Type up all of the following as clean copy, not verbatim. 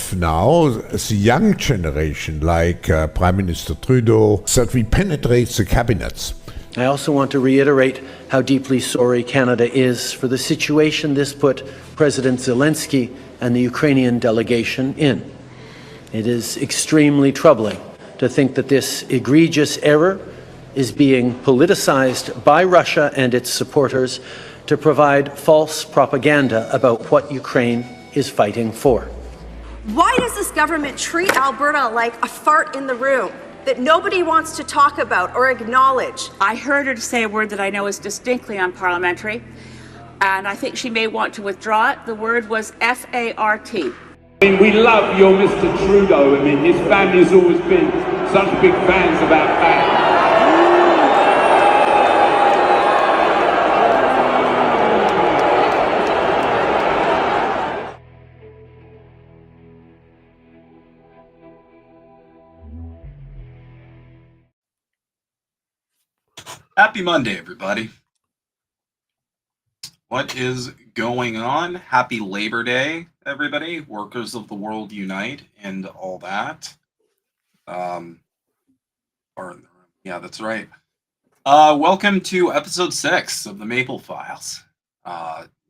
have now the young generation, like Prime Minister Trudeau, that we penetrate the cabinets. I also want to reiterate how deeply sorry Canada is for the situation this put President Zelensky and the Ukrainian delegation in. It is extremely troubling to think that this egregious error is being politicized by Russia and its supporters to provide false propaganda about what Ukraine is fighting for. Why does this government treat Alberta like a fart in the room that nobody wants to talk about or acknowledge? I heard her say a word that I know is distinctly unparliamentary, and I think she may want to withdraw it. The word was F-A-R-T. I mean, we love your Mr. Trudeau. I mean, his family's always been such big fans about that. Happy Monday, everybody. What is going on? Happy Labor Day, everybody. Workers of the world unite and all that. Yeah, that's right. Welcome to episode 6 of the Maple Files.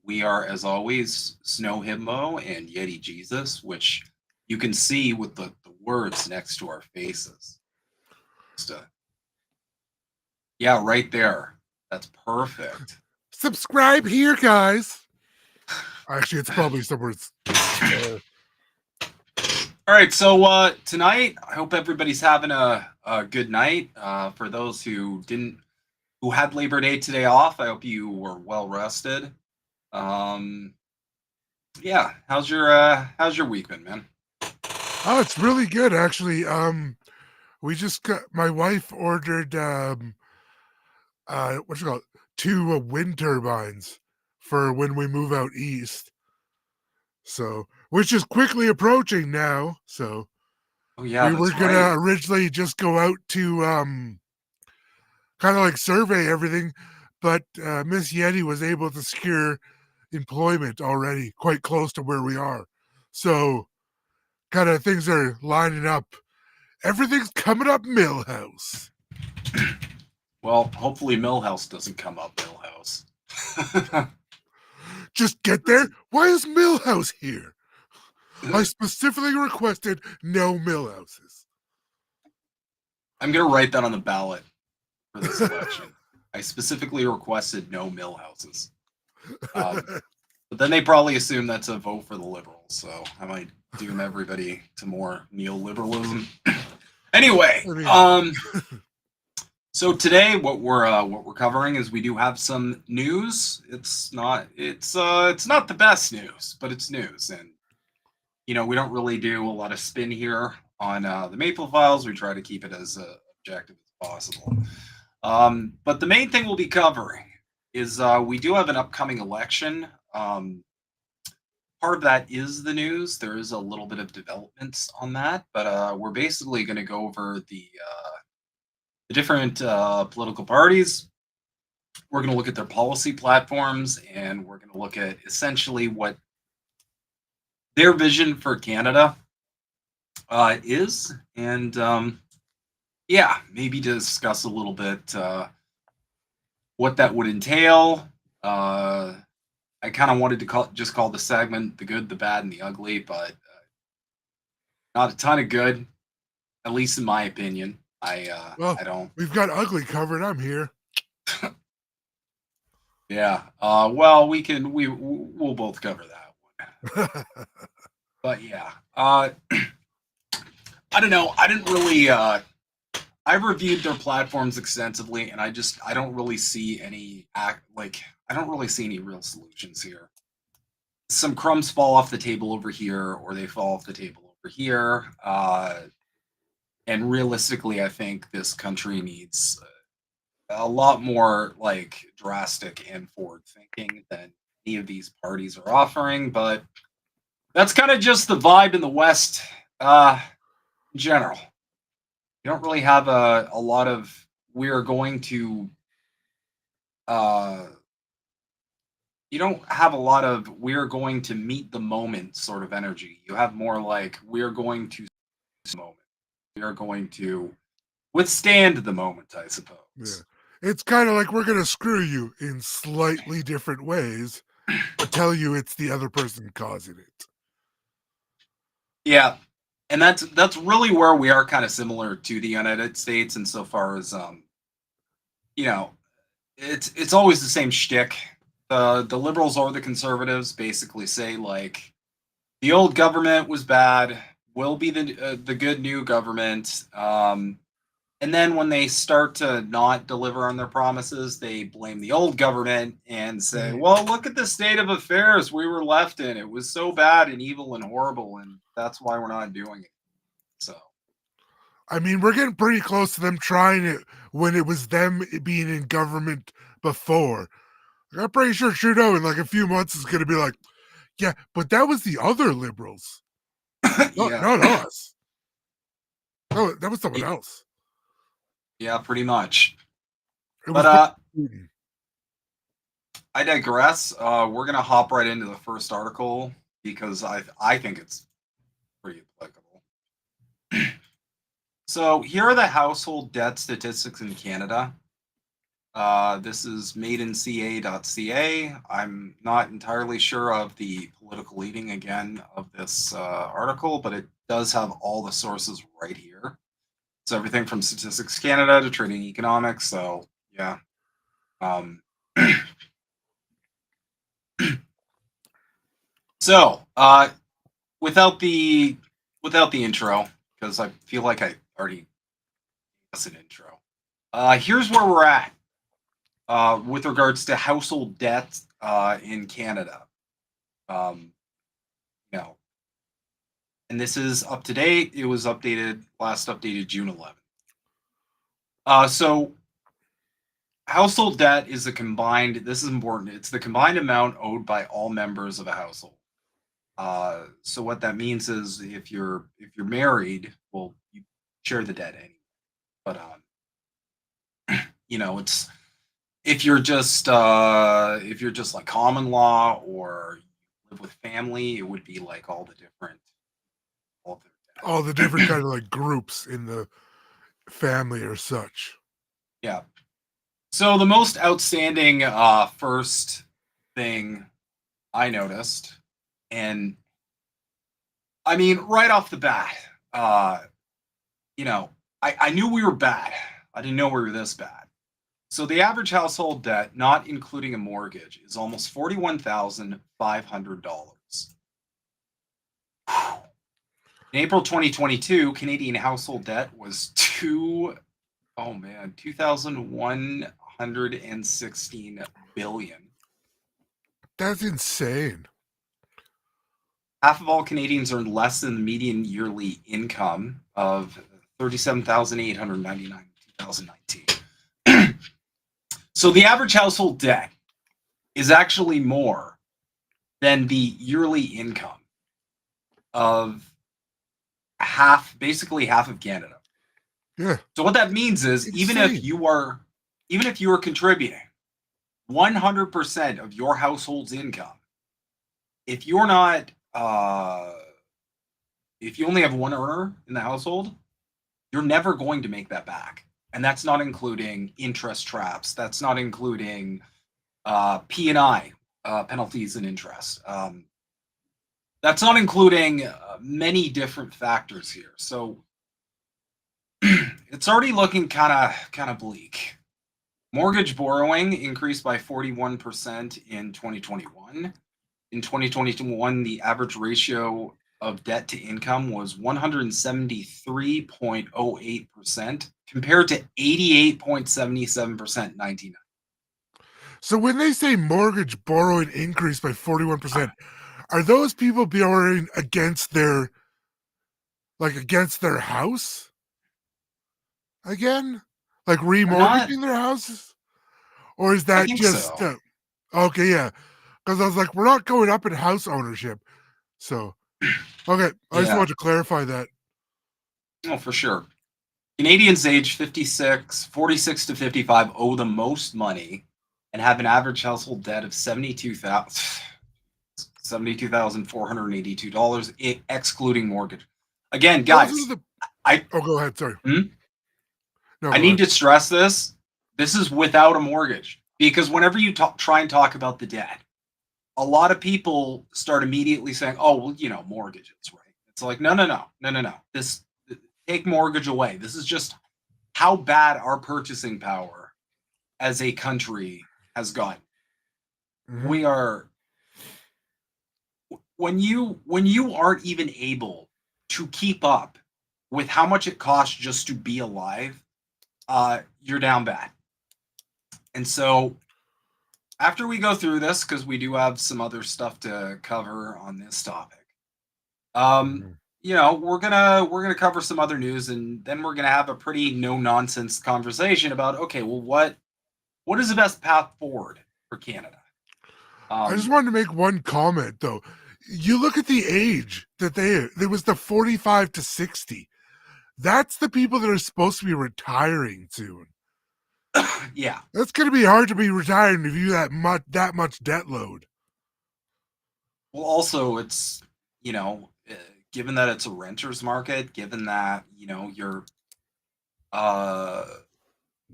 We are, as always, Snow Himbo and Yeti Jesus, which you can see with the words next to our faces. Yeah, right there. That's perfect. Subscribe here, guys. Actually, it's probably somewhere. All right, so tonight, I hope everybody's having a good night. For those who had Labor Day today off, I hope you were well rested. Yeah, how's your week been, man? Oh, it's really good, actually. We just got, my wife ordered what's it called? 2 wind turbines for when we move out east. So, which is quickly approaching now. So, we were gonna originally just go out to kind of like survey everything, but Miss Yeti was able to secure employment already quite close to where we are. So, kind of things are lining up. Everything's coming up Millhouse. Well, hopefully Millhouse doesn't come up Millhouse. Just get there. Why is Millhouse here? I specifically requested no Millhouses. I'm going to write that on the ballot for this election. I specifically requested no Millhouses. But then they probably assume that's a vote for the Liberals, so I might doom everybody to more neoliberalism. Anyway, so today what we're covering is we do have some news. It's not the best news, but it's news, and we don't really do a lot of spin here on the Maple Files. We try to keep it as objective as possible. But the main thing we'll be covering is we do have an upcoming election. Part of that is the news. There is a little bit of developments on that, but we're basically going to go over the different political parties. We're going to look at their policy platforms, and we're going to look at essentially what their vision for Canada is, and yeah, maybe discuss a little bit what that would entail. I kind of wanted to call the segment "The Good, the Bad, and the Ugly," but not a ton of good, at least in my opinion. I don't. We've got ugly covered. I'm here. Yeah. Well, we'll both cover that one. But yeah. I don't know. I didn't really. I've reviewed their platforms extensively, and I don't really see any I don't really see any real solutions here. Some crumbs fall off the table over here, or they fall off the table over here. And realistically, I think this country needs a lot more drastic and forward thinking than any of these parties are offering. But that's kind of just the vibe in the West in general. You don't really have a lot of, we're going to you don't have a lot of we're going to meet the moment sort of energy. You have more like we're going to moment. We are going to withstand the moment, I suppose. Yeah. It's kind of like we're going to screw you in slightly different ways, but tell you it's the other person causing it. Yeah. And that's really where we are kind of similar to the United States insofar as you know, it's always the same shtick. The liberals or the conservatives basically say like the old government was bad, will be the good new government. And then when they start to not deliver on their promises, they blame the old government and say, well, look at the state of affairs we were left in. It was so bad and evil and horrible, and that's why we're not doing it. So, I mean, we're getting pretty close to them trying it when it was them being in government before. I'm pretty sure Trudeau in like a few months is going to be like, yeah, but that was the other liberals. Not us. No, that was someone else. Yeah, pretty much. But I digress. We're gonna hop right into the first article because I think it's pretty applicable. So here are the household debt statistics in Canada. This is madenca.ca. I'm not entirely sure of the political leading again of this article, but it does have all the sources right here. So everything from Statistics Canada to Trading Economics. So yeah. So without the intro, because I feel like I already gave an intro. Here's where we're at with regards to household debt in Canada. You know, and this is up to date. It was last updated June 11th. So household debt is the combined. This is important. It's the combined amount owed by all members of a household. So what that means is if you're married, well, you share the debt anyway. But you know, it's if you're just like common law or you live with family, it would be like all the different kind of like groups in the family or such. Yeah. So the most outstanding first thing I noticed, and I mean right off the bat, you know, I knew we were bad. I didn't know we were this bad. So the average household debt, not including a mortgage, is almost $41,500. In April 2022, Canadian household debt was $2,116 billion. That's insane. Half of all Canadians earn less than the median yearly income of $37,899 in 2019. So the average household debt is actually more than the yearly income of basically half of Canada. Yeah. So what that means is even if you are contributing 100% of your household's income, if you're not if you only have one earner in the household, you're never going to make that back. And that's not including interest traps. That's not including P&I, penalties and interest. That's not including many different factors here. So it's already looking kind of bleak. Mortgage borrowing increased by 41% in 2021. In 2021, the average ratio of debt to income was 173.08% compared to 88.77% in 1990. So when they say mortgage borrowing increased by 41%, are those people borrowing against their house again? Like remortgaging their houses? Or is that just so. Okay, yeah. Because I was like, we're not going up in house ownership. So okay, I just wanted to clarify that. Oh, for sure. Canadians aged 46 to 55 owe the most money, and have an average household debt of $72,482, excluding mortgage. Again, guys, go ahead. Sorry. No, I need to stress this. This is without a mortgage, because whenever you try and talk about the debt, a lot of people start immediately saying, "Oh, well, mortgages, right?" It's like, no. This, take mortgage away. This is just how bad our purchasing power as a country has gotten. Mm-hmm. We are, when you aren't even able to keep up with how much it costs just to be alive, you're down bad. And so after we go through this, because we do have some other stuff to cover on this topic, we're gonna cover some other news, and then we're gonna have a pretty no nonsense conversation about, okay, well, what is the best path forward for Canada? I just wanted to make one comment though. You look at the age that there was the 45 to 60. That's the people that are supposed to be retiring soon. Yeah, that's going to be hard to be retiring if you have that much debt load. Well, also it's given that it's a renter's market, given that you're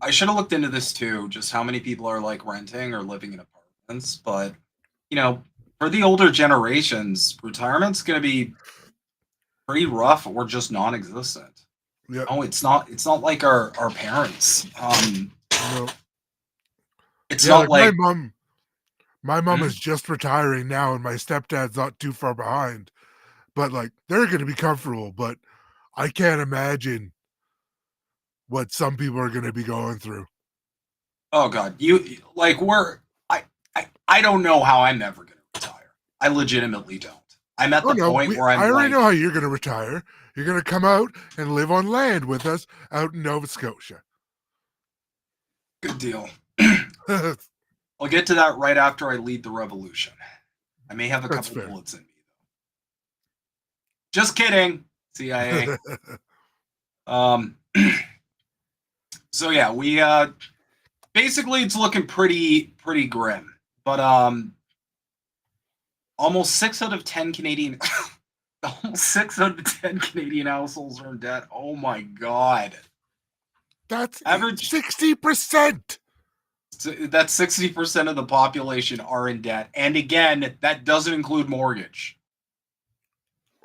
I should have looked into this too, just how many people are like renting or living in apartments. But for the older generations, retirement's going to be pretty rough or just non-existent. Yeah. No, it's not like our parents. No. It's not like my mom is just retiring now, and my stepdad's not too far behind. But like, they're going to be comfortable, but I can't imagine what some people are going to be going through. Oh God, I don't know how I'm ever going to retire. I legitimately don't. I'm at the point where I already know how you're going to retire. You're going to come out and live on land with us out in Nova Scotia. Good deal. I'll get to that right after I lead the revolution. I may have a couple bullets in me, though. Just kidding, CIA. So yeah, we basically it's looking pretty grim. But almost 6 out of 10 Canadian households are in debt. Oh my God. That's average 60%. That's 60% of the population are in debt. And again, that doesn't include mortgage.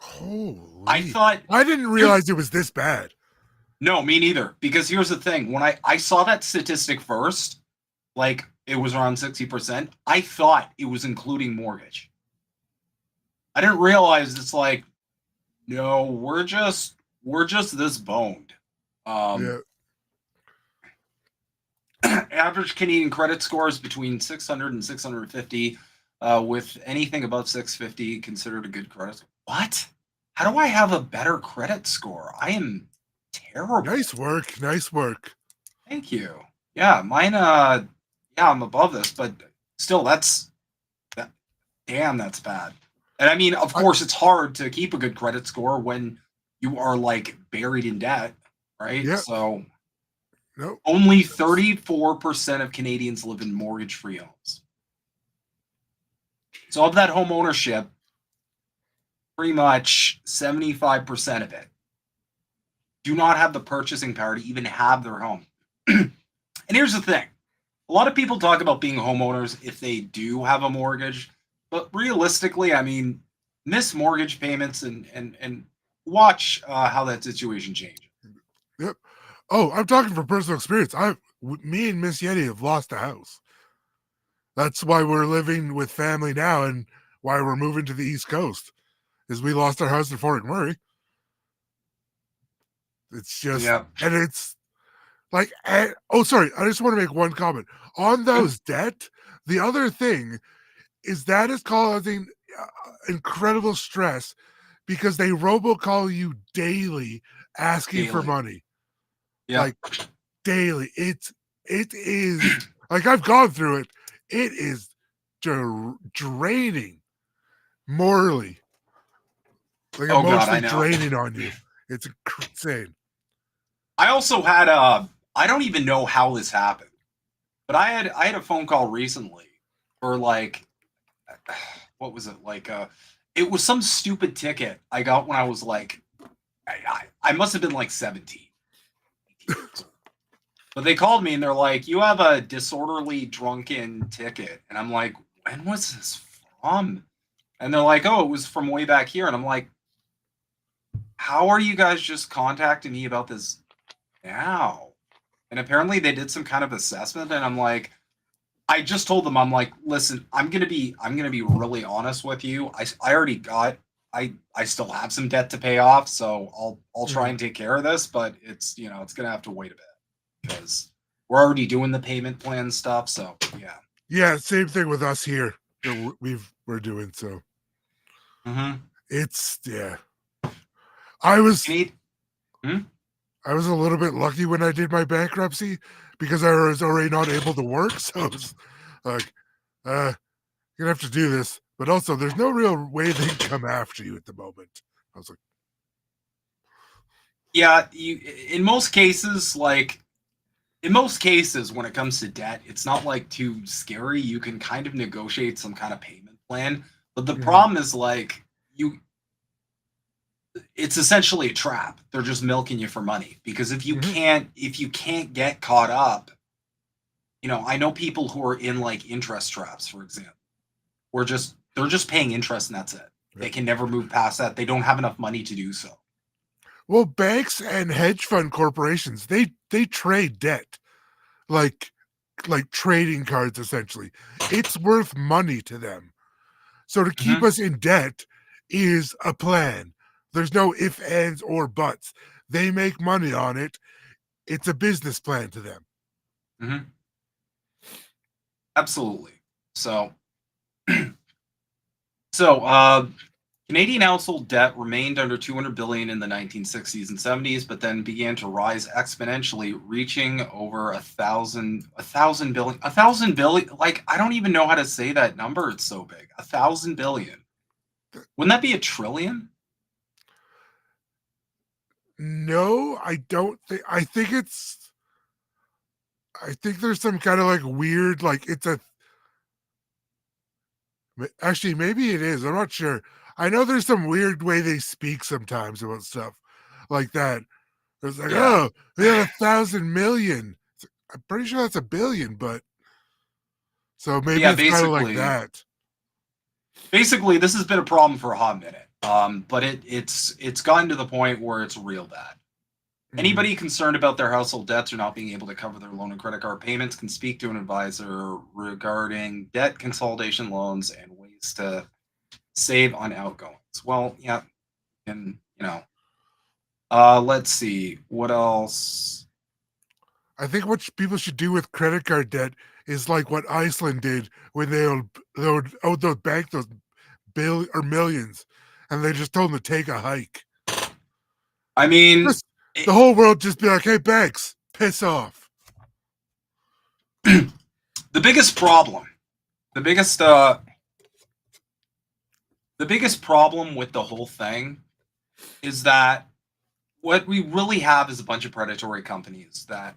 Holy. I didn't realize it was this bad. No, me neither. Because here's the thing. When I saw that statistic first, like it was around 60%, I thought it was including mortgage. I didn't realize it's like, no, we're just this boned. Yeah. Average Canadian credit scores between 600 and 650, with anything above 650 considered a good credit score. What? How do I have a better credit score? I am terrible. Nice work. Thank you. Yeah, mine. I'm above this, but still, that's bad. And I mean, of course, it's hard to keep a good credit score when you are like buried in debt, right? Yeah. So. Nope. Only 34% of Canadians live in mortgage-free homes. So of that home ownership, pretty much 75% of it do not have the purchasing power to even have their home. And here's the thing. A lot of people talk about being homeowners if they do have a mortgage. But realistically, I mean, miss mortgage payments and watch how that situation changes. Yep. Oh, I'm talking from personal experience. Me and Miss Yeti have lost a house. That's why we're living with family now, and why we're moving to the East Coast, is we lost our house in Fort McMurray. It's just, and it's like, sorry, I just want to make one comment on those debt. The other thing is that is causing incredible stress because they robocall you daily asking for money. Yeah. Like daily. It is like, I've gone through it. It is draining morally. Like emotionally draining on you. It's insane. I also had I don't even know how this happened. But I had a phone call recently for like, what was it like? It was some stupid ticket I got when I was like, I must have been like 17, 18 years old. But they called me and they're like, "You have a disorderly drunken ticket," and I'm like, "When was this from?" And they're like, "Oh, it was from way back here," and I'm like, "How are you guys just contacting me about this now?" And apparently they did some kind of assessment, and I'm like, I just told them, I'm like, listen, I'm gonna be really honest with you. I already got I still have some debt to pay off, so I'll try and take care of this, but it's it's gonna have to wait a bit because we're already doing the payment plan stuff. So yeah. Yeah, same thing with us here that we're doing. So it's I was I was a little bit lucky when I did my bankruptcy because I was already not able to work. So it's like, you're gonna have to do this, but also there's no real way they can come after you at the moment. I was like, yeah, in most cases, when it comes to debt, it's not like too scary. You can kind of negotiate some kind of payment plan, but the problem is like it's essentially a trap. They're just milking you for money because if you can't get caught up, I know people who are in like interest traps, for example, where they're just paying interest and that's it. They can never move past that. They don't have enough money to do so. well, banks and hedge fund corporations, they trade debt like trading cards essentially. It's worth money to them. So to keep us in debt is a plan. There's no ifs, ands, or buts. They make money on it. It's a business plan to them. Absolutely. So, Canadian household debt remained under 200 billion in the 1960s and 70s, but then began to rise exponentially, reaching over 1,000 billion. Like, I don't even know how to say that number. It's so big. 1,000 billion. Wouldn't that be a trillion? No, I don't think. I think there's some kind of like weird, like actually, maybe it is. I'm not sure. I know there's some weird way they speak sometimes about stuff like that. It's like, oh, we have 1,000 million. I'm pretty sure that's a billion, but so maybe it's kind of like that. Basically, this has been a problem for a hot minute. But it's gotten to the point where it's real bad. Anybody concerned about their household debts or not being able to cover their loan and credit card payments can speak to an advisor regarding debt consolidation loans and ways to save on outgoings. Well, yeah, and let's see what else. I think what people should do with credit card debt is like what Iceland did when they would owe those bank those millions, and they just told them to take a hike. I mean, the whole world just be like, "Hey, banks, piss off." The biggest problem with the whole thing is that what we really have is a bunch of predatory companies that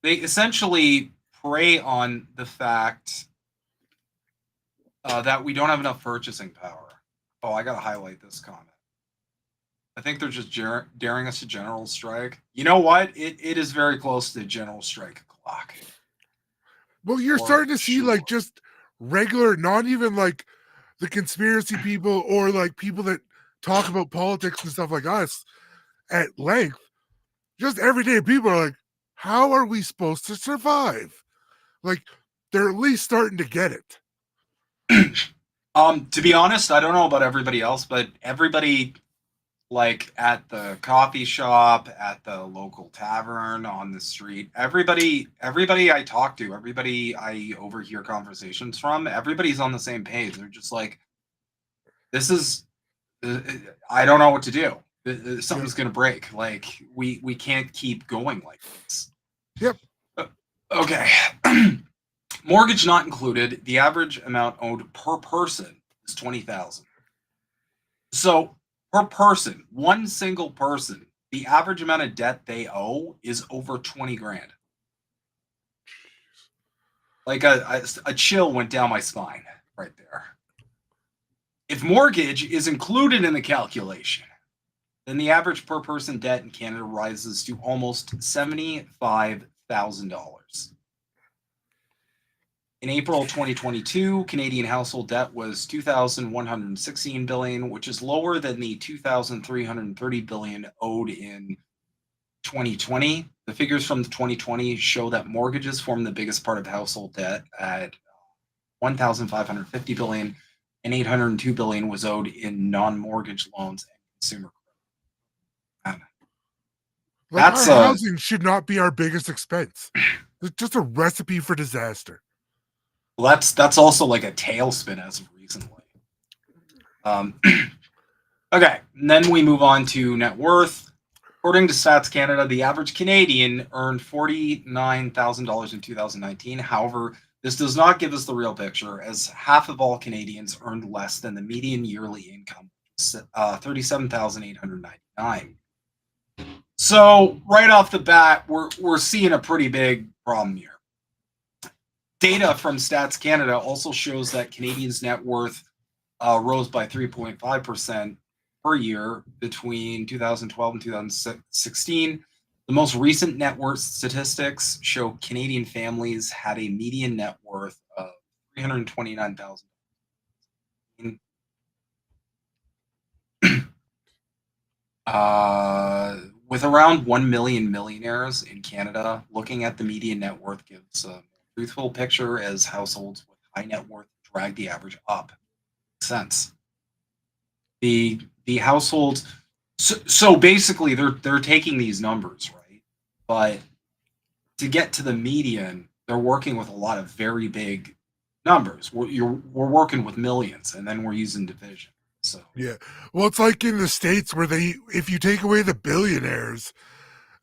they essentially prey on the fact that we don't have enough purchasing power. Oh, I gotta highlight this comment. I think they're just daring us to general strike. You know what? It is very close to the general strike clock. Well, you're starting to see like just regular, not even like the conspiracy people or like people that talk about politics and stuff like us at length. Just everyday people are like, how are we supposed to survive? Like, they're at least starting to get it. To be honest, I don't know about everybody else, but everybody like at the coffee shop, at the local tavern, on the street, everybody I talk to, everybody I overhear conversations from, everybody's on the same page. They're just like, this is, I don't know what to do. Something's going to break. Like, we can't keep going like this. Yep. Okay. Mortgage not included. The average amount owed per person is $20,000. So per person, one single person, the average amount of debt they owe is over 20 grand. Like a chill went down my spine right there. If mortgage is included in the calculation, then the average per person debt in Canada rises to almost $75,000. In April 2022, Canadian household debt was $2,116 billion, which is lower than the $2,330 billion owed in 2020. The figures from 2020 show that mortgages form the biggest part of household debt at $1,550 billion, and $802 billion was owed in non-mortgage loans and consumer credit. Like, our housing should not be our biggest expense. It's just a recipe for disaster. Well, that's also like a tailspin as of recently. Okay, and then we move on to net worth. According to Stats Canada, the average Canadian earned $49,000 in 2019. However, this does not give us the real picture, as half of all Canadians earned less than the median yearly income, $37,899. So right off the bat, we're seeing a pretty big problem here. Data from Stats Canada also shows that Canadians' net worth rose by 3.5% per year between 2012 and 2016. The most recent net worth statistics show Canadian families had a median net worth of $329,000. With around 1 million millionaires in Canada, looking at the median net worth gives a truthful picture, as households with high net worth drag the average up. Makes sense. The households, so basically they're taking these numbers, right? But to get to the median, they're working with a lot of very big numbers. We're working with millions, and then we're using division. So yeah, well, it's like in the States where if you take away the billionaires,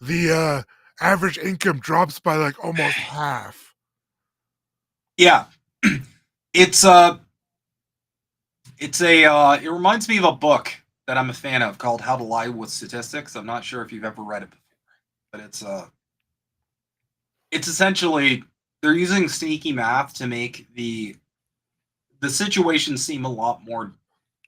the average income drops by like almost half. Yeah, it reminds me of a book that I'm a fan of called How to Lie with Statistics. I'm not sure if you've ever read it before, but it's essentially they're using sneaky math to make the situation seem a lot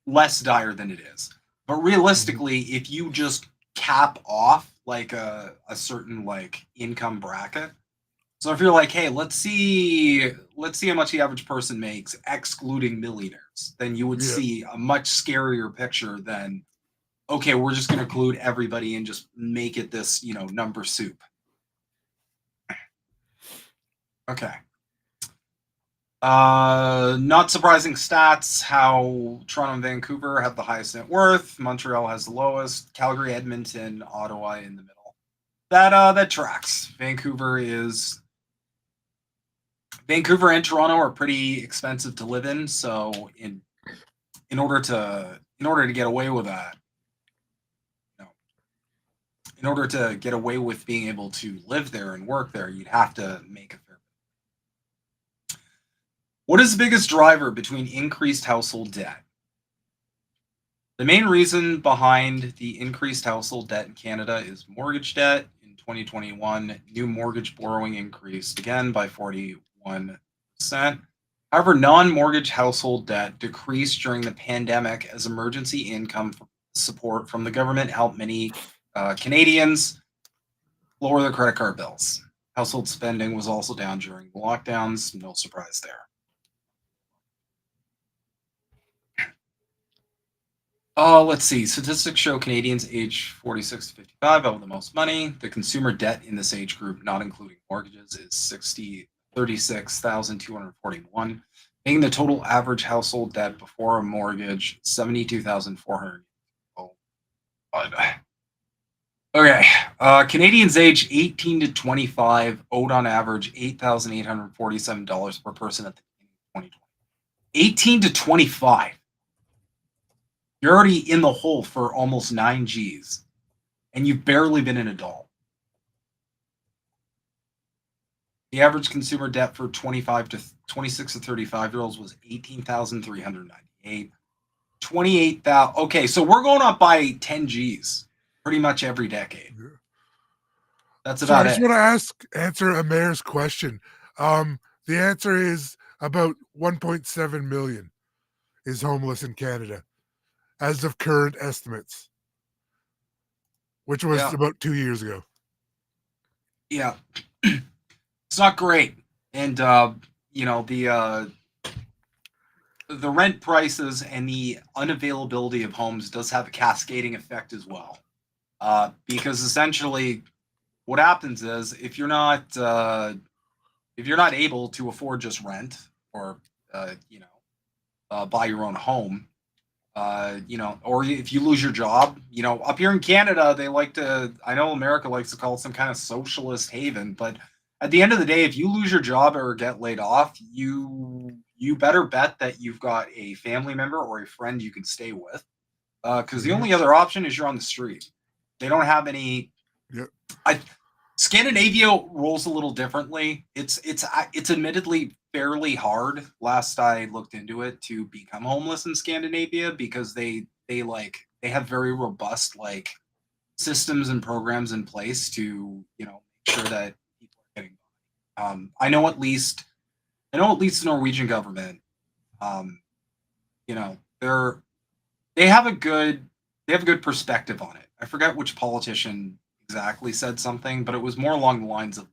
less dire than it is. But realistically, if you just cap off like a certain like income bracket, so if you're like, hey, let's see how much the average person makes, excluding millionaires, then you would see a much scarier picture than, okay, we're just going to include everybody and just make it this, number soup. Okay. Not surprising stats, how Toronto and Vancouver have the highest net worth, Montreal has the lowest, Calgary, Edmonton, Ottawa in the middle. That tracks. Vancouver and Toronto are pretty expensive to live in, so in order to get away with that, in order to get away with being able to live there and work there, you'd have to make a fair bit. What is the biggest driver between increased household debt? The main reason behind the increased household debt in Canada is mortgage debt. In 2021, new mortgage borrowing increased again by 41%. However, non-mortgage household debt decreased during the pandemic as emergency income support from the government helped many Canadians lower their credit card bills. Household spending was also down during the lockdowns. No surprise there. Let's see. Statistics show Canadians aged 46 to 55 owe the most money. The consumer debt in this age group, not including mortgages, is $36,241, making the total average household debt before a mortgage $72,400. Okay. Canadians aged 18 to 25 owed on average $8,847 per person at the beginning of 2020. 18 to 25. You're already in the hole for almost 9 Gs, and you've barely been an adult. The average consumer debt for 26 to 35-year-olds was $18,398. 28,000. Okay, so we're going up by 10 Gs pretty much every decade. That's about it. I just want to answer a mayor's question. The answer is about 1.7 million is homeless in Canada as of current estimates, which was about 2 years ago. Yeah. It's not great. And, the rent prices and the unavailability of homes does have a cascading effect as well. Because essentially what happens is if you're not able to afford just rent or, buy your own home, or if you lose your job, up here in Canada, I know America likes to call it some kind of socialist haven, but at the end of the day, if you lose your job or get laid off, you better bet that you've got a family member or a friend you can stay with. Because the only other option is you're on the street. They don't have any. Yep. Scandinavia rolls a little differently. It's admittedly fairly hard. Last I looked into it, to become homeless in Scandinavia, because they have very robust systems and programs in place to make sure that people are getting by. I know at least the Norwegian government, they have a good perspective on it. I forget which politician exactly said something, but it was more along the lines of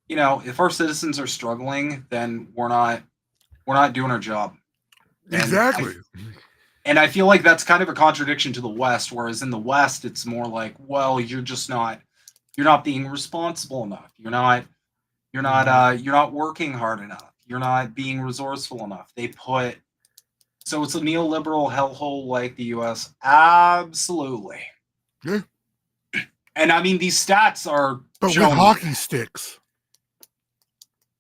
if our citizens are struggling, then we're not doing our job. Exactly. And I feel like that's kind of a contradiction to the West, whereas in the West, it's more like, well, you're not being responsible enough. You're not working hard enough. You're not being resourceful enough. So it's a neoliberal hellhole like the US. Absolutely. Yeah. And I mean, these stats are with hockey sticks.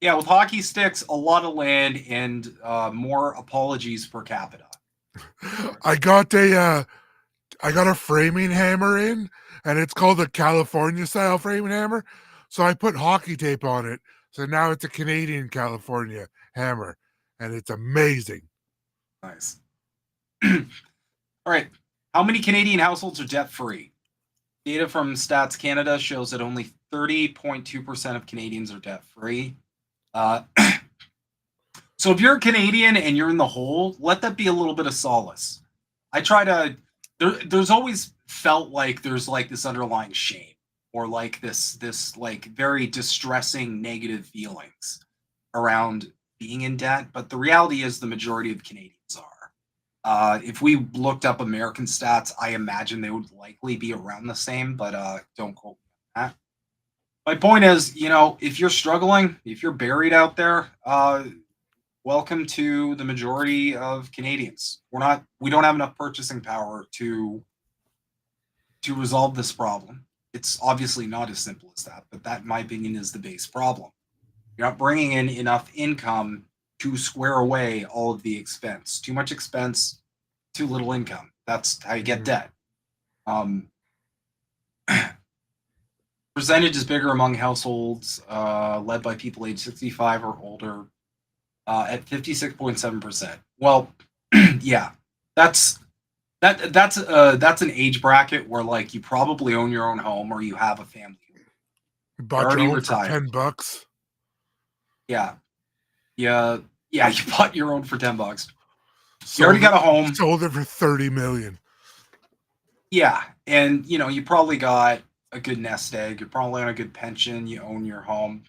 Yeah, with hockey sticks, a lot of land, and more apologies per capita. I got a framing hammer in, and it's called a California style framing hammer. So I put hockey tape on it. So now it's a Canadian California hammer, and it's amazing. Nice. All right. How many Canadian households are debt-free? Data from Stats Canada shows that only 30.2% of Canadians are debt-free. So if you're a Canadian and you're in the hole, let that be a little bit of solace. There's always felt like there's this underlying shame, or this very distressing negative feelings around being in debt. But the reality is the majority of Canadians are. If we looked up American stats, I imagine they would likely be around the same, but don't quote me on that. My point is, if you're struggling, if you're buried out there, welcome to the majority of Canadians. We don't have enough purchasing power to resolve this problem. It's obviously not as simple as that, but that, in my opinion, is the base problem. You're not bringing in enough income to square away all of the expense. Too much expense, too little income. That's how you get debt. Percentage is bigger among households led by people age 65 or older at 56.7%. Well, yeah, that's an age bracket where you probably own your own home or you have a family. You bought your own for $10. Yeah. You bought your own for $10. You already got a home. Sold it for $30 million. Yeah, and you probably got a good nest egg. You're probably on a good pension. You own your home.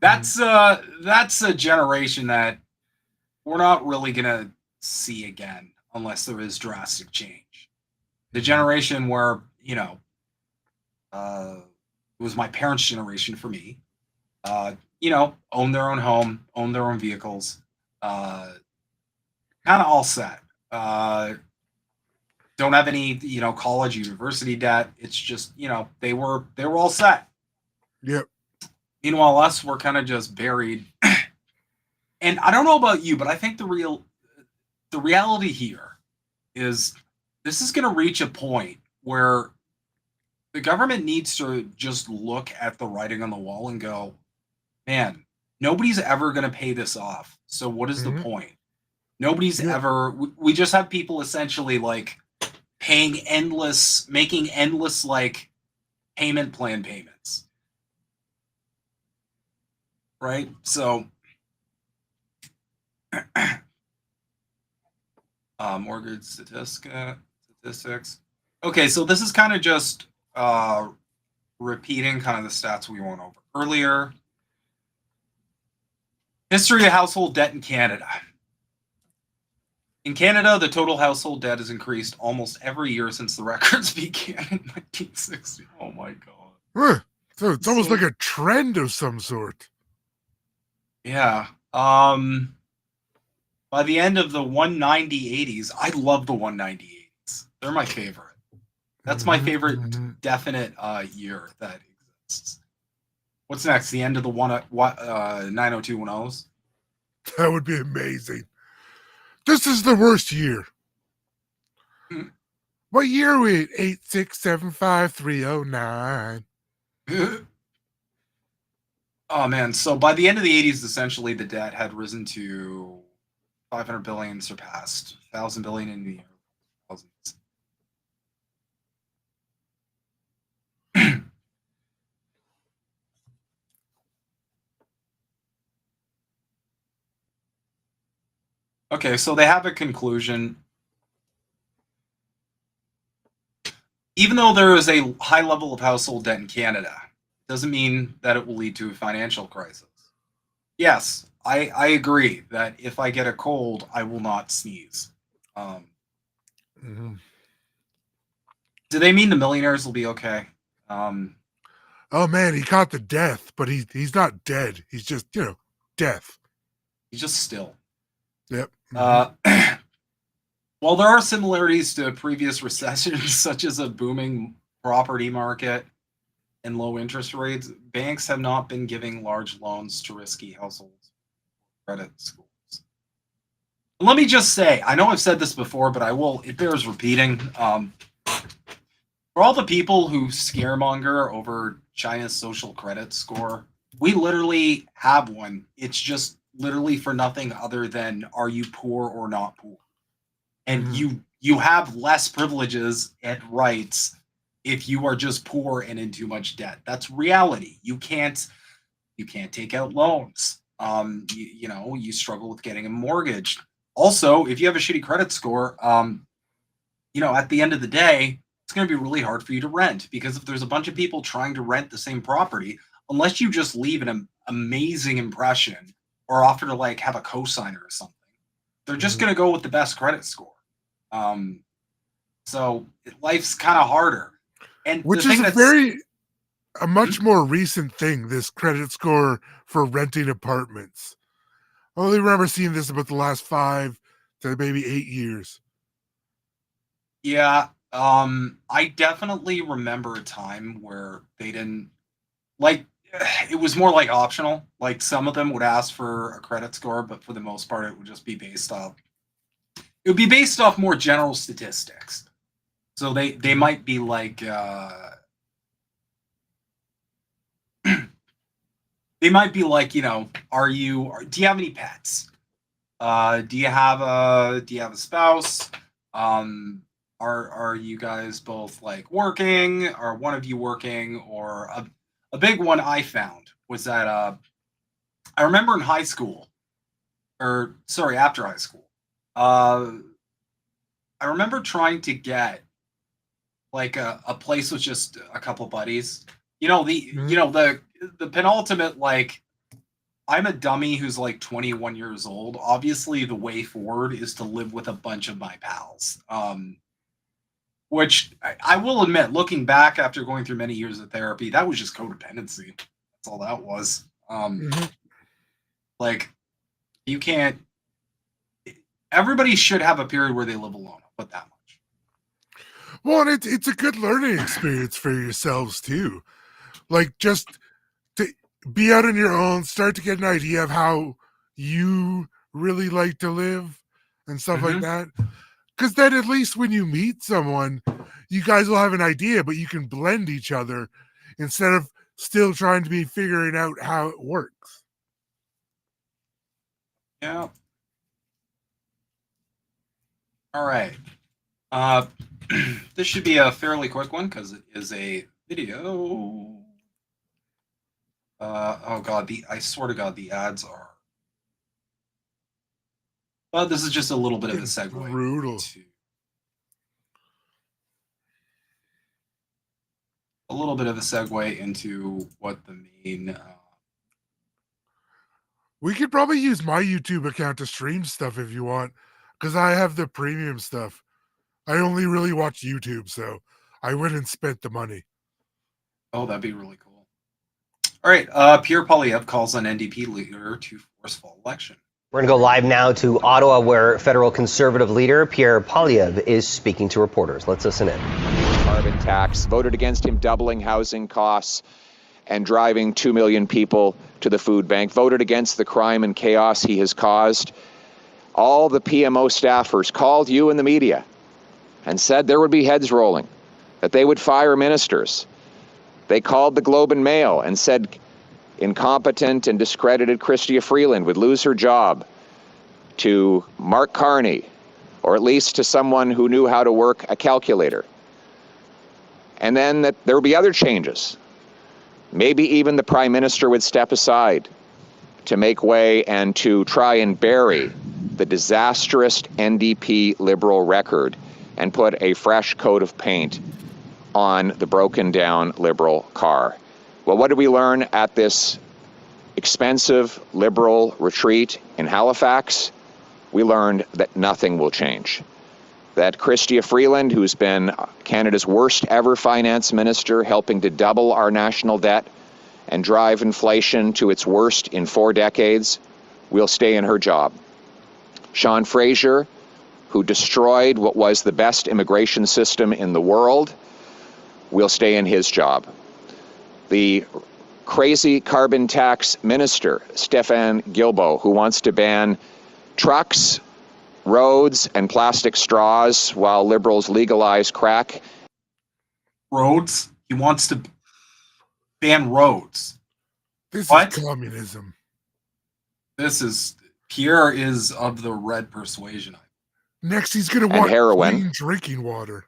That's a generation that we're not really gonna see again unless there is drastic change. The generation where it was my parents' generation for me. Own their own home, own their own vehicles. Kind of all set. Don't have any, college, university debt. It's just, they were all set. Yep. Meanwhile, us, we're kind of just buried. And I don't know about you, but I think the reality here is this is going to reach a point where the government needs to just look at the writing on the wall and go, man, nobody's ever going to pay this off. So what is the point? Nobody's ever, we just have people essentially making endless payment plan payments. Right? So Mortgage statistics. Okay, so this is kind of just repeating kind of the stats we went over earlier. History of household debt in Canada. In Canada, the total household debt has increased almost every year since the records began in 1960. Oh my god. Huh. So it's almost like a trend of some sort. Yeah. By the end of the 190-80s, I love the 190-80s. They're my favorite. That's my favorite definite year that exists. What's next? The end of the 90210s? That would be amazing. This is the worst year. What year are we at? 8675309. Oh man, so by the end of the 80s, essentially the debt had risen to 500 billion, surpassed 1,000 billion in the year. Thousands. Okay, so they have a conclusion. Even though there is a high level of household debt in Canada, doesn't mean that it will lead to a financial crisis. Yes, I agree that if I get a cold, I will not sneeze. Do they mean the millionaires will be okay? Oh man, he caught the death, but he's not dead. He's just, death. He's just still. Yep. While there are similarities to previous recessions, such as a booming property market and low interest rates, banks have not been giving large loans to risky households credit scores. And let me just say, I know I've said this before, but it bears repeating. For all the people who scaremonger over China's social credit score, we literally have one. It's just literally for nothing other than, are you poor or not poor? And you have less privileges and rights if you are just poor and in too much debt. That's reality. You can't take out loans. You struggle with getting a mortgage. Also, if you have a shitty credit score, at the end of the day, it's going to be really hard for you to rent, because if there's a bunch of people trying to rent the same property, unless you just leave an amazing impression or offer to have a cosigner or something, they're just going to go with the best credit score. So life's kind of harder. And which is a much more recent thing, this credit score for renting apartments. I only remember seeing this about the last 5 to maybe 8 years. Yeah, I definitely remember a time where they didn't it was more like optional. Like some of them would ask for a credit score, but for the most part, it would just be based off. It would be based off more general statistics. So they might be like, they might be like, do you have any pets? Do you have a spouse? Are you guys both working? Are one of you working? Or a big one I found was that I remember in high school, after high school, I remember trying to get a place with just a couple buddies. The penultimate, I'm a dummy who's 21 years old. Obviously, the way forward is to live with a bunch of my pals. Which I will admit, looking back after going through many years of therapy, that was just codependency. That's all that was. You can't. Everybody should have a period where they live alone. I'll put that much. Well, and it's a good learning experience for yourselves too. Just to be out on your own, start to get an idea of how you really like to live and stuff like that. Because then at least when you meet someone, you guys will have an idea, but you can blend each other instead of still trying to be figuring out how it works. Yeah. All right. This should be a fairly quick one because it is a video. Oh God, I swear to God, the ads are But this is just a little bit of a segue. Brutal. A little bit of a segue into what the main. We could probably use my YouTube account to stream stuff if you want, because I have the premium stuff. I only really watch YouTube, so I went and spent the money. Oh, that'd be really cool. All right, Pierre Poilievre calls on NDP leader to force fall election. We're going to go live now to Ottawa, where federal Conservative leader Pierre Poilievre is speaking to reporters. Let's listen in. Carbon tax, voted against him doubling housing costs and driving 2 million people to the food bank, voted against the crime and chaos he has caused. All the PMO staffers called you in the media and said there would be heads rolling, that they would fire ministers. They called the Globe and Mail and said incompetent and discredited Chrystia Freeland would lose her job to Mark Carney, or at least to someone who knew how to work a calculator. And then that there would be other changes. Maybe even the Prime Minister would step aside to make way and to try and bury the disastrous NDP Liberal record and put a fresh coat of paint on the broken down Liberal car. Well, what did we learn at this expensive Liberal retreat in Halifax? We learned that nothing will change. That Chrystia Freeland, who's been Canada's worst ever finance minister, helping to double our national debt and drive inflation to its worst in 4 decades, will stay in her job. Sean Fraser, who destroyed what was the best immigration system in the world, will stay in his job. The crazy carbon tax minister, Stéphane Guilbeault, who wants to ban trucks, roads, and plastic straws while Liberals legalize crack. Roads? He wants to ban roads. This What? is communism. Pierre is of the red persuasion. Next, he's going to want heroin. clean drinking water.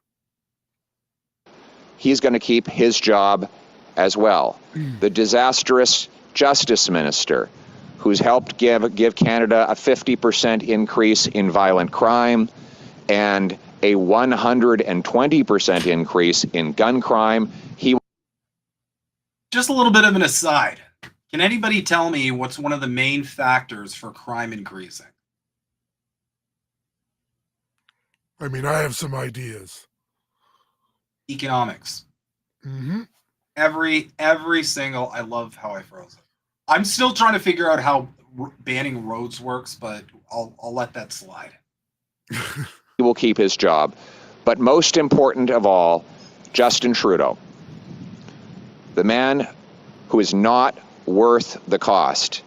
He's going to keep his job as well. The disastrous justice minister, who's helped give Canada a 50% increase in violent crime and a 120% increase in gun crime. Just a little bit of an aside. Can anybody tell me what's one of the main factors for crime increasing? I mean, I have some ideas. Economics. Mm-hmm. Every single, I love how I froze it. I'm still trying to figure out how banning roads works, but I'll let that slide. He will keep his job. But most important of all, Justin Trudeau, the man who is not worth the cost,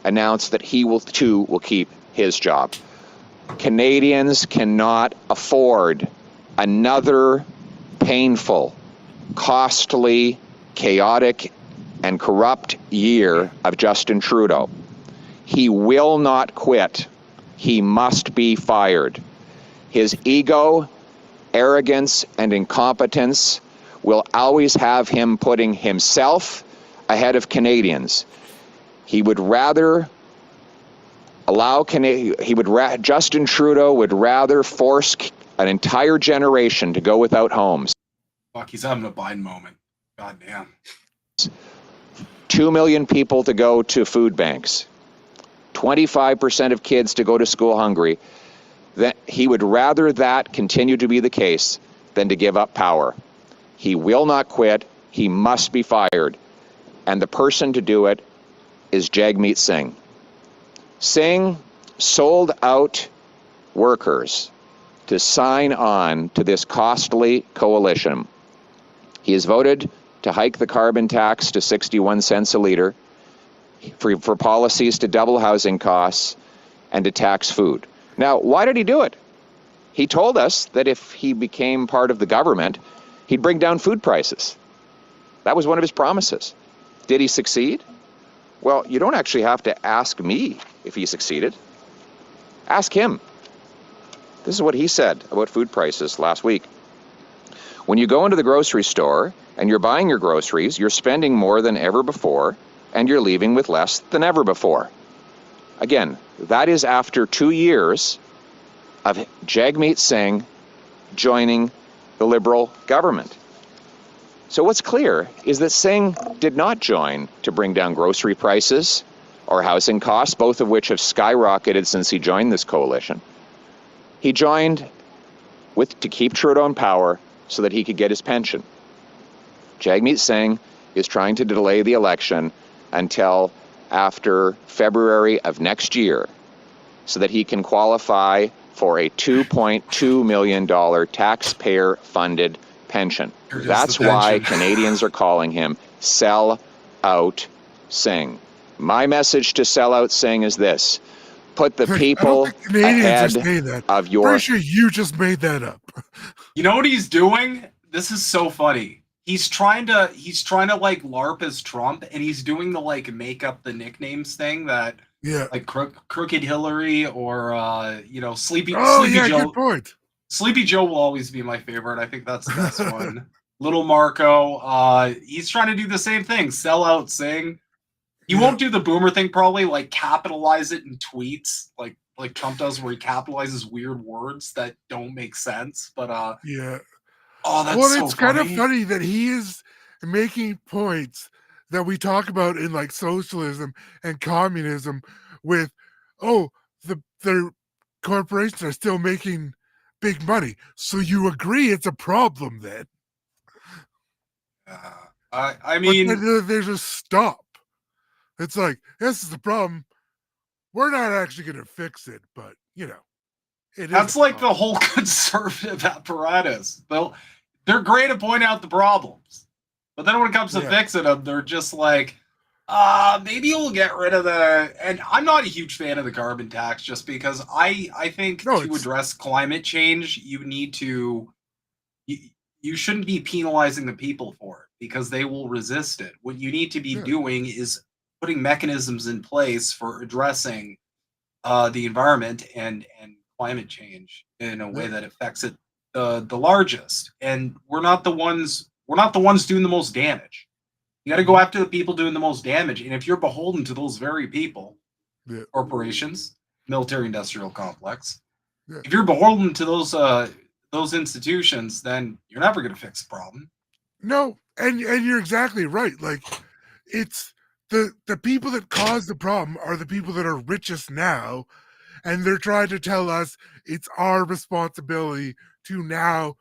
announced that he will keep his job. Canadians cannot afford another painful, costly, chaotic, and corrupt year of Justin Trudeau. He will not quit. He must be fired. His ego, arrogance, and incompetence will always have him putting himself ahead of Canadians. He would rather Justin Trudeau would rather force an entire generation to go without homes. Fuck, he's having a Biden moment. God damn. 2 million people to go to food banks. 25% of kids to go to school hungry. That he would rather that continue to be the case than to give up power. He will not quit. He must be fired. And the person to do it is Jagmeet Singh. Singh sold out workers to sign on to this costly coalition. He has voted to hike the carbon tax to 61 cents a litre, for policies to double housing costs, and to tax food. Now, why did he do it? He told us that if he became part of the government, he'd bring down food prices. That was one of his promises. Did he succeed? Well, you don't actually have to ask me if he succeeded. Ask him. This is what he said about food prices last week. When you go into the grocery store and you're buying your groceries, you're spending more than ever before, and you're leaving with less than ever before. Again, that is after 2 years of Jagmeet Singh joining the Liberal government. So what's clear is that Singh did not join to bring down grocery prices or housing costs, both of which have skyrocketed since he joined this coalition. He joined to keep Trudeau in power so that he could get his pension. Jagmeet Singh is trying to delay the election until after February of next year so that he can qualify for a $2.2 million taxpayer-funded pension. That's why Canadians are calling him Sell Out Singh. My message to Sell Out Singh is this: put the people ahead of your... Pretty sure you just made that up. You know what he's doing? This is so funny. He's trying to like LARP as Trump, and he's doing the like make up the nicknames thing that like Crooked Hillary or Sleepy Joe. Good point. Sleepy Joe will always be my favorite. I think that's the best one. Little Marco, he's trying to do the same thing. Sell Out Sing. He won't do the boomer thing, probably, like capitalize it in tweets, like Trump does, where he capitalizes weird words that don't make sense. But oh, that's so it's funny. kind of funny that he is making points that we talk about in like socialism and communism with, their corporations are still making big money. So you agree it's a problem then? I mean, there's a stop. It's like, this is the problem. We're not actually going to fix it, but that's like the whole conservative apparatus. They're great at pointing out the problems, but then when it comes to fixing them, they're just like, maybe we'll get rid of the. And I'm not a huge fan of the carbon tax, just because I think to address climate change, you need to. You shouldn't be penalizing the people for it because they will resist it. What you need to be doing is putting mechanisms in place for addressing the environment and climate change in a way that affects it the largest. And we're not the ones doing the most damage. You got to go after the people doing the most damage. And if you're beholden to those very people, corporations, military industrial complex, if you're beholden to those institutions, then you're never going to fix the problem. No, and you're exactly right. Like, it's the people that cause the problem are the people that are richest now, and they're trying to tell us it's our responsibility to now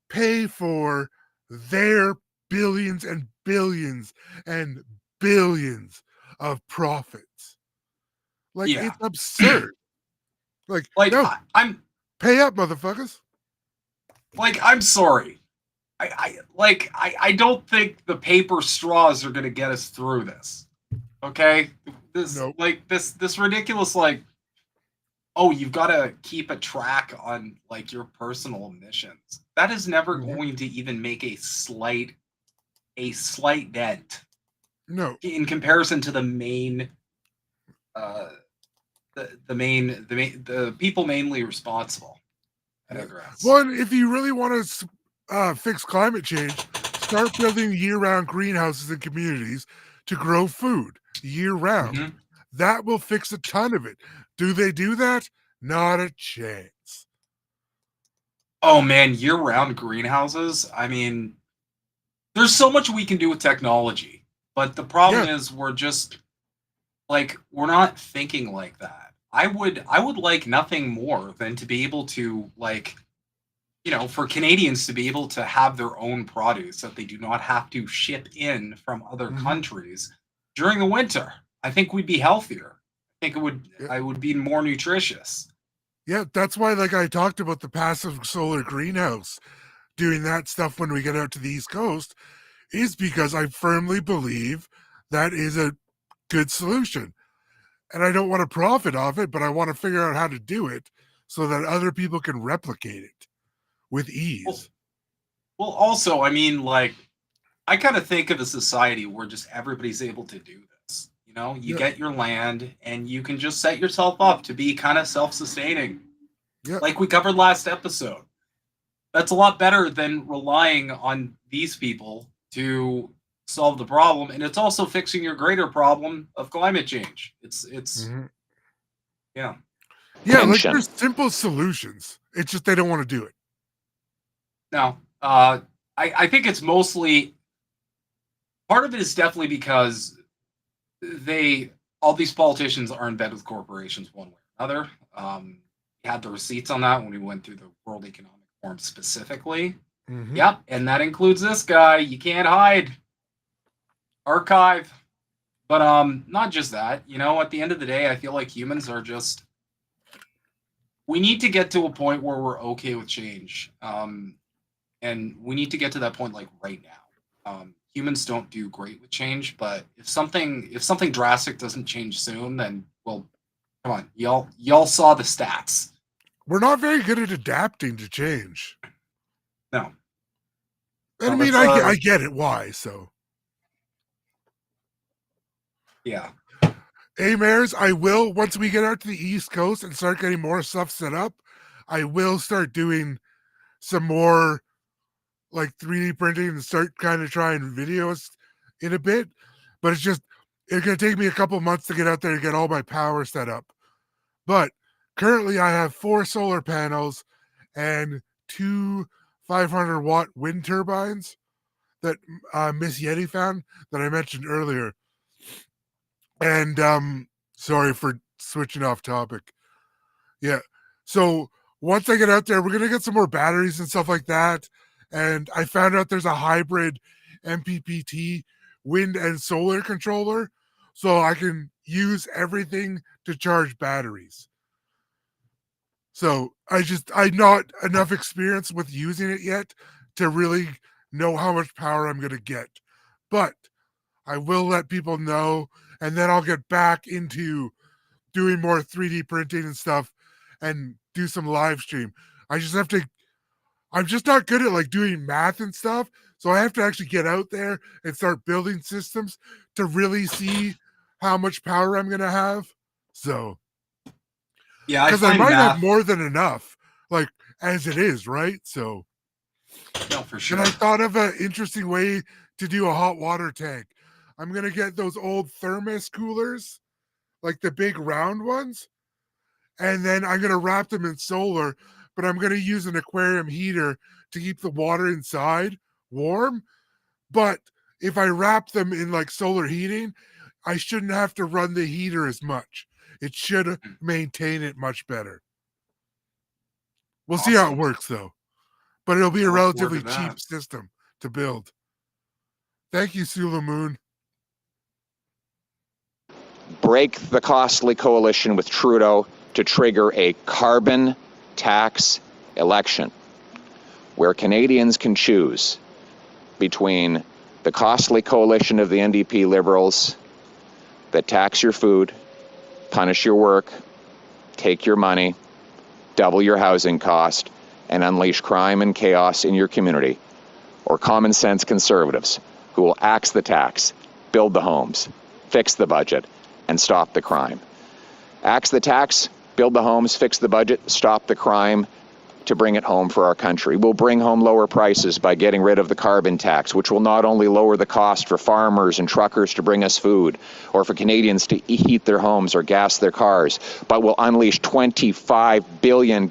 pay for their billions and billions and billions of profits. Like, it's absurd. Like no, pay up, motherfuckers. Like, I'm sorry. I don't think the paper straws are going to get us through this. Okay? This ridiculous, you've got to keep a track on, your personal emissions. That is never going to even make a slight dent. No. In comparison to the main, the people mainly responsible. Well, if you really want to fix climate change, start building year-round greenhouses in communities to grow food year-round. Mm-hmm. That will fix a ton of it. Do they do that? Not a chance. Oh, man, year-round greenhouses? I mean, there's so much we can do with technology. But the problem is we're just, we're not thinking like that. I would like nothing more than to be able to, for Canadians to be able to have their own produce that they do not have to ship in from other countries during the winter. I think we'd be healthier. I think I would be more nutritious. Yeah, that's why, I talked about the passive solar greenhouse, doing that stuff when we get out to the East Coast, is because I firmly believe that is a good solution. And I don't want to profit off it, but I want to figure out how to do it so that other people can replicate it with ease. Well, also, I mean, I kind of think of a society where just everybody's able to do this. You get your land and you can just set yourself up to be kind of self-sustaining. Yeah. Like we covered last episode. That's a lot better than relying on these people to solve the problem, and it's also fixing your greater problem of climate change. It's Yeah. Yeah, Tension. like there's simple solutions. It's just they don't want to do it. No, I think it's mostly part of it is definitely because all these politicians are in bed with corporations one way or another. We had the receipts on that when we went through the World Economic Forum specifically. Mm-hmm. Yep, and that includes this guy. You can't hide. Archive. But not just that. You know, at the end of the day, I feel like humans are just. We need to get to a point where we're okay with change, and we need to get to that point like right now. Humans don't do great with change, but if something drastic doesn't change soon, then well, come on, y'all saw the stats. We're not very good at adapting to change. No. And I mean, I get it. Why? So. Yeah. Hey, Mares, I will, once we get out to the East Coast and start getting more stuff set up, I will start doing some more like 3D printing and start kind of trying videos in a bit. But it's going to take me a couple months to get out there and get all my power set up. But currently I have 4 solar panels and 2 500-watt wind turbines that Miss Yeti found that I mentioned earlier. And sorry for switching off topic. Yeah. So once I get out there, we're going to get some more batteries and stuff like that. And I found out there's a hybrid MPPT wind and solar controller. So I can use everything to charge batteries. So I'm not enough experience with using it yet to really know how much power I'm going to get. But I will let people know, and then I'll get back into doing more 3D printing and stuff and do some live stream. I'm just not good at like doing math and stuff. So I have to actually get out there and start building systems to really see how much power I'm going to have. So, yeah, because I might have more than enough, like as it is, right? So, no, for sure. And I thought of an interesting way to do a hot water tank. I'm going to get those old thermos coolers, like the big round ones, and then I'm going to wrap them in solar, but I'm going to use an aquarium heater to keep the water inside warm. But if I wrap them in like solar heating, I shouldn't have to run the heater as much. It should maintain it much better. We'll see how it works though. But it'll be a relatively cheap system to build. Thank you, Sula Moon. Break the costly coalition with Trudeau to trigger a carbon tax election where Canadians can choose between the costly coalition of the NDP Liberals that tax your food, punish your work, take your money, double your housing cost, and unleash crime and chaos in your community, or common sense conservatives who will axe the tax, build the homes, fix the budget, and stop the crime. Axe the tax, build the homes, fix the budget, stop the crime to bring it home for our country. We'll bring home lower prices by getting rid of the carbon tax, which will not only lower the cost for farmers and truckers to bring us food, or for Canadians to heat their homes or gas their cars, but will unleash $25 billion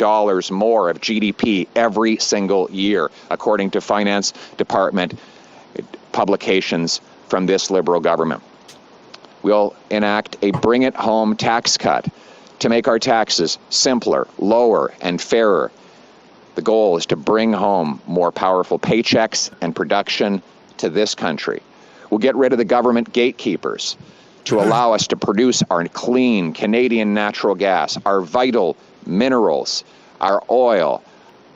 more of GDP every single year, according to Finance Department publications from this Liberal government. We'll enact a bring it home tax cut to make our taxes simpler, lower, and fairer. The goal is to bring home more powerful paychecks and production to this country. We'll get rid of the government gatekeepers to allow us to produce our clean Canadian natural gas, our vital minerals, our oil,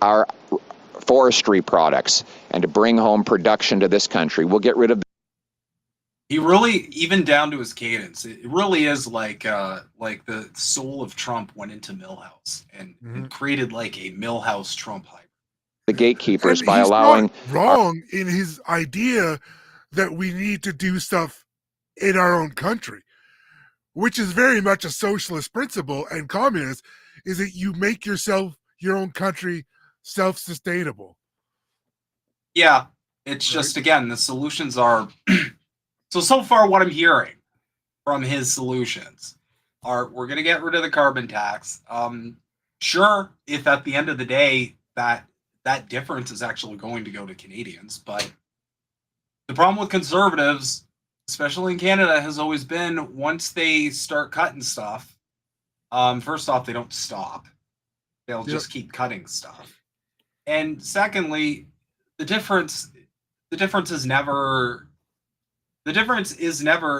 our forestry products, and to bring home production to this country. We'll get rid of He really, even down to his cadence, it really is like the soul of Trump went into Millhouse and created like a Millhouse Trump hype. The gatekeepers and by allowing wrong in his idea that we need to do stuff in our own country, which is very much a socialist principle and communist, is that you make yourself your own country self-sustainable. Yeah, it's just again the solutions are. So far what I'm hearing from his solutions we're going to get rid of the carbon tax. Sure, if at the end of the day that difference is actually going to go to Canadians, but the problem with conservatives, especially in Canada, has always been once they start cutting stuff, first off, they don't stop. They'll just keep cutting stuff. And secondly, the difference is never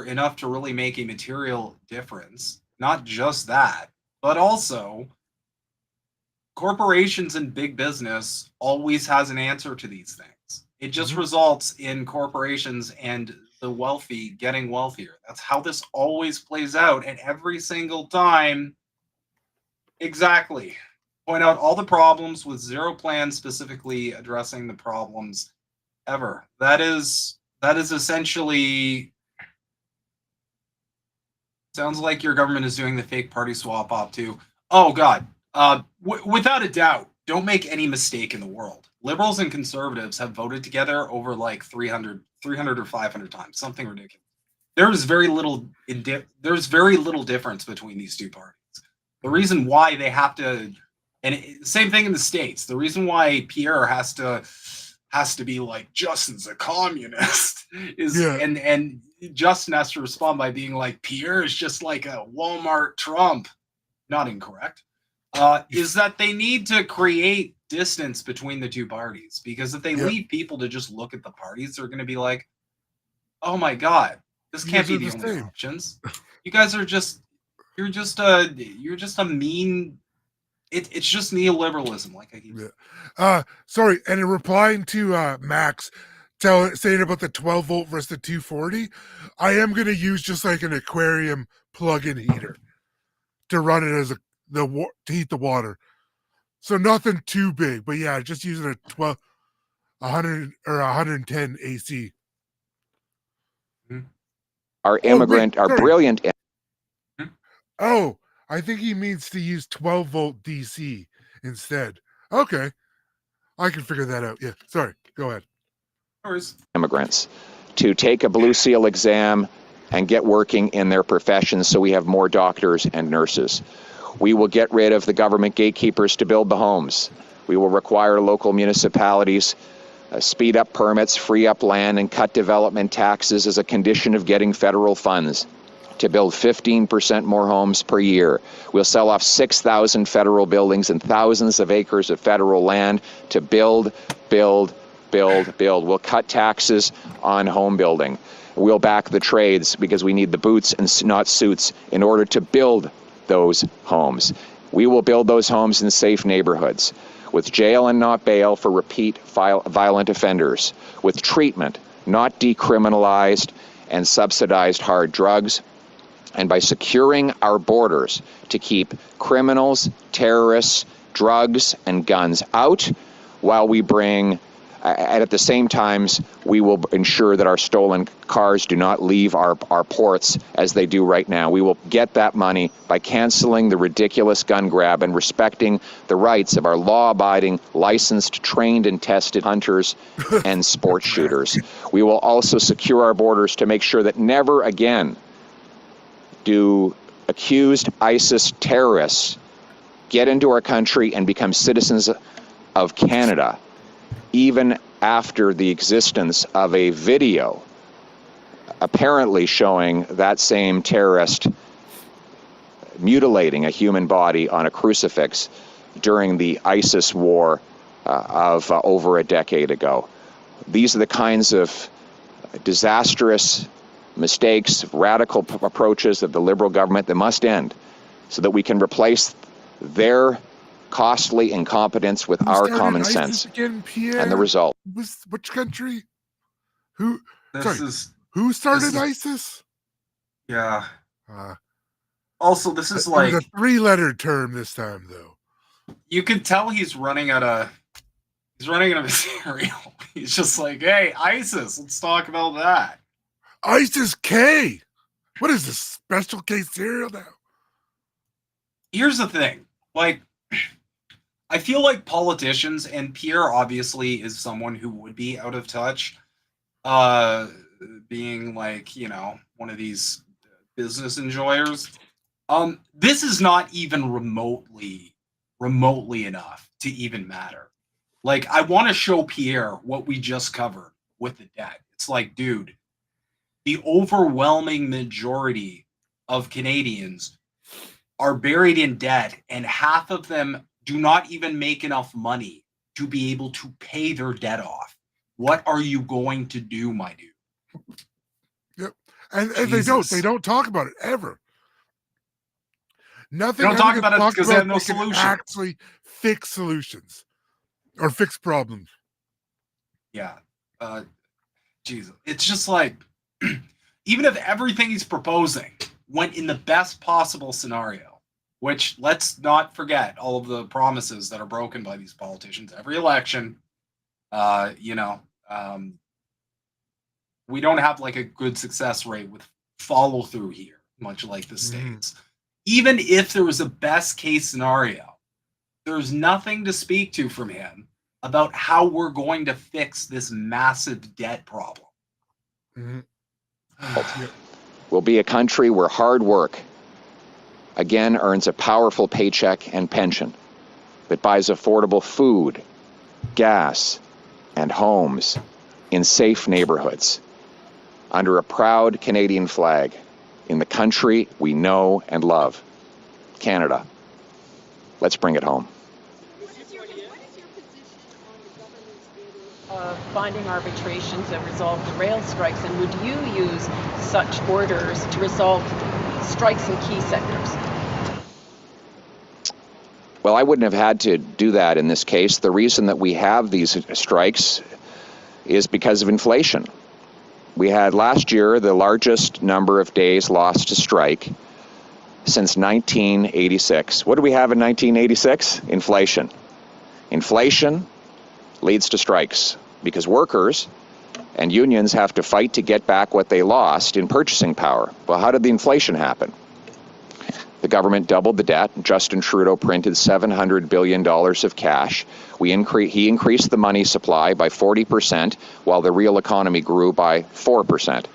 enough to really make a material difference. Not just that, but also corporations and big business always has an answer to these things. It just results in corporations and the wealthy getting wealthier. That's how this always plays out. And every single time, exactly, point out all the problems with zero plan specifically addressing the problems ever. That is essentially, sounds like your government is doing the fake party swap op too. Oh God, without a doubt, don't make any mistake in the world. Liberals and conservatives have voted together over like 300 or 500 times, something ridiculous. There's very little difference between these two parties. The reason why they have to, and same thing in the States, the reason why Pierre has to be like, Justin's a communist is, and Justin has to respond by being like, Pierre is just like a Walmart Trump, not incorrect, is that they need to create distance between the two parties, because if they leave people to just look at the parties, they're going to be like, oh my God, this can't be the only options. You guys are just, you're just a mean, it's just neoliberalism, like I keep saying. Sorry, and in replying to Max saying about the 12 volt versus the 240, I am going to use just like an aquarium plug-in heater to run it as to heat the water. So nothing too big, but yeah, just using a 100 or 110 AC. Our brilliant. Oh, I think he means to use 12 volt DC instead. Okay. I can figure that out. Yeah. Sorry. Go ahead. Immigrants to take a Blue Seal exam and get working in their professions so we have more doctors and nurses. We will get rid of the government gatekeepers to build the homes. We will require local municipalities speed up permits, free up land, and cut development taxes as a condition of getting federal funds to build 15% more homes per year. We'll sell off 6,000 federal buildings and thousands of acres of federal land to build. We'll cut taxes on home building. We'll back the trades because we need the boots and not suits in order to build those homes. We will build those homes in safe neighborhoods with jail and not bail for repeat violent offenders, with treatment, not decriminalized and subsidized hard drugs, and by securing our borders to keep criminals, terrorists, drugs, and guns out while we bring, and at the same times, we will ensure that our stolen cars do not leave our ports as they do right now. We will get that money by canceling the ridiculous gun grab and respecting the rights of our law-abiding, licensed, trained, and tested hunters and sports shooters. We will also secure our borders to make sure that never again do accused ISIS terrorists get into our country and become citizens of Canada, even after the existence of a video apparently showing that same terrorist mutilating a human body on a crucifix during the ISIS war of over a decade ago. These are the kinds of disastrous mistakes, radical approaches of the Liberal government that must end so that we can replace their costly incompetence with our common sense. Again, Pierre? And the result. Which country? Who started ISIS? Yeah. Also, this is like a 3-letter term this time, though. You could tell he's running out of material. He's just like, hey, ISIS, let's talk about that. ISIS K. What is this, special case cereal now? Here's the thing. Like, I feel like politicians, and Pierre obviously is someone who would be out of touch, being like, one of these business enjoyers. This is not even remotely enough to even matter. Like, I want to show Pierre what we just covered with the debt. It's like, dude, the overwhelming majority of Canadians are buried in debt, and half of them do not even make enough money to be able to pay their debt off. What are you going to do, my dude? Yep. And they don't talk about it ever. Nothing. They don't talk about it because they have no solution. Actually fix solutions or fix problems. Yeah. Jesus. It's just like, even if everything he's proposing went in the best possible scenario, which, let's not forget all of the promises that are broken by these politicians every election, we don't have like a good success rate with follow through here, much like the States. Even if there was a best case scenario, there's nothing to speak to from him about how we're going to fix this massive debt problem. We'll be a country where hard work again earns a powerful paycheck and pension that buys affordable food, gas, and homes in safe neighborhoods under a proud Canadian flag in the country we know and love, Canada. Let's bring it home. What is your position on the government's bid of finding arbitrations that resolve the rail strikes, and would you use such orders to resolve strikes in key sectors? Well, I wouldn't have had to do that in this case. The reason that we have these strikes is because of inflation. We had last year the largest number of days lost to strike since 1986. What did we have in 1986? Inflation. Inflation leads to strikes because workers and unions have to fight to get back what they lost in purchasing power. Well, how did the inflation happen? The government doubled the debt. Justin Trudeau printed $700 billion of cash. He increased the money supply by 40%, while the real economy grew by 4%.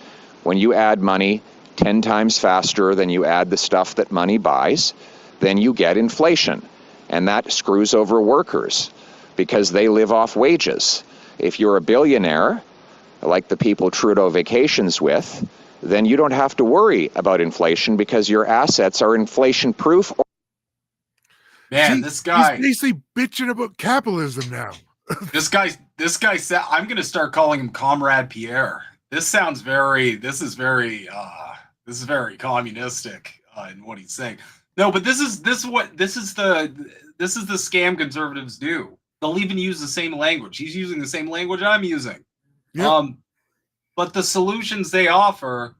When you add money 10 times faster than you add the stuff that money buys, then you get inflation. And that screws over workers because they live off wages. If you're a billionaire, like the people Trudeau vacations with, then you don't have to worry about inflation because your assets are inflation proof. Man, this guy, he's basically bitching about capitalism now. this guy said, I'm going to start calling him Comrade Pierre. This is very communistic in what he's saying. No, but this is the scam conservatives do. They'll even use the same language. He's using the same language I'm using. Yep. But the solutions they offer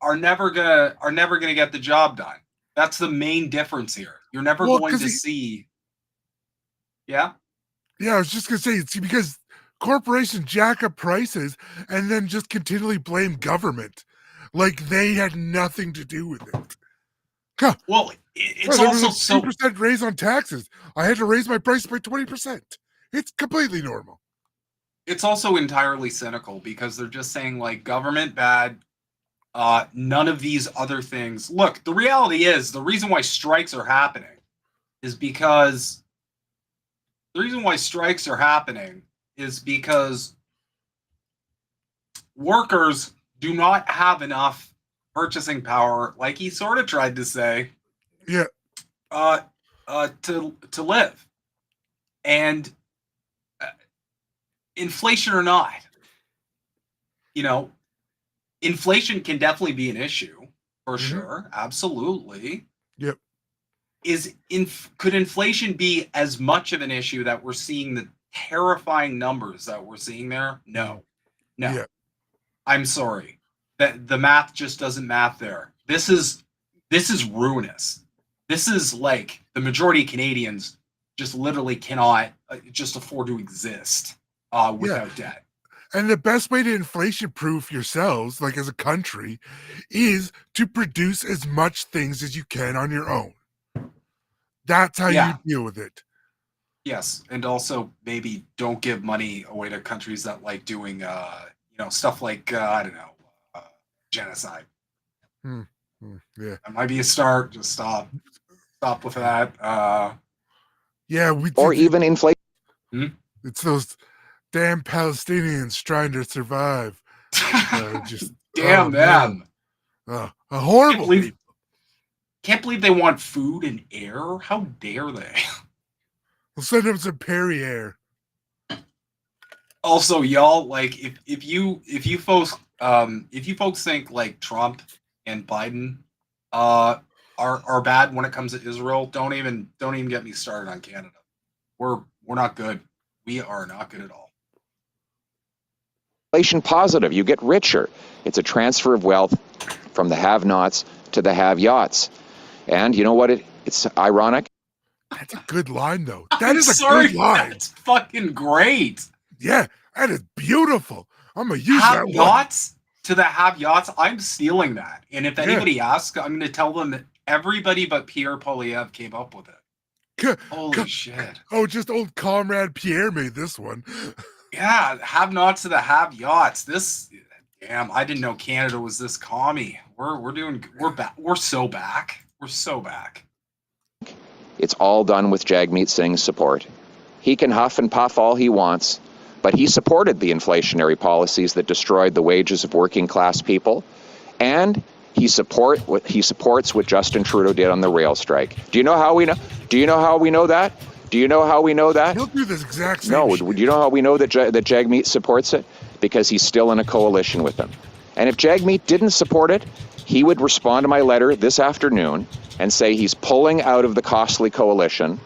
are never gonna get the job done. That's the main difference here. You're never going to see. Yeah. Yeah, I was just gonna say it's because corporations jack up prices and then just continually blame government, like they had nothing to do with it. Huh. Well, it's also so 2% raise on taxes. I had to raise my price by 20%. It's completely normal. It's also entirely cynical because they're just saying like government bad, none of these other things. Look, the reality is the reason why strikes are happening is because workers do not have enough purchasing power, like he sort of tried to say. Yeah. To live. And inflation or not, inflation can definitely be an issue for sure. Absolutely. Yep. Could inflation be as much of an issue that we're seeing the terrifying numbers that we're seeing there? No. Yeah. I'm sorry. That the math just doesn't math there. This is ruinous. This is like the majority of Canadians just literally cannot just afford to exist without debt. And the best way to inflation proof yourselves, like as a country, is to produce as much things as you can on your own. That's how you deal with it. Yes, and also maybe don't give money away to countries that like doing stuff like I don't know, genocide. Yeah. That might be a start. Just stop with that. Or even inflation. It's those damn Palestinians trying to survive. Just damn them. A horrible people. Can't believe they want food and air. How dare they? We'll send them some Perrier. Also, y'all, like if you folks think like Trump and Biden are bad when it comes to Israel, don't even get me started on Canada. We're not good. We are not good at all. Inflation positive. You get richer. It's a transfer of wealth from the have-nots to the have-yachts. And you know what? It's ironic. That's a good line, though. That is a good line. That's fucking great. Yeah, that is beautiful. I'm going to use that one. Have-yachts to the have-yachts. I'm stealing that. And if anybody asks, I'm going to tell them that everybody but Pierre Poilievre came up with it. Holy shit. Oh, just old comrade Pierre made this one. Yeah, have-nots to the have-yachts. Damn, I didn't know Canada was this commie. We're back. We're so back. We're so back. It's all done with Jagmeet Singh's support. He can huff and puff all he wants, but he supported the inflationary policies that destroyed the wages of working class people, and he supports what Justin Trudeau did on the rail strike. Do you know how we know? Do you know how we know that? Do you know how we know that? He'll do this exact same No. shit. Do you know how we know that Jagmeet supports it? Because he's still in a coalition with them. And if Jagmeet didn't support it, he would respond to my letter this afternoon and say he's pulling out of the costly coalition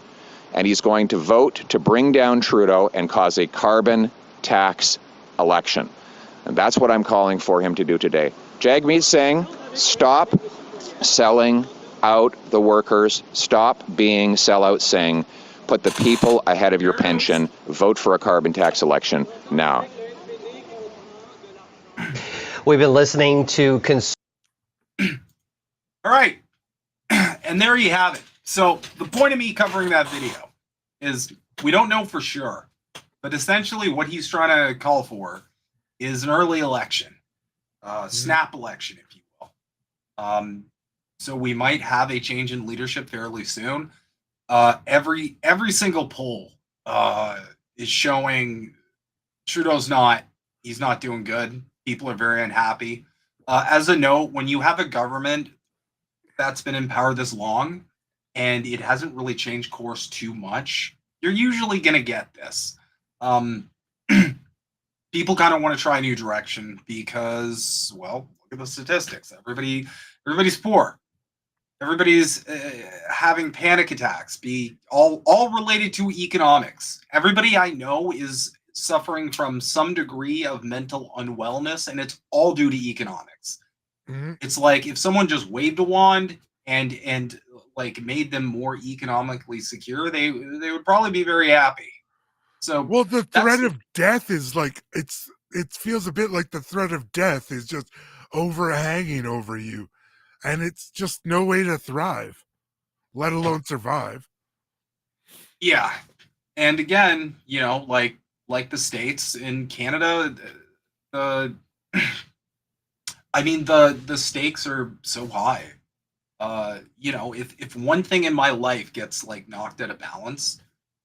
and he's going to vote to bring down Trudeau and cause a carbon tax election. And that's what I'm calling for him to do today. Jagmeet Singh, stop selling out the workers. Stop being sellout Singh. Put the people ahead of your pension. Vote for a carbon tax election now. We've been listening to... All right. And there you have it. So the point of me covering that video is we don't know for sure, but essentially what he's trying to call for is an early election, snap election, if you will. So we might have a change in leadership fairly soon. Every single poll is showing Trudeau's he's not doing good. People are very unhappy. As a note, when you have a government that's been in power this long and it hasn't really changed course too much, you're usually going to get this. People kind of want to try a new direction because, well, look at the statistics. Everybody's poor. Everybody's having panic attacks, all related to economics. Everybody I know is suffering from some degree of mental unwellness, and it's all due to economics. Mm-hmm. It's like if someone just waved a wand and like made them more economically secure, they would probably be very happy. So, well, the threat of death is like it feels a bit like the threat of death is just overhanging over you, and it's just no way to thrive, let alone survive. Yeah, and again, like the States in Canada, the stakes are so high. If one thing in my life gets like knocked out of balance,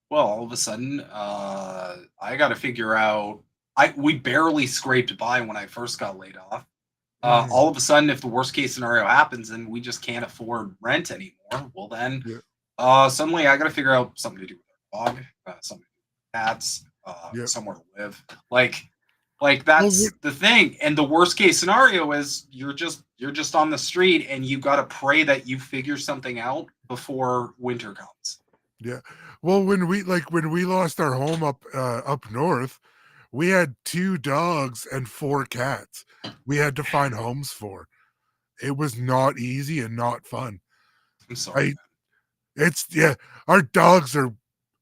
well, all of a sudden, I got to figure out. We barely scraped by when I first got laid off. All of a sudden, if the worst case scenario happens and we just can't afford rent anymore, well then, suddenly I got to figure out something to do with our dog, something to do with cats, somewhere to live. Like that's the thing. And the worst case scenario is you're just on the street and you got to pray that you figure something out before winter comes. Yeah. Well, when we lost our home up north, we had 2 dogs and 4 cats. We had to find homes for. It was not easy and not fun. I'm sorry. Our dogs are.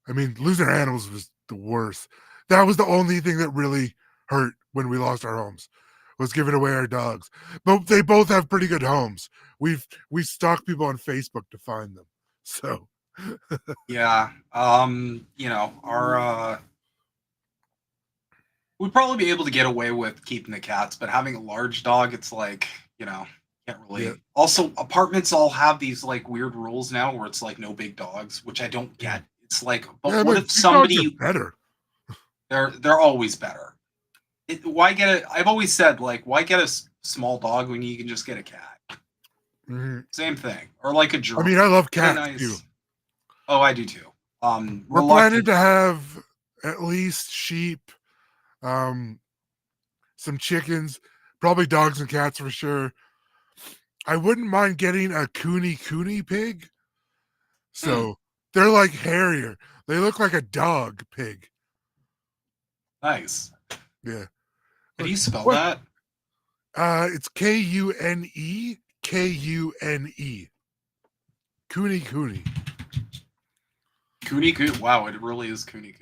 I mean, losing our animals was the worst. That was the only thing that really hurt when we lost our homes, was giving away our dogs. But they both have pretty good homes. We stalk people on Facebook to find them. So yeah, we'd probably be able to get away with keeping the cats, but having a large dog, it's like, Can't really. Yeah. Also, apartments all have these like weird rules now where it's like no big dogs, which I don't get. It's like, but what if big dogs are somebody better? they're always better. Why get it? I've always said like, why get a small dog when you can just get a cat? Mm-hmm. Same thing, or like a giraffe. I mean, I love Get a cats too. Oh, I do too. We're planning to have at least sheep, some chickens, probably dogs and cats for sure. I wouldn't mind getting a cooney pig. So they're like hairier. They look like a dog pig. Nice. Yeah. How do you spell that? It's Kune Kune. Cooney. Cooney. Wow, it really is Cooney.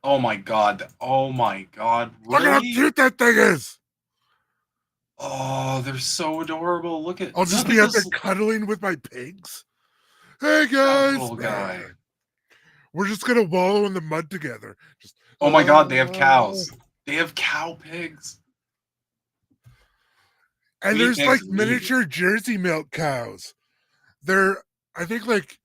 Oh my god. Oh my god. Really? Look at how cute that thing is. Oh, they're so adorable. Look at. I'll just be out there cuddling with my pigs. Hey guys, little guy. We're just gonna wallow in the mud together. Oh my god, they have cows. They have cow pigs. And there's like miniature Jersey milk cows. They're, I think, like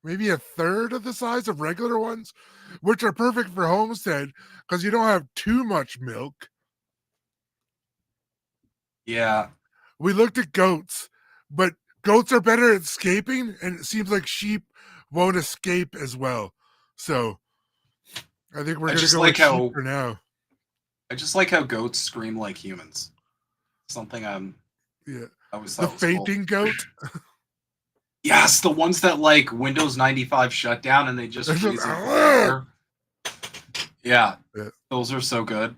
maybe a third of the size of regular ones, which are perfect for homestead because you don't have too much milk. Yeah. We looked at goats, but goats are better at escaping, and it seems like sheep won't escape as well. So I think we're going to go with sheep for now. I just like how goats scream like humans. Something yeah. I was the fainting cool. goat. Yes, the ones that like Windows 95 shut down and they just freeze yeah, those are so good.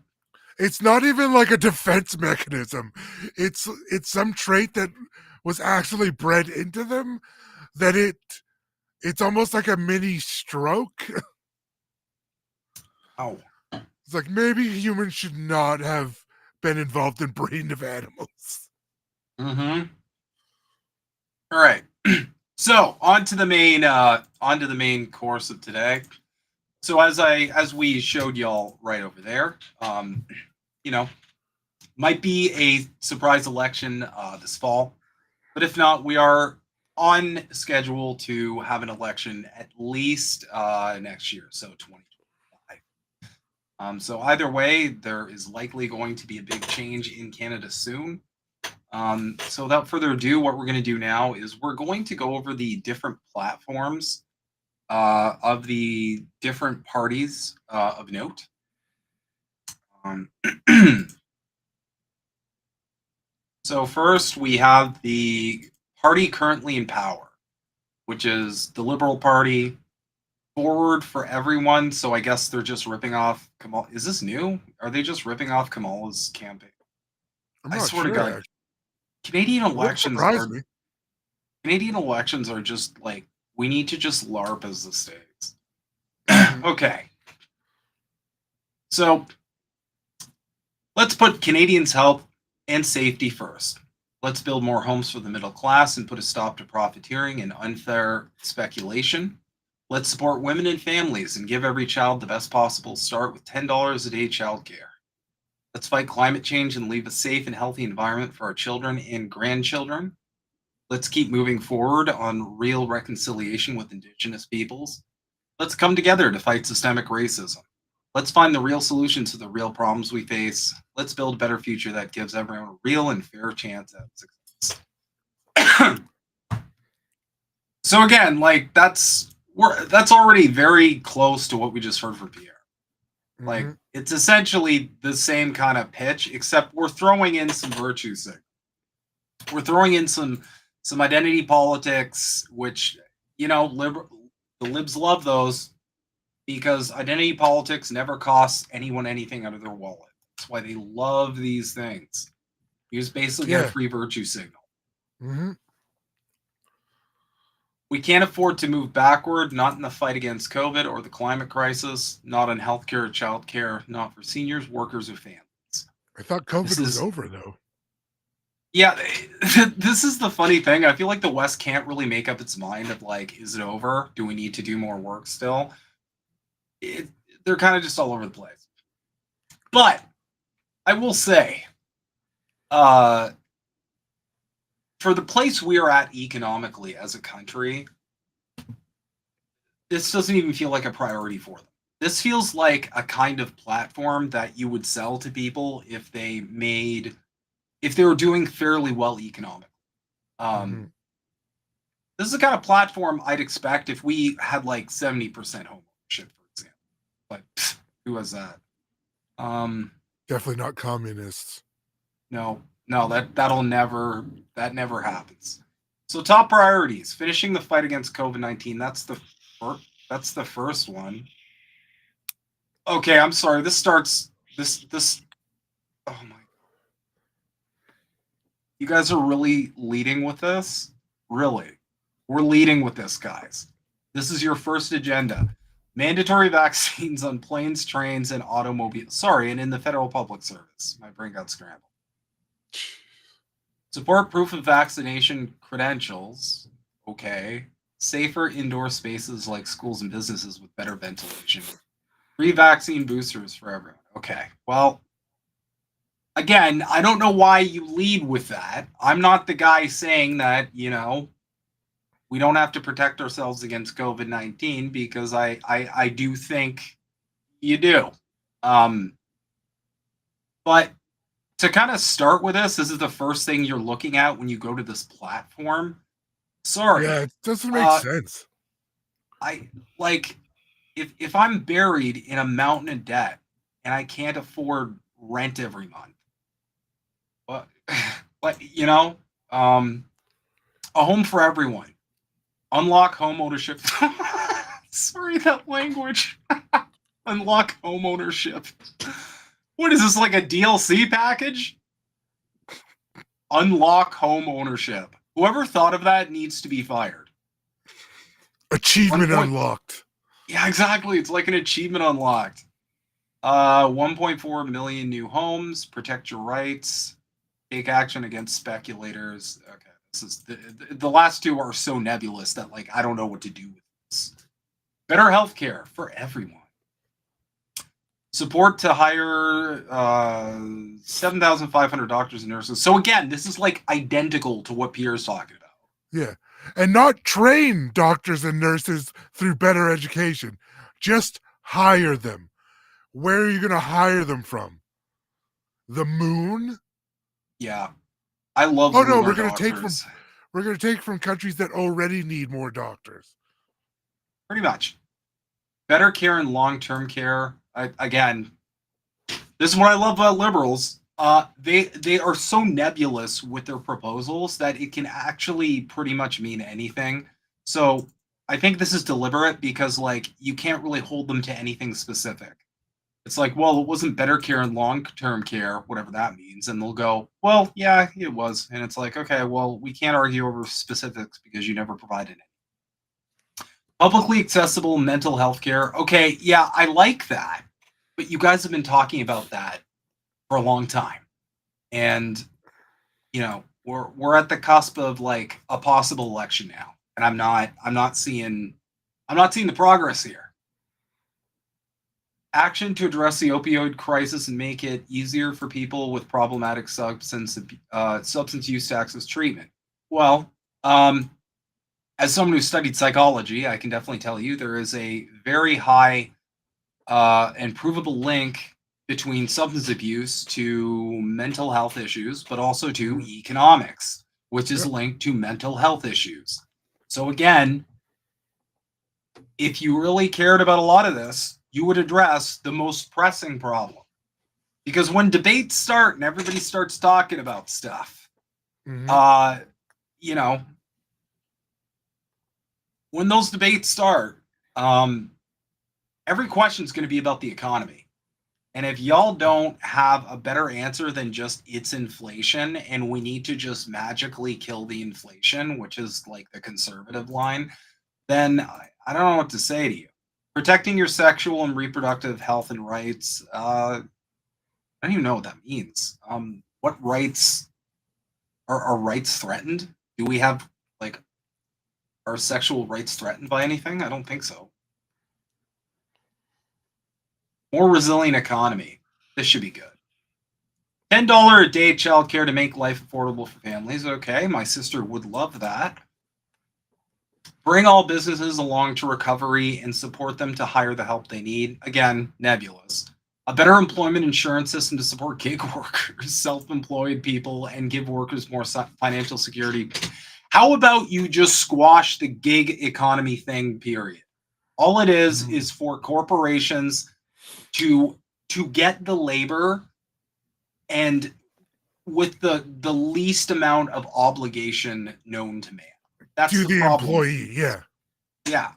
It's not even like a defense mechanism. It's some trait that was actually bred into them that it's almost like a mini stroke. Oh. It's like maybe humans should not have been involved in breeding of animals. Mm-hmm. All right. So on to the main course of today. So as we showed y'all right over there, might be a surprise election this fall, but if not, we are on schedule to have an election at least next year, so 2025. So either way, there is likely going to be a big change in Canada soon. So without further ado, what we're going to do now is we're going to go over the different platforms of the different parties of note. So first, we have the party currently in power, which is the Liberal Party, Forward for Everyone. So I guess they're just ripping off Kamala. Is this new? Are they just ripping off Kamala's campaign? I swear to God, Canadian elections are just like, we need to just LARP as the states. Okay. So let's put Canadians' health and safety first. Let's build more homes for the middle class and put a stop to profiteering and unfair speculation. Let's support women and families and give every child the best possible start with $10 a day childcare. Let's fight climate change and leave a safe and healthy environment for our children and grandchildren. Let's keep moving forward on real reconciliation with Indigenous peoples. Let's come together to fight systemic racism. Let's find the real solutions to the real problems we face. Let's build a better future that gives everyone a real and fair chance at success. So again, like that's already very close to what we just heard from Pierre. Mm-hmm. Like it's essentially the same kind of pitch, except we're throwing in some virtue signals. We're throwing in some identity politics, which the libs love those. Because identity politics never costs anyone anything out of their wallet. That's why they love these things. You just basically get a free virtue signal. Mm-hmm. We can't afford to move backward, not in the fight against COVID or the climate crisis, not on healthcare or childcare, not for seniors, workers, or families. I thought COVID was over, though. Yeah, this is the funny thing. I feel like the West can't really make up its mind of like, is it over? Do we need to do more work still? They're kind of just all over the place. But I will say, for the place we are at economically as a country, this doesn't even feel like a priority for them. This feels like a kind of platform that you would sell to people if they were doing fairly well economically. This is the kind of platform I'd expect if we had like 70% home ownership, for example. But who has that? Definitely not communists. No, that never happens. So top priorities: finishing the fight against COVID-19. That's the first one. Okay, I'm sorry. This. Oh my! You guys are really leading with this. Really, we're leading with this, guys. This is your first agenda. Mandatory vaccines on planes, trains, and automobiles. Sorry, and in the federal public service. My brain got scrambled. Support proof of vaccination credentials. Okay. Safer indoor spaces like schools and businesses with better ventilation. Free vaccine boosters for everyone. Okay. Well, again, I don't know why you lead with that. I'm not the guy saying that, we don't have to protect ourselves against COVID-19 because I do think you do. But to kind of start with this is the first thing you're looking at when you go to this platform. Sorry. Yeah, it doesn't make sense. If I'm buried in a mountain of debt and I can't afford rent every month, but a home for everyone. Unlock home ownership. Sorry, that language. Unlock home ownership. What is this, like a DLC package? Unlock home ownership. Whoever thought of that needs to be fired. Achievement unlocked. Yeah, exactly. It's like an achievement unlocked. 1.4 million new homes. Protect your rights. Take action against speculators. Okay. This is the last two are so nebulous that I don't know what to do with this. Better healthcare for everyone. Support to hire 7,500 doctors and nurses. So again, this is identical to what Pierre's talking about. Yeah. And not train doctors and nurses through better education. Just hire them. Where are you going to hire them from? The moon? Yeah. I love we're going to take from countries that already need more doctors. Pretty much. Better care and long-term care. Again, this is what I love about liberals. They are so nebulous with their proposals that it can actually pretty much mean anything. So I think this is deliberate because you can't really hold them to anything specific. It's well, it wasn't better care and long-term care, whatever that means. And they'll go, well, yeah, it was. And it's okay, well, we can't argue over specifics because you never provided it. Publicly accessible mental health care. Okay, yeah, I like that. But you guys have been talking about that for a long time. And, we're at the cusp of a possible election now. And I'm not seeing the progress here. Action to address the opioid crisis and make it easier for people with problematic substance use to access treatment. Well, as someone who studied psychology, I can definitely tell you there is a very high and provable link between substance abuse to mental health issues, but also to economics, which is linked to mental health issues. So again, if you really cared about a lot of this, you would address the most pressing problem. Because when debates start and everybody starts talking about stuff, when those debates start, every question is going to be about the economy. And if y'all don't have a better answer than just it's inflation and we need to just magically kill the inflation, which is the conservative line, then I don't know what to say to you. Protecting your sexual and reproductive health and rights. I don't even know what that means. What rights are rights threatened? Do we have are sexual rights threatened by anything? I don't think so. More resilient economy. This should be good. $10 a day childcare to make life affordable for families. Okay, my sister would love that. Bring all businesses along to recovery and support them to hire the help they need. Again, nebulous. A better employment insurance system to support gig workers, self-employed people, and give workers more financial security. How about you just squash the gig economy thing, period? All it is for corporations to get the labor and with the least amount of obligation known to man. That's to the the problem. employee, yeah. Yeah.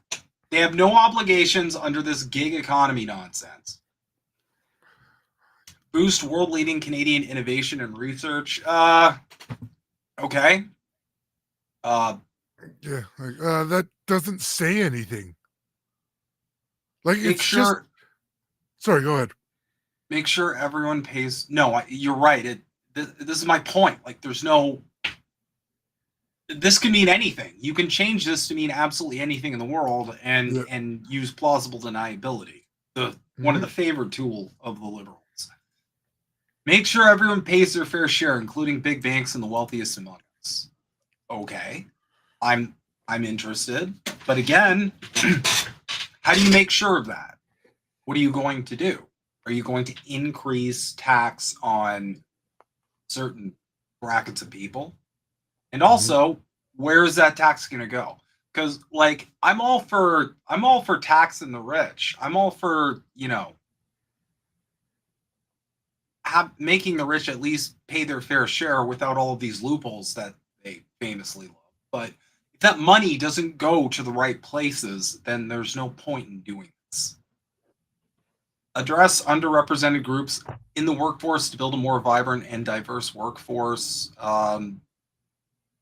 They have no obligations under this gig economy nonsense. Boost world-leading Canadian innovation and research. Okay. Yeah, that doesn't say anything. Like, Make it's sure. Sorry, go ahead. Make sure everyone pays. No, you're right. This is my point. Like, there's no. This can mean anything. You can change this to mean absolutely anything in the world, and use plausible deniability. One of the favorite tool of the liberals. Make sure everyone pays their fair share, including big banks and the wealthiest among us. Okay, I'm interested, but again, how do you make sure of that? What are you going to do? Are you going to increase tax on certain brackets of people? And also, where is that tax going to go? Because, like, I'm all for taxing the rich. I'm all for, making the rich at least pay their fair share without all of these loopholes that they famously love. But if that money doesn't go to the right places, then there's no point in doing this. Address underrepresented groups in the workforce to build a more vibrant and diverse workforce.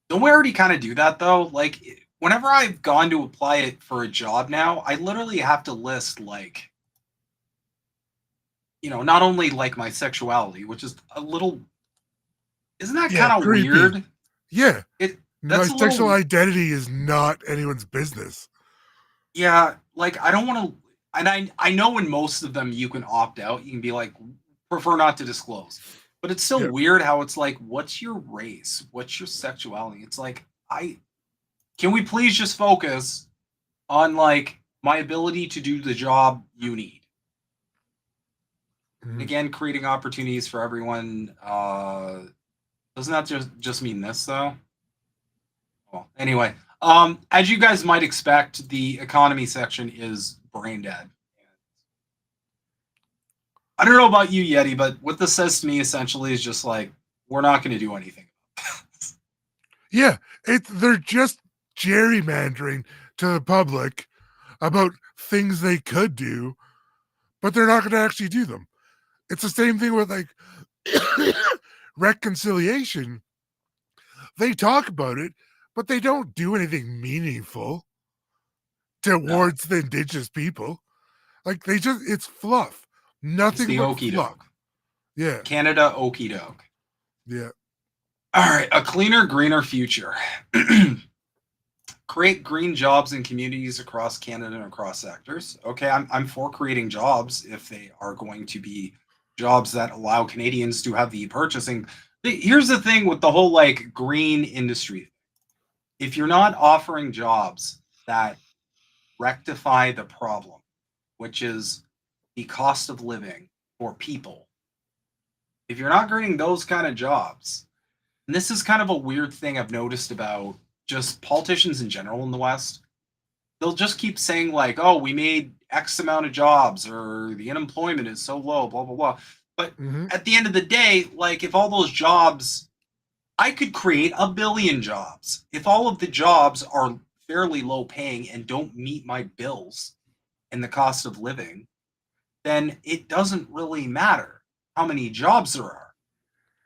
Don't we already kind of do that, though? Like, whenever I've gone to apply it for a job now, I literally have to list, like, not only like my sexuality, which is a little, isn't that kind of weird? Yeah. My That's sexual identity is not anyone's business. Yeah, like, I don't want to, and I know in most of them you can opt out. You can be like, prefer not to disclose. But it's still weird how it's like, what's your race? What's your sexuality? It's like, can we please just focus on, like, my ability to do the job you need? Again, creating opportunities for everyone. Doesn't that just mean this, though? Well, anyway, as you guys might expect, the economy section is brain dead. I don't know about you, Yeti, but what this says to me essentially is just like, we're not going to do anything. Yeah, they're just gerrymandering to the public about things they could do, but they're not going to actually do them. It's the same thing with, like, reconciliation. They talk about it, but they don't do anything meaningful towards the Indigenous people. Like, it's fluff. Nothing but fluff. Yeah. Canada okie doke. Yeah. All right. A cleaner, greener future. Create green jobs in communities across Canada and across sectors. Okay, I'm for creating jobs if they are going to be jobs that allow Canadians to have the purchasing. Here's the thing with the whole, like, green industry. If you're not offering jobs that rectify the problem, which is the cost of living for people, if you're not creating those kind of jobs, and this is kind of a weird thing I've noticed about just politicians in general in the West, they'll just keep saying, like, oh, we made X amount of jobs, or the unemployment is so low, blah, blah, blah. But at the end of the day, like, if all those jobs, I could create 1 billion jobs. If all of the jobs are fairly low paying and don't meet my bills and the cost of living, then it doesn't really matter how many jobs there are,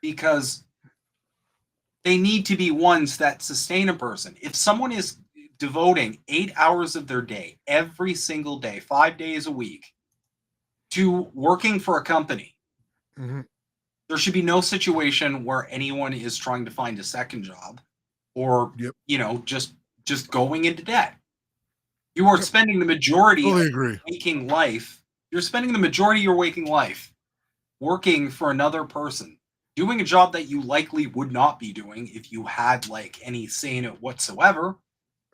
because they need to be ones that sustain a person. If someone is devoting 8 hours of their day, every single day, 5 days a week, to working for a company, there should be no situation where anyone is trying to find a second job or, just going into debt. You are spending the majority of your waking life. You're spending the majority of your waking life working for another person, doing a job that you likely would not be doing if you had like any say in it whatsoever.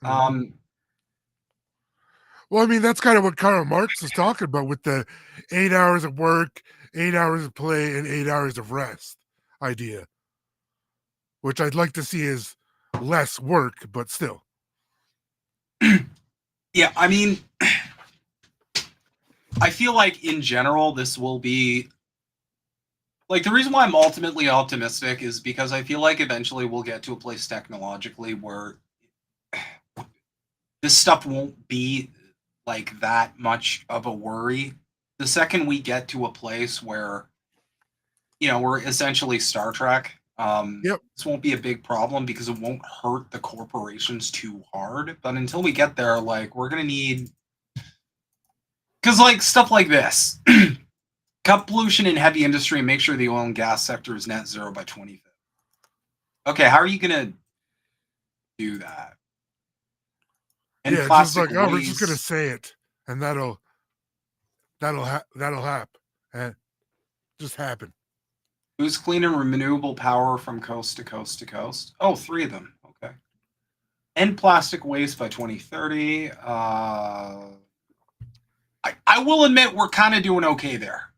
Well, I mean, that's kind of what Karl Marx was talking about with the 8 hours of work, 8 hours of play, and 8 hours of rest idea, which I'd like to see as less work, but still. Yeah, I mean, I feel like in general, this will be like the reason why I'm ultimately optimistic is because I feel like eventually we'll get to a place technologically where this stuff won't be like that much of a worry. The second we get to a place where, we're essentially Star Trek, Yep. this won't be a big problem because it won't hurt the corporations too hard. But until we get there, like, we're going to need, because like stuff like this, cut pollution in heavy industry and make sure the oil and gas sector is net zero by 2050. Okay, how are you going to do that? And yeah, just like, oh, we're just gonna say it, and that'll happen, and just happen. Who's clean and renewable power from coast to coast to coast? Oh, 3 of them. Okay. End plastic waste by 2030. I will admit we're kind of doing okay there.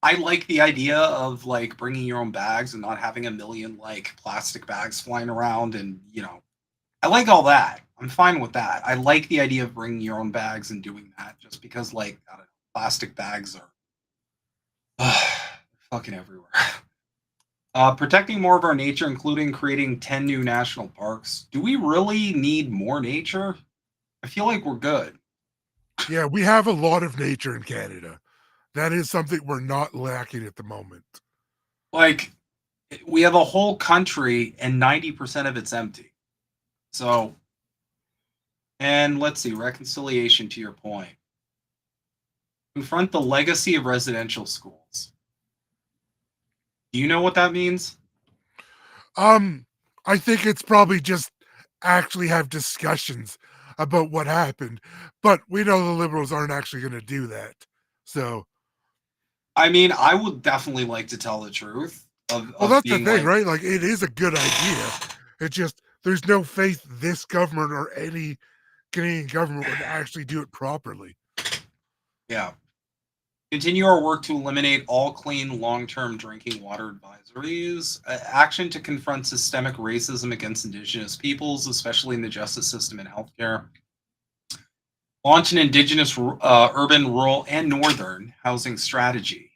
I like the idea of like bringing your own bags and not having a million like plastic bags flying around, and I like all that. I'm fine with that. I like the idea of bringing your own bags and doing that, just because like I don't know, plastic bags are fucking everywhere. Protecting more of our nature, including creating 10 new national parks. Do we really need more nature? I feel like we're good. Yeah, we have a lot of nature in Canada. That is something we're not lacking at the moment. Like, we have a whole country and 90% of it's empty. So, and let's see, reconciliation to your point. Confront the legacy of residential schools. Do you know what that means? I think it's probably just actually have discussions about what happened, but we know the Liberals aren't actually going to do that. So, I mean, I would definitely like to tell the truth. Well, that's the thing, right? Like, it is a good idea. It's just there's no faith this government or any Canadian government would actually do it properly. Yeah. Continue our work to eliminate all clean long-term drinking water advisories. Action to confront systemic racism against Indigenous peoples, especially in the justice system and healthcare. Launch an Indigenous urban, rural, and northern housing strategy.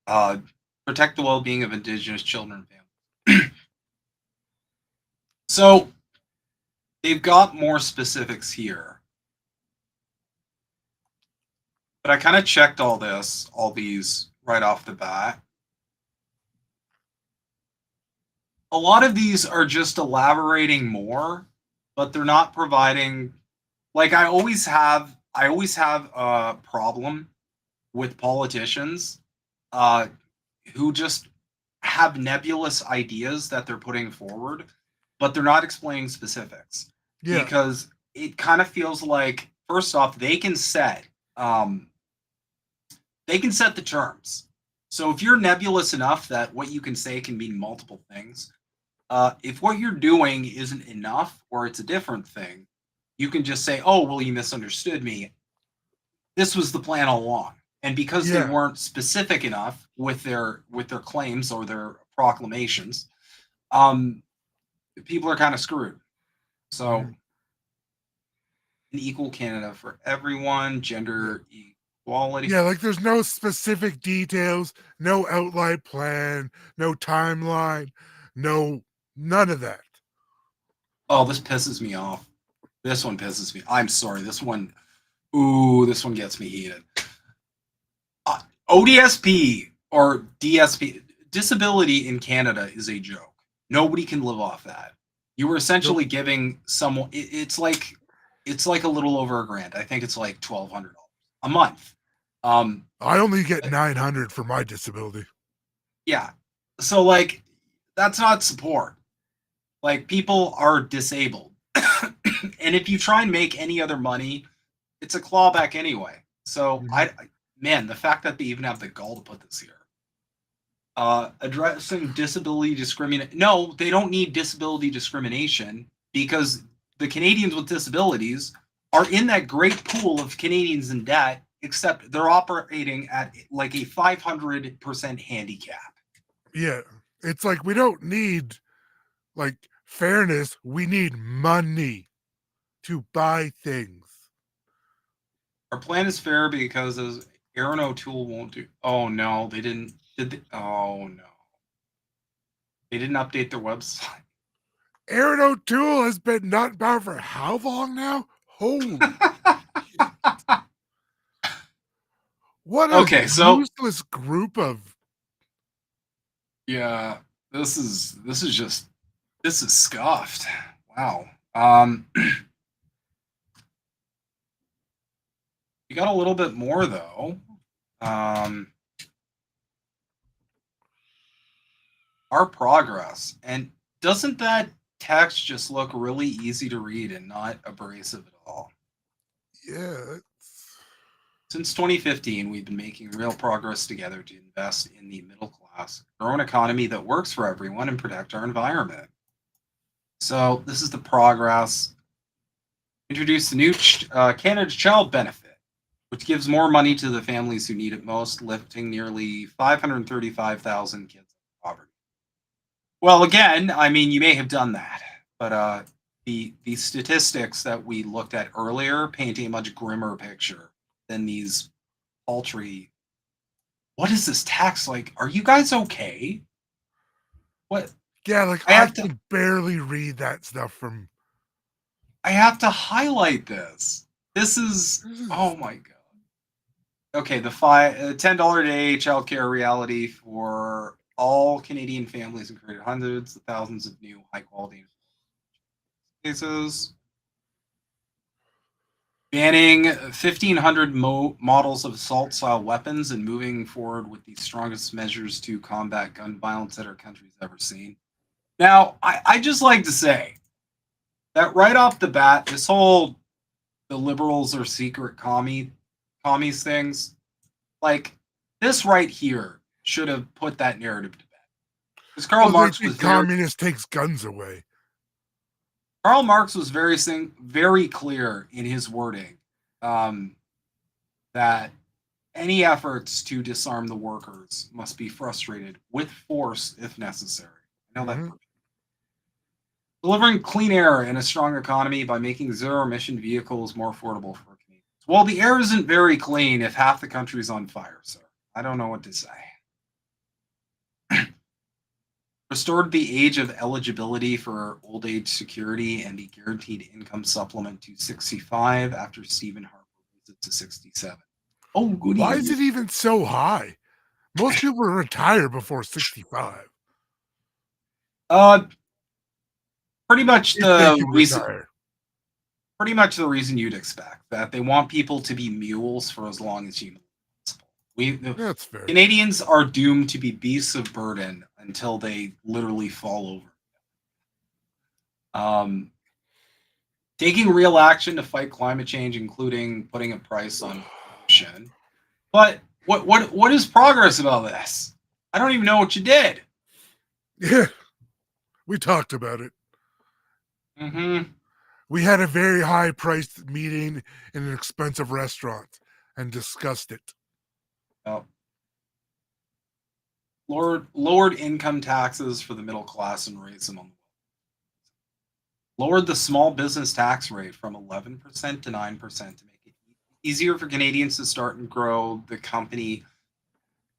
Protect the well-being of Indigenous children and families. So they've got more specifics here. But I kind of checked all these right off the bat. A lot of these are just elaborating more, but they're not providing, like I always have a problem with politicians who just have nebulous ideas that they're putting forward, but they're not explaining specifics. Yeah. Because it kind of feels like, first off, they can set the terms. So if you're nebulous enough that what you can say can mean multiple things, if what you're doing isn't enough or it's a different thing, you can just say, oh, well, you misunderstood me. This was the plan all along. And because they weren't specific enough with their claims or their proclamations, people are kind of screwed. So an equal Canada for everyone, gender equality. Yeah, like there's no specific details, no outline plan, no timeline, none of that. Oh, this pisses me off. This one pisses me. I'm sorry. This one gets me heated. ODSP or DSP, disability in Canada is a joke. Nobody can live off that. You were essentially giving someone, it's like a little over $1,000. I think it's like $1,200 a month. I only get $900 for my disability. Yeah. So like, that's not support. Like, people are disabled. And if you try and make any other money, it's a clawback anyway. So man, the fact that they even have the gall to put this here. Addressing disability discrimination. No, they don't need disability discrimination because the Canadians with disabilities are in that great pool of Canadians in debt, except they're operating at like a 500% handicap. Yeah. It's like we don't need like fairness. We need money to buy things. Our plan is fair because as Aaron O'Toole won't do. Oh no, they didn't. Oh no, they didn't update their website. Aaron O'Toole has been not in power for how long now? Holy what a useless group of. Yeah, this is scuffed. Wow. You got a little bit more though. Our progress, and doesn't that text just look really easy to read and not abrasive at all? Yeah. Since 2015, we've been making real progress together to invest in the middle class, grow an economy that works for everyone, and protect our environment. So this is the progress. Introduce the new Canada Child Benefit, which gives more money to the families who need it most, lifting nearly 535,000 kids out of poverty. Well, again, I mean, you may have done that, but the statistics that we looked at earlier paint a much grimmer picture than these paltry. What is this tax like? Are you guys okay? What? Yeah, like I can barely read that stuff from. I have to highlight this. This is oh my god. Okay, the $10 a day childcare reality for all Canadian families and created hundreds of thousands of new high quality cases. Banning 1,500 models of assault-style weapons and moving forward with the strongest measures to combat gun violence that our country's ever seen. Now, I just like to say that right off the bat, this whole the liberals are secret commies things, like this right here should have put that narrative to bed. Because Karl Marx was communist takes guns away. Karl Marx was very clear in his wording that any efforts to disarm the workers must be frustrated with force if necessary. I know that. Delivering clean air and a strong economy by making zero-emission vehicles more affordable for Canadians. Well, the air isn't very clean if half the country's on fire, sir. I don't know what to say. Restored the age of eligibility for old age security and the guaranteed income supplement to 65 after Stephen Harper raised it to 67. Oh, goody. Why is it even so high? Most people retire before 65. Pretty much the reason. Pretty much the reason you'd expect that they want people to be mules for as long as humanly possible. That's fair. Canadians are doomed to be beasts of burden until they literally fall over. Taking real action to fight climate change, including putting a price on pollution. But what is progress about this? I don't even know what you did. Yeah, we talked about it. Mm-hmm. We had a very high-priced meeting in an expensive restaurant and discussed it. Oh. Lowered income taxes for the middle class and raised them on the lowered the small business tax rate from 11% to 9% to make it easier for Canadians to start and grow the company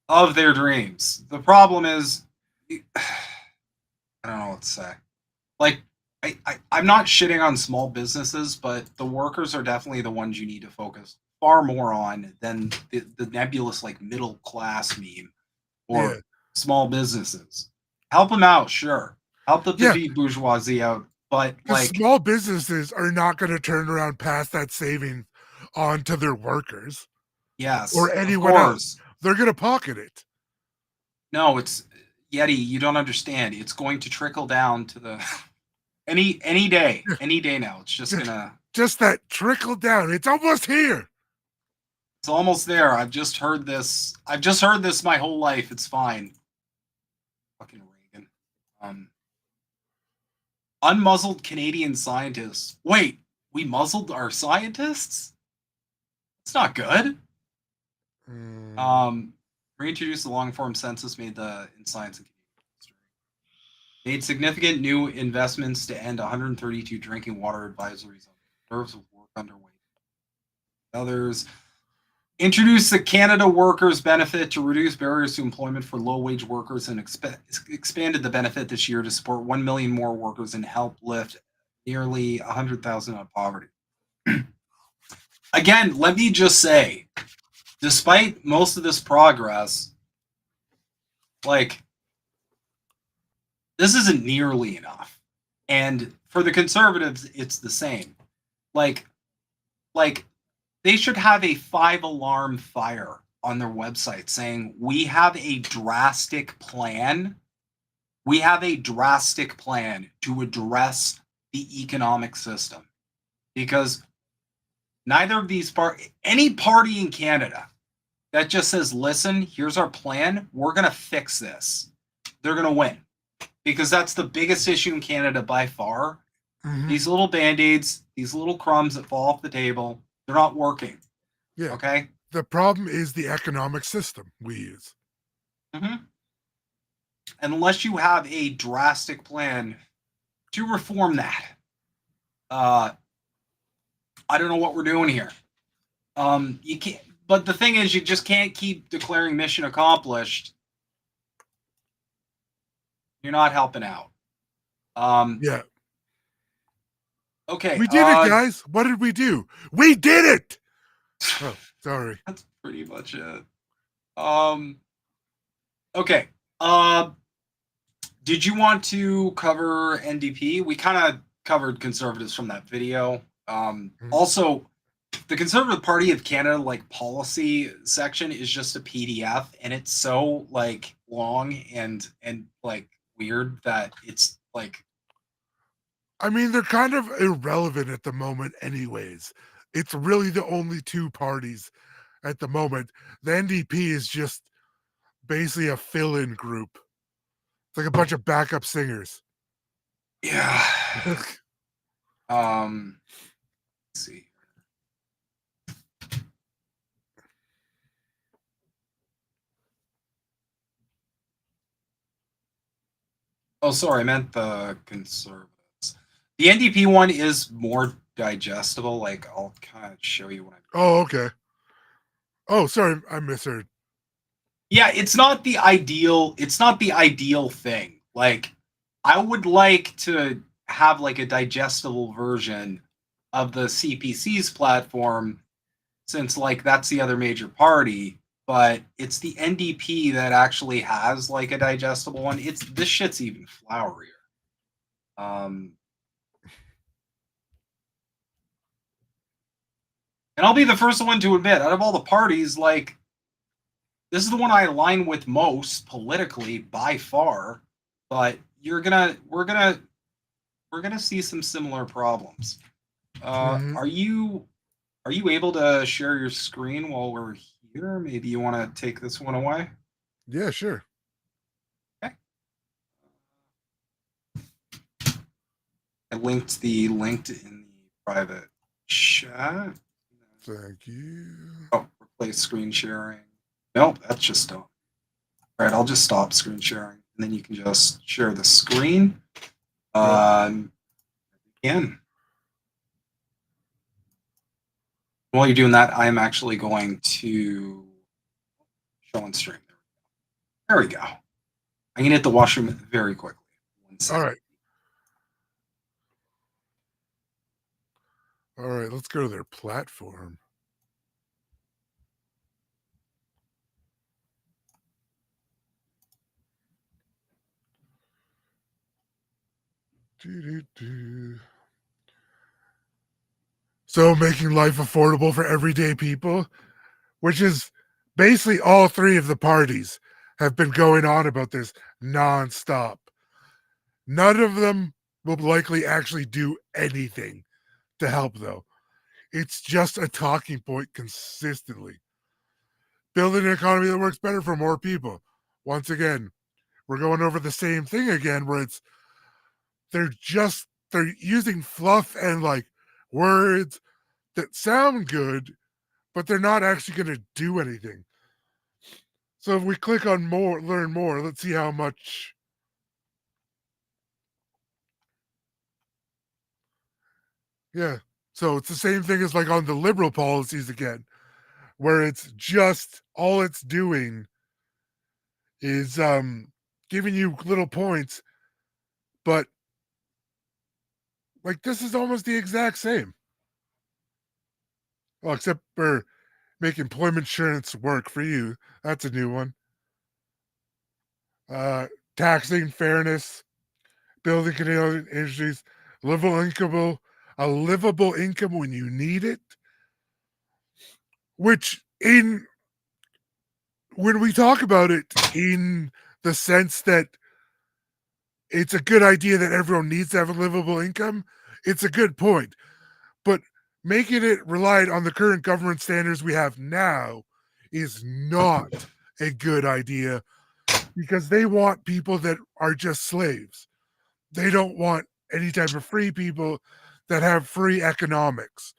of their dreams. The problem is, I don't know what to say. Like, I'm not shitting on small businesses, but the workers are definitely the ones you need to focus far more on than the nebulous like middle class meme or small businesses. Help them out, sure. Help the petite bourgeoisie out, but like small businesses are not going to turn around past that savings onto their workers. Yes, or anyone else. They're going to pocket it. No, it's Yeti. You don't understand. It's going to trickle down to the any day now. It's just gonna just that trickle down. It's almost here. It's almost there. I've just heard this my whole life. It's fine. Fucking Reagan. Unmuzzled Canadian scientists. Wait, we muzzled our scientists? It's not good. Reintroduced the long-form census in science and history. Made significant new investments to end 132 drinking water advisories on reserves with work underway. Others introduced the Canada Workers Benefit to reduce barriers to employment for low-wage workers and expanded the benefit this year to support 1 million more workers and help lift nearly 100,000 out of poverty. Again, let me just say, despite most of this progress, like, this isn't nearly enough. And for the Conservatives, it's the same. Like they should have a 5-alarm fire on their website saying, we have a drastic plan. We have a drastic plan to address the economic system. Because neither of these any party in Canada that just says, listen, here's our plan, we're going to fix this, they're going to win. Because that's the biggest issue in Canada by far. Mm-hmm. These little Band-Aids, these little crumbs that fall off the table, they're not working. Yeah. Okay? The problem is the economic system we use. Mm-hmm. Unless you have a drastic plan to reform that, I don't know what we're doing here. You can't. But the thing is, you just can't keep declaring mission accomplished. You're not helping out. Yeah. Okay. We did it, guys. What did we do? We did it. Oh, sorry. That's pretty much it. Okay. Did you want to cover NDP? We kind of covered Conservatives from that video. Also, the Conservative Party of Canada policy section is just a PDF, and it's so long and weird that it's I mean, they're kind of irrelevant at the moment anyways. It's really the only two parties at the moment. The NDP is just basically a fill-in group. It's like a bunch of backup singers. Yeah. Let's see. Oh, sorry, I meant the Conservatives. The NDP one is more digestible. I'll kind of show you what I. Oh, okay. Oh, sorry, I misheard. Yeah, it's not the ideal. It's not the ideal thing. I would like to have a digestible version of the CPC's platform, since that's the other major party. But it's the NDP that actually has a digestible one. This shit's even flowerier. And I'll be the first one to admit, out of all the parties, this is the one I align with most politically by far. But we're gonna see some similar problems. Are you able to share your screen while we're here? Maybe you want to take this one away? Yeah, sure. Okay. I linked the link in the private chat. Thank you. Oh, replace screen sharing. Nope, that's just done. All right, I'll just stop screen sharing, and then you can just share the screen. Again. While you're doing that, I'm actually going to show on stream. There we go. I'm going to hit the washroom very quickly. All right. All right, let's go to their platform. So making life affordable for everyday people, which is basically all three of the parties have been going on about this nonstop. None of them will likely actually do anything to help, though. It's just a talking point consistently. building an economy that works better for more people. Once again, we're going over the same thing again, where they're using fluff and like words that sound good, but they're not actually going to do anything. So if we click on learn more, let's see how much. Yeah. So it's the same thing as like on the liberal policies again, where it's just all it's doing is giving you little points, but like this is almost the exact same. Well, except for make employment insurance work for you. That's a new one. Taxing fairness, building Canadian industries, a livable income when you need it. Which when we talk about it in the sense that it's a good idea that everyone needs to have a livable income, it's a good point. But making it relied on the current government standards we have now is not a good idea, because they want people that are just slaves. They don't want any type of free people that have free economics.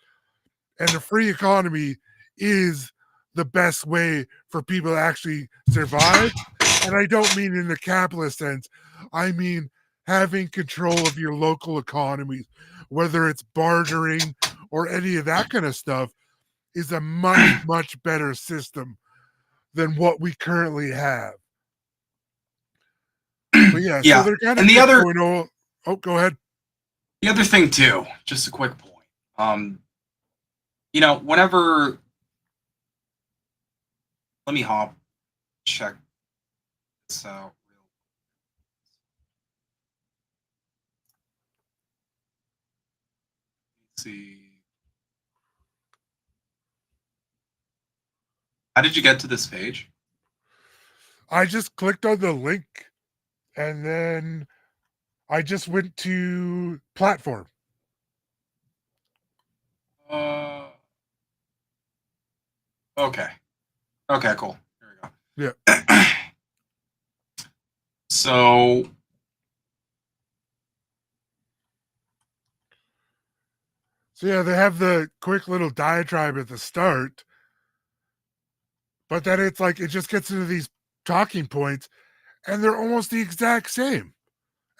And a free economy is the best way for people to actually survive. And I don't mean in the capitalist sense. I mean having control of your local economies, whether it's bartering or any of that kind of stuff, is a much, much better system than what we currently have. But yeah, so they're kind of and the other. Oh, go ahead. The other thing too, just a quick point. Whenever, let me check this out. Let's see. How did you get to this page? I just clicked on the link and then I just went to platform. Okay, cool. Here we go. Yeah. So yeah, they have the quick little diatribe at the start, but then it's like it just gets into these talking points, and they're almost the exact same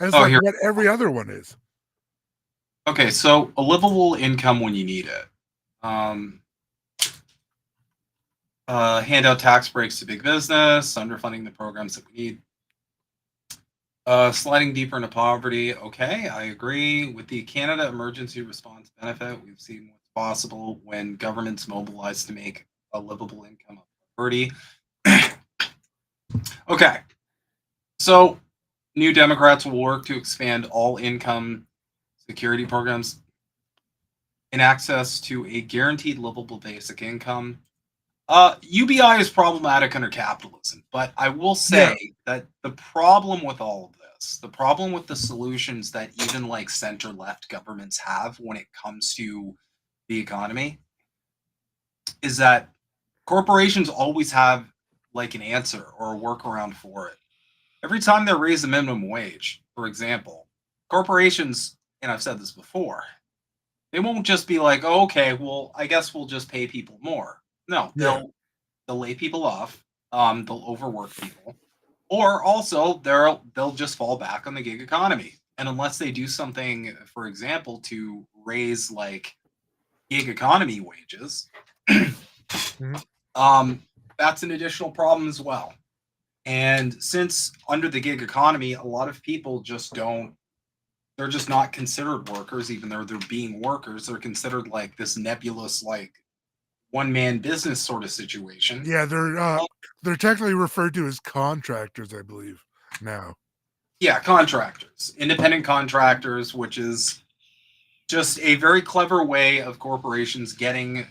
as what every other one is. Okay, so a livable income when you need it. Hand out tax breaks to big business, underfunding the programs that we need. Sliding deeper into poverty. Okay, I agree. With the Canada Emergency Response Benefit, we've seen what's possible when governments mobilize to make a livable income a priority. Okay, so New Democrats will work to expand all income security programs in access to a guaranteed livable basic income. UBI is problematic under capitalism, but I will say that the problem with all of this, the problem with the solutions that even like center-left governments have when it comes to the economy, is that corporations always have like an answer or a workaround for it. Every time they raise the minimum wage, for example, corporations, and I've said this before, they won't just be like, oh, okay, well, I guess we'll just pay people more. No, they'll lay people off. They'll overwork people, or also they'll just fall back on the gig economy. And unless they do something, for example, to raise like gig economy wages, that's an additional problem as well. And since under the gig economy, a lot of people just they're just not considered workers, even though they're being workers. They're considered like this nebulous, like one-man business sort of situation. Yeah, they're technically referred to as contractors, I believe, now. Yeah, contractors, independent contractors, which is just a very clever way of corporations getting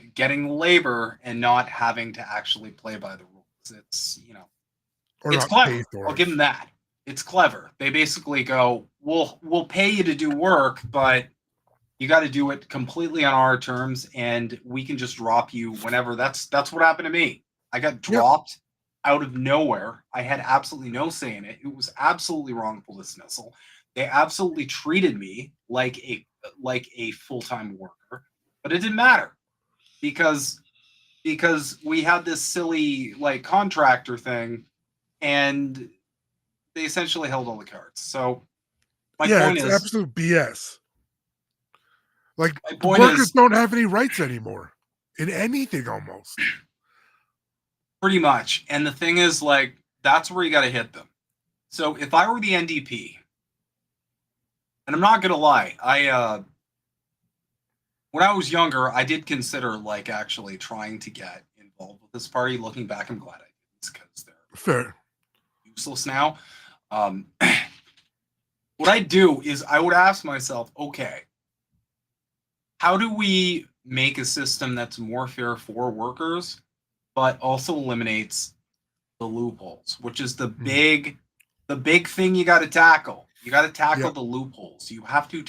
labor and not having to actually play by the rules. It's it's clever. I'll give them that. It's clever. They basically go, we'll pay you to do work, but you got to do it completely on our terms, and we can just drop you whenever. That's what happened to me. I got dropped out of nowhere. I had absolutely no say in it. It was absolutely wrongful dismissal. They absolutely treated me like a full-time worker, but it didn't matter because we had this silly like contractor thing, and they essentially held all the cards. So my point it's is absolute BS. Like, my point workers is don't have any rights anymore in anything almost. pretty much. And the thing is, like, that's where you got to hit them. So if I were the NDP, and I'm not gonna lie, when I was younger, I did consider like actually trying to get involved with this party. Looking back, I'm glad I didn't because they're Fair. useless now. What I do is I would ask myself, okay, how do we make a system that's more fair for workers, but also eliminates the loopholes, which is the big thing you got to tackle. You got to tackle the loopholes. You have to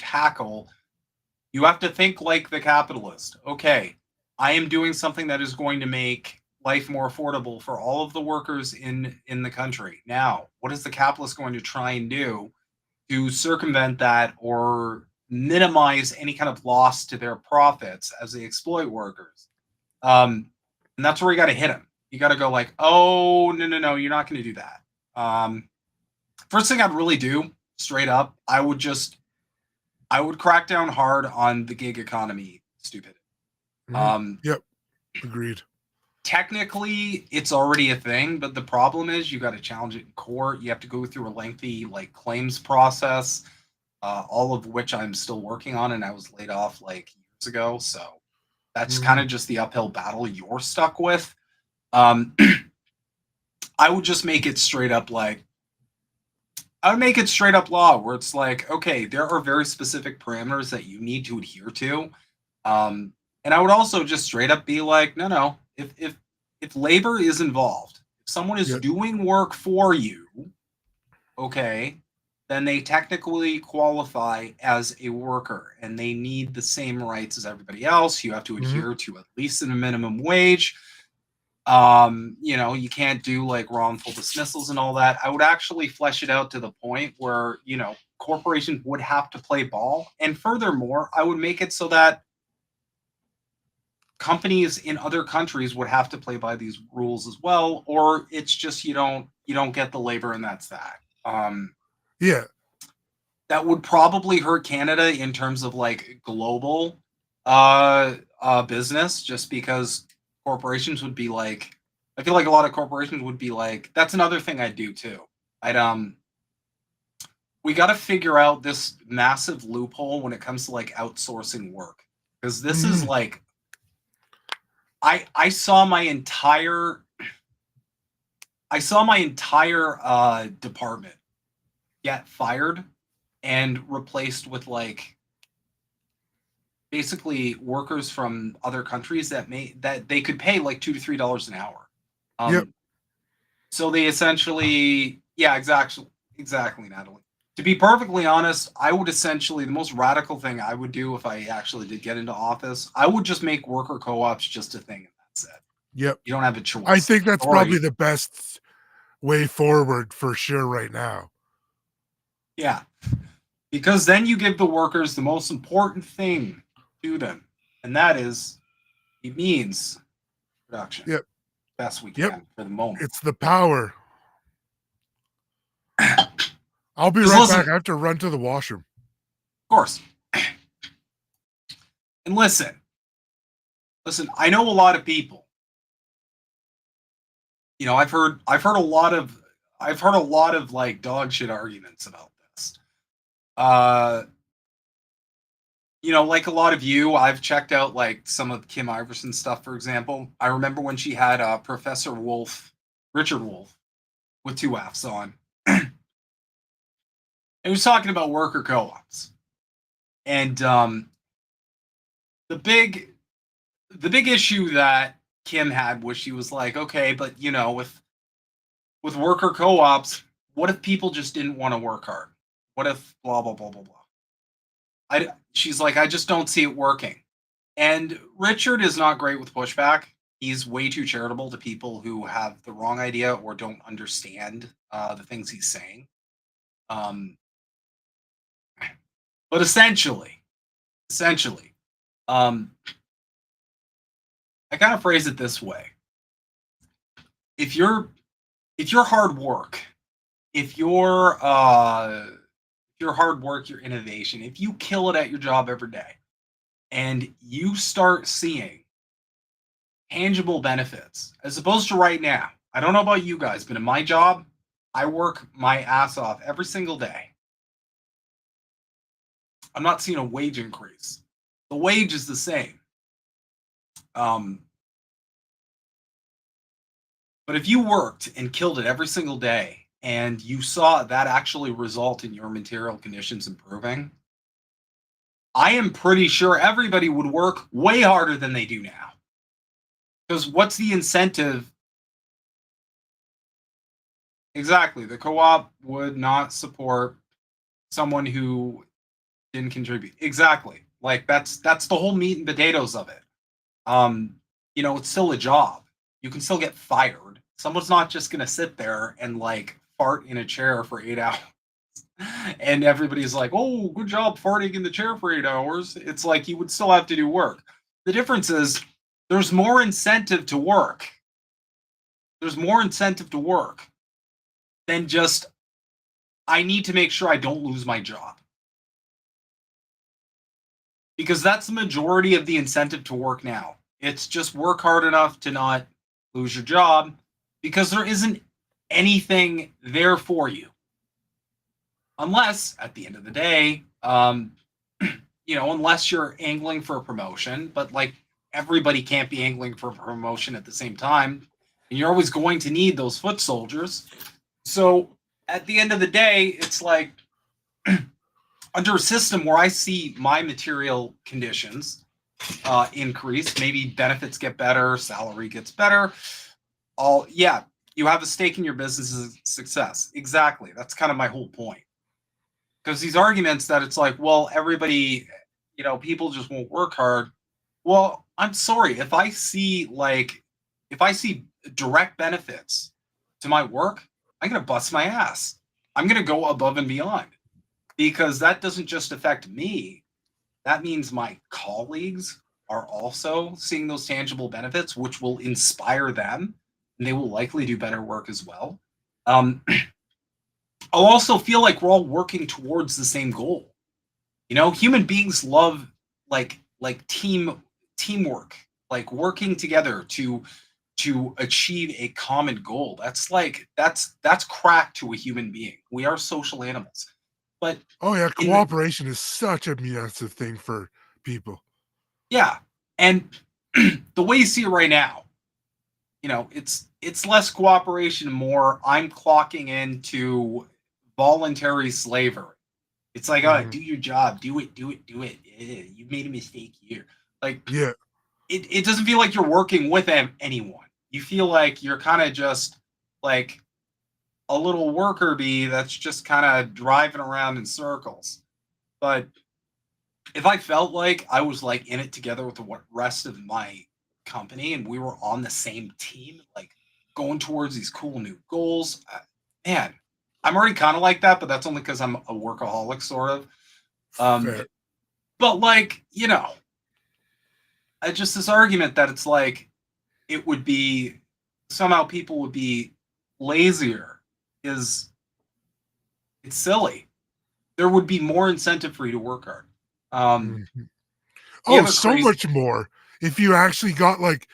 think like the capitalist. Okay, I am doing something that is going to make life more affordable for all of the workers in the country. Now, what is the capitalist going to try and do to circumvent that or minimize any kind of loss to their profits as they exploit workers? And that's where you got to hit them. You got to go like, oh, no, you're not going to do that. First thing I'd really do, straight up, I would crack down hard on the gig economy stupidity. Agreed. Technically, it's already a thing, but the problem is you got to challenge it in court. You have to go through a lengthy like claims process, all of which I'm still working on, and I was laid off like years ago. So that's kind of just the uphill battle you're stuck with. I would just make it straight up like, I would make it straight up law where it's like, okay, there are very specific parameters that you need to adhere to. And I would also just straight up be like, no, if labor is involved, if someone is doing work for you, okay, then they technically qualify as a worker and they need the same rights as everybody else. You have to adhere to at least a minimum wage. You can't do like wrongful dismissals and all that. I would actually flesh it out to the point where, corporations would have to play ball. And furthermore, I would make it so that companies in other countries would have to play by these rules as well, or it's just you don't get the labor and that's that. That would probably hurt Canada in terms of like global business, just because corporations would be like, I feel like a lot of corporations would be like, that's another thing I'd do too. We got to figure out this massive loophole when it comes to like outsourcing work, because this is like, I saw my entire department get fired and replaced with like basically workers from other countries that they could pay like $2 to $3 an hour. So they essentially, exactly, Natalie. To be perfectly honest, I would essentially, the most radical thing I would do if I actually did get into office, I would just make worker co-ops just a thing, and that's it. You don't have a choice. I think that's probably the best way forward for sure right now. Yeah. Because then you give the workers the most important thing to them, and that is, it means production. Best we can for the moment. It's the power. I'll be right back. I have to run to the washroom. Of course. And listen, I know a lot of people. I've heard a lot of like dog shit arguments about this. Like a lot of you, I've checked out like some of Kim Iverson's stuff, for example. I remember when she had Professor Richard Wolff, with 2 F's on. He was talking about worker co-ops. And the big issue that Kim had was she was like, okay, but with worker co-ops, what if people just didn't want to work hard? What if blah, blah, blah, blah, blah. She's like, I just don't see it working. And Richard is not great with pushback. He's way too charitable to people who have the wrong idea or don't understand the things he's saying. Um, but essentially, um, I kind of phrase it this way: if you're hard work, if you're your hard work, your innovation, if you kill it at your job every day, and you start seeing tangible benefits, as opposed to right now. I don't know about you guys, but in my job, I work my ass off every single day. I'm not seeing a wage increase. The wage is the same. But if you worked and killed it every single day and you saw that actually result in your material conditions improving, I am pretty sure everybody would work way harder than they do now. Because what's the incentive? Exactly. The co-op would not support someone who didn't contribute. Exactly. Like that's the whole meat and potatoes of it. It's still a job. You can still get fired. Someone's not just gonna sit there and like fart in a chair for 8 hours. And everybody's like, oh, good job farting in the chair for 8 hours. It's like you would still have to do work. The difference is there's more incentive to work. There's more incentive to work than just, I need to make sure I don't lose my job. Because that's the majority of the incentive to work now. It's just work hard enough to not lose your job because there isn't anything there for you. Unless, at the end of the day, unless you're angling for a promotion, but like everybody can't be angling for a promotion at the same time. And you're always going to need those foot soldiers. So at the end of the day, it's like under a system where I see my material conditions increase, maybe benefits get better, salary gets better. You have a stake in your business's success. Exactly. That's kind of my whole point. Because these arguments that it's like, well, everybody, people just won't work hard. Well, I'm sorry. If I see direct benefits to my work, I'm going to bust my ass. I'm going to go above and beyond because that doesn't just affect me. That means my colleagues are also seeing those tangible benefits, which will inspire them and they will likely do better work as well. I'll also feel like we're all working towards the same goal. Human beings love like teamwork, like working together to achieve a common goal. That's crack to a human being. We are social animals. But cooperation is such a massive thing for people. Yeah. And the way you see it right now, it's less cooperation, more I'm clocking into voluntary slavery. It's like, do your job, do it. You made a mistake here. Like, yeah, it doesn't feel like you're working with anyone. You feel like you're kind of just like a little worker bee that's just kind of driving around in circles. But if I felt like I was like in it together with the rest of my company and we were on the same team, like going towards these cool new goals, man, I'm already kind of like that, but that's only because I'm a workaholic, sort of. But like, just this argument that it's like it would be somehow people would be lazier it's silly. There would be more incentive for you to work hard. So much more if you actually got like,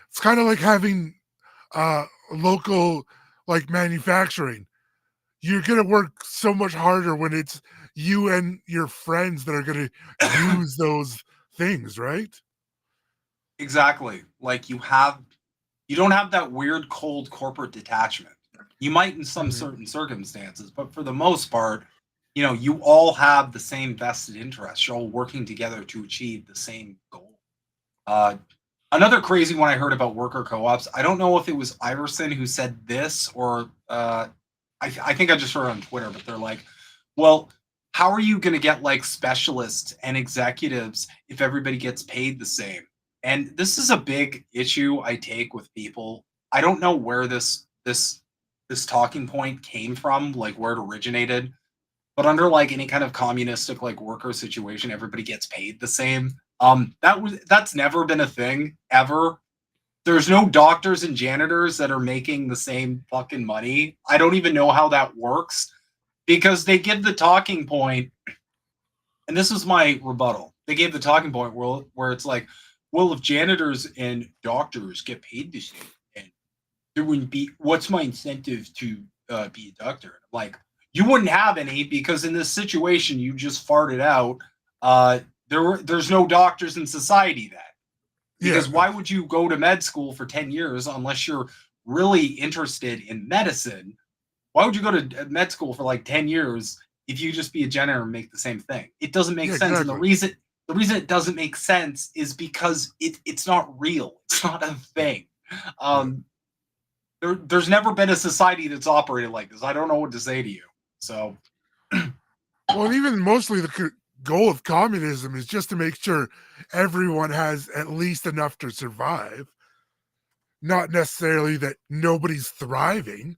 it's kind of like having local like manufacturing. You're going to work so much harder when it's you and your friends that are going to use those things, right? Exactly. Like you don't have that weird cold corporate detachment. You might in some certain circumstances, but for the most part, you all have the same vested interests. You're all working together to achieve the same goal. Another crazy one I heard about worker co-ops, I don't know if it was Iverson who said this or I think I just heard it on Twitter, but they're like, well, how are you going to get like specialists and executives if everybody gets paid the same? And this is a big issue I take with people. I don't know where this talking point came from, like where it originated. But under like any kind of communistic like worker situation, everybody gets paid the same. That's never been a thing ever. There's no doctors and janitors that are making the same fucking money. I don't even know how that works because they give the talking point, and this was my rebuttal. They gave the talking point where it's like, well, if janitors and doctors get paid the same, and there wouldn't be, what's my incentive to be a doctor? Like, you wouldn't have any because in this situation you just farted out, there's no doctors in society then. Because why would you go to med school for 10 years unless you're really interested in medicine? Why would you go to med school for like 10 years if you just be a janitor and make the same thing? It doesn't make sense. Exactly. And the reason it doesn't make sense is because it's not real. It's not a thing. There's never been a society that's operated like this. I don't know what to say to you. So, well, even mostly the goal of communism is just to make sure everyone has at least enough to survive, not necessarily that nobody's thriving.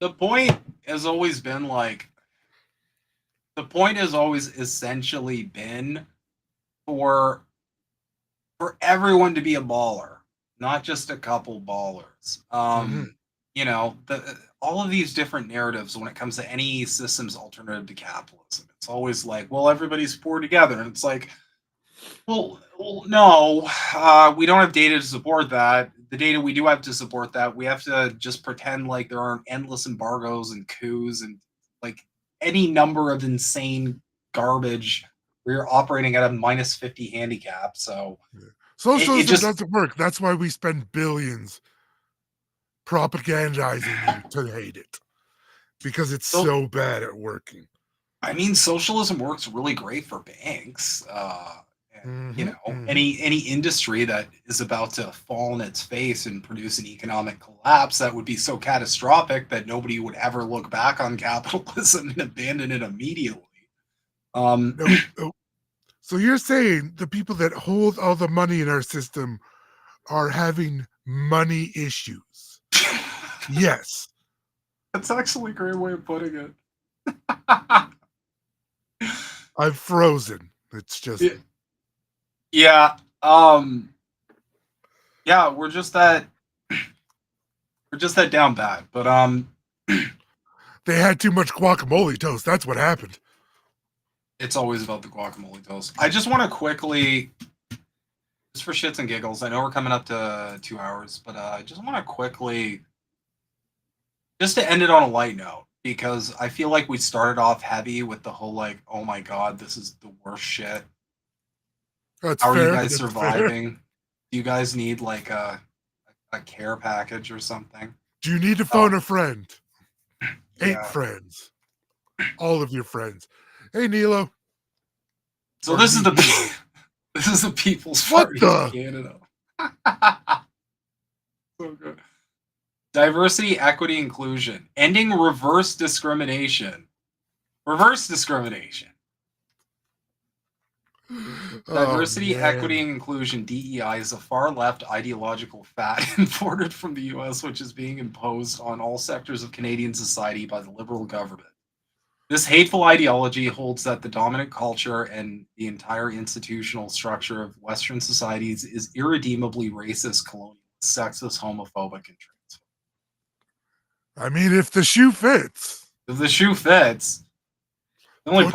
The point has always been like, the point has always essentially been for everyone to be a baller, not just a couple ballers. You know, all of these different narratives when it comes to any system's alternative to capitalism, it's always like, well, everybody's poor together, and it's like, well, no, we don't have data to support that. The data we do have to support that, we have to just pretend like there aren't endless embargoes and coups and like any number of insane garbage where you're operating at a minus 50 handicap. So socialism doesn't work. That's why we spend billions propagandizing you to hate it, because it's so bad at working. I mean, socialism works really great for banks. You know, any industry that is about to fall on its face and produce an economic collapse that would be so catastrophic that nobody would ever look back on capitalism and abandon it immediately. So you're saying the people that hold all the money in our system are having money issues? Yes. That's actually a great way of putting it. I'm frozen. It's just... Yeah. Yeah, we're just that down bad. But they had too much guacamole toast. That's what happened. It's always about the guacamole toast. I just want to quickly, just for shits and giggles, I know we're coming up to 2 hours, but I just want to quickly, just to end it on a light note, because I feel like we started off heavy with the whole like, oh my god, this is the worst shit. That's How fair. are you guys surviving? Fair. Do you guys need like a care package or something? Do you need to phone a friend? 8 friends. All of your friends. Hey, Nilo. So this is the People's Party of Canada. So good. Diversity, equity, inclusion. Ending reverse discrimination. Reverse discrimination. Diversity, equity, and inclusion, DEI, is a far-left ideological fad imported from the U.S., which is being imposed on all sectors of Canadian society by the Liberal government. This hateful ideology holds that the dominant culture and the entire institutional structure of Western societies is irredeemably racist, colonial, sexist, homophobic, and transphobic. I mean, if the shoe fits. If the shoe fits. The only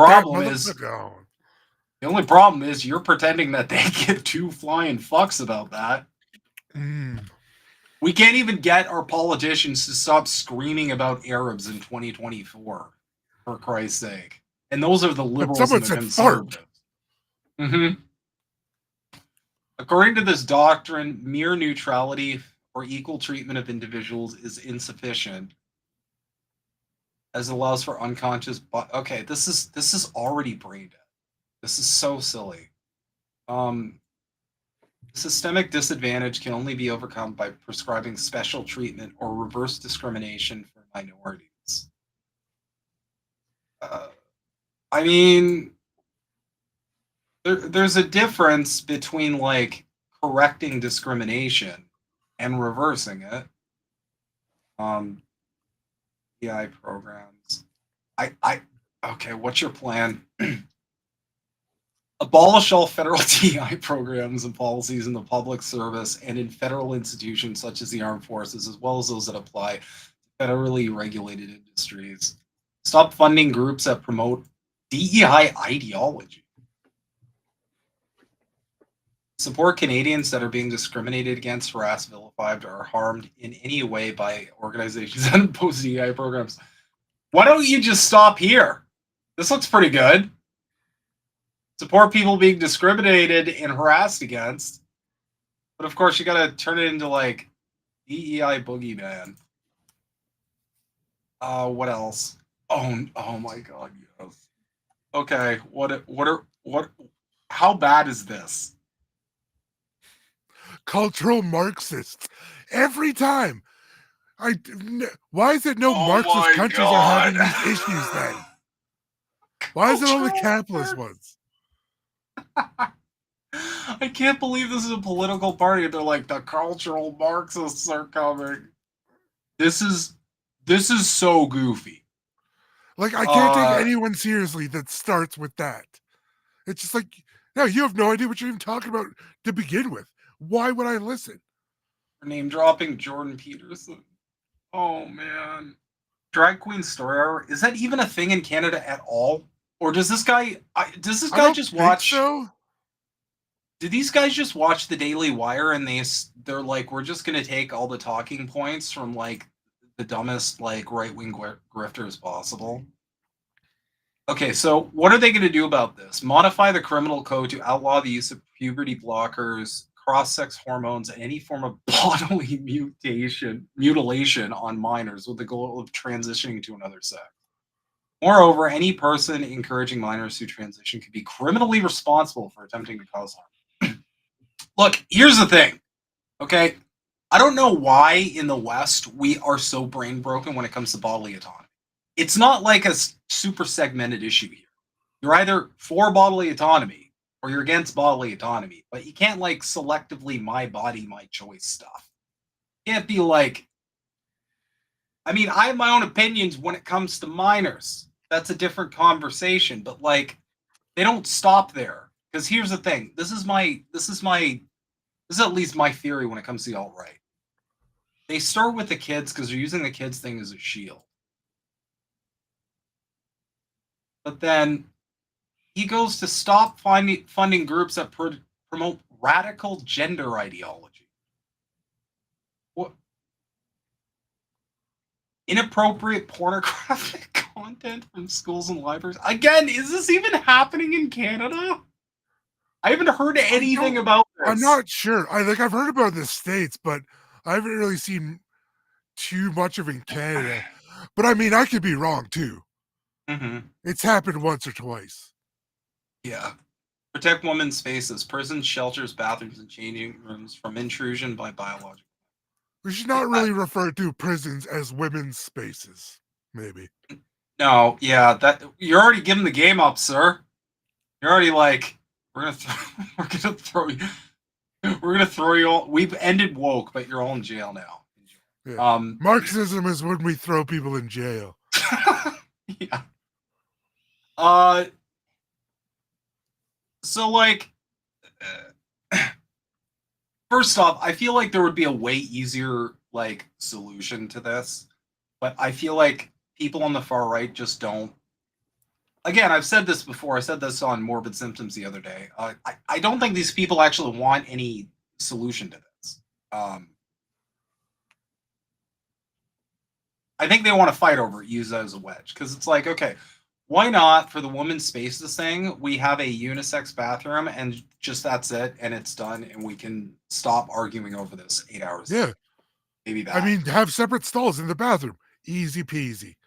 problem is you're pretending that they give 2 flying fucks about that. We can't even get our politicians to stop screaming about Arabs in 2024, for Christ's sake. And those are the liberals and the conservatives. According to this doctrine, mere neutrality or equal treatment of individuals is insufficient, as it allows for unconscious. Okay, this is already brain dead. This is so silly. Systemic disadvantage can only be overcome by prescribing special treatment or reverse discrimination for minorities. I mean, There's a difference between like correcting discrimination and reversing it. DI programs. Okay, what's your plan? Abolish all federal DI programs and policies in the public service and in federal institutions such as the armed forces, as well as those that apply to federally regulated industries. Stop funding groups that promote DEI ideology. Support Canadians that are being discriminated against, harassed, vilified, or harmed in any way by organizations that impose DEI programs. Why don't you just stop here? This looks pretty good. Support people being discriminated and harassed against. But of course, you gotta turn it into like DEI boogeyman. What else? Oh my god, yes. Okay, how bad is this? Cultural Marxists. Every time. Why is it no Marxist countries are having these issues then? Why is it all the capitalist ones? I can't believe this is a political party. They're like, the cultural Marxists are coming. This is so goofy. Like, I can't take anyone seriously that starts with that. It's just like, no, you have no idea what you're even talking about to begin with. Why would I listen? Name dropping Jordan Peterson. Oh man. Drag Queen Story Hour, is that even a thing in Canada at all? Or does this guy just watch? So. Do these guys just watch the Daily Wire and they're like, we're just gonna take all the talking points from like the dumbest like right-wing grifters possible? Okay, so what are they going to do about this? Modify the criminal code to outlaw the use of puberty blockers, cross-sex hormones, and any form of bodily mutilation on minors with the goal of transitioning to another sex. Moreover, any person encouraging minors to transition could be criminally responsible for attempting to cause harm. Look, here's the thing, okay? I don't know why in the West we are so brain broken when it comes to bodily autonomy. It's not like a super segmented issue here. You're either for bodily autonomy or you're against bodily autonomy, but you can't like selectively my body, my choice stuff. You can't be like, I mean, I have my own opinions when it comes to minors. That's a different conversation, but like they don't stop there. Because here's the thing. This is at least my theory when it comes to the alt-right. They start with the kids because they're using the kids thing as a shield. But then he goes to stop funding groups that promote radical gender ideology. What? Inappropriate pornographic content from schools and libraries. Again, is this even happening in Canada? I haven't heard anything about this. I'm not sure. I've heard about the States, but I haven't really seen too much of it in Canada. But I mean, I could be wrong too. Mm-hmm. It's happened once or twice. Yeah. Protect women's spaces, prisons, shelters, bathrooms, and changing rooms from intrusion by biological. We should not really refer to prisons as women's spaces, maybe. No, yeah, that you're already giving the game up, sir. You're already like, we're gonna throw you all. We've ended woke, but you're all in jail now. Yeah. Marxism is when we throw people in jail. Yeah. So like, first off, I feel like there would be a way easier like solution to this, but I feel like people on the far right just don't. Again, I've said this before. I said this on Morbid Symptoms the other day. I don't think these people actually want any solution to this. I think they want to fight over it, use that as a wedge, because it's like, okay, why not for the women's spaces thing? We have a unisex bathroom, and just that's it, and it's done, and we can stop arguing over this 8 hours. Yeah, maybe that. I mean, have separate stalls in the bathroom, easy peasy.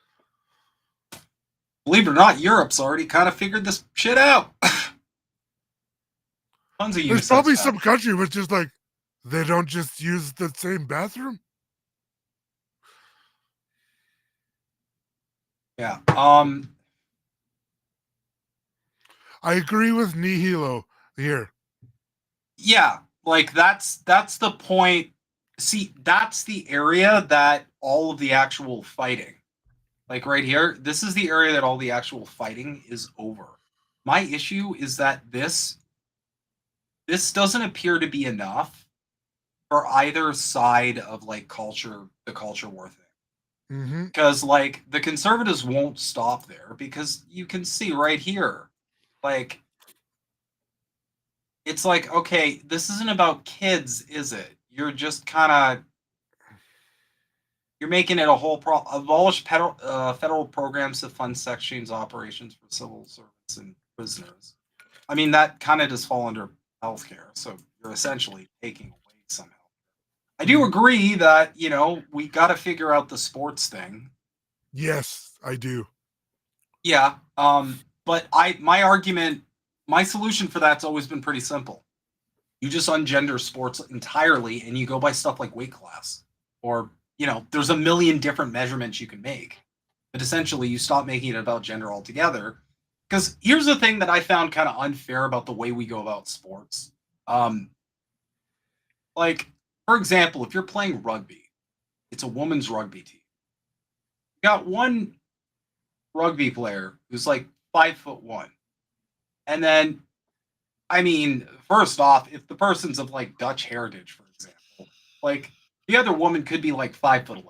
Believe it or not, Europe's already kind of figured this shit out. Tons of There's probably some country which is like, they don't just use the same bathroom. Yeah. I agree with Nihilo here. Yeah, like that's the point. See, that's the area that all of the actual fighting, like right here, this is the area that all the actual fighting is over. My issue is that this doesn't appear to be enough for either side of like the culture war thing. Because like the conservatives won't stop there, because you can see right here, like it's like, okay, this isn't about kids, is it? You're just kind of you're making it a whole abolish federal programs to fund sex change operations for civil servants and prisoners. I mean, that kind of does fall under healthcare, so you're essentially taking away some health. I do agree that, you know, we got to figure out the sports thing. Yes, I do. Yeah, but my solution for that's always been pretty simple. You just ungender sports entirely, and you go by stuff like weight class, or you know, there's a million different measurements you can make. But essentially, you stop making it about gender altogether. Because here's the thing that I found kind of unfair about the way we go about sports. Like, for example, if you're playing rugby, it's a women's rugby team. You got one rugby player who's like 5'1", and then, I mean, first off, if the person's of like Dutch heritage, for example, like the other woman could be like 5'11",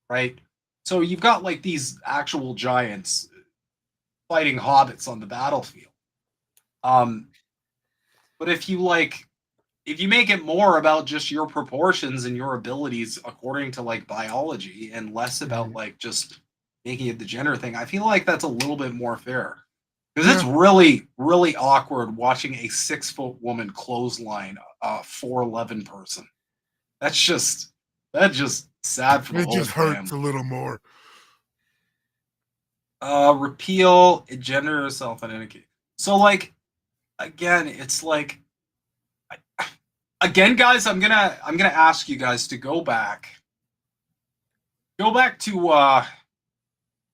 right? So you've got like these actual giants fighting hobbits on the battlefield. But if you make it more about just your proportions and your abilities according to like biology, and less about like just making it the gender thing, I feel like that's a little bit more fair. Because it's really, really awkward watching a 6-foot woman clothesline a 4'11" person. That's just sad for the whole family. It just hurts a little more. Repeal gender self-identity. So like, again, it's like, again, guys, I'm gonna ask you guys to go back to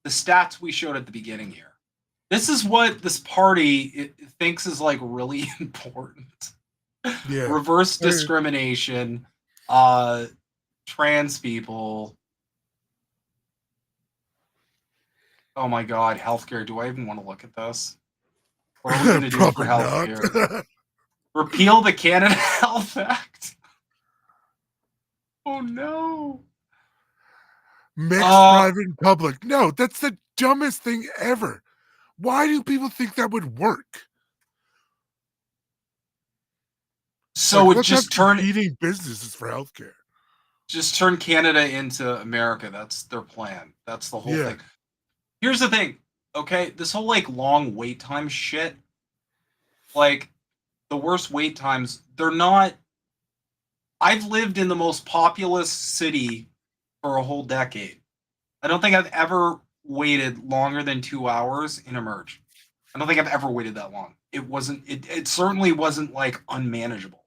the stats we showed at the beginning here. This is what this party thinks is like really important. Yeah. Reverse discrimination, trans people. Oh my God, healthcare. Do I even want to look at this? What are we going to do for healthcare? Repeal the Canada Health Act. Oh no. Mixed private and public. No, that's the dumbest thing ever. Why do people think that would work? So like, it just turned eating businesses for healthcare. Just turn Canada into America. That's their plan. That's the whole thing. Here's the thing, okay? This whole like long wait time shit, like the worst wait times, they're not. I've lived in the most populous city for a whole decade. I don't think I've ever waited longer than 2 hours in a merge. I don't think I've ever waited that long. It certainly wasn't like unmanageable.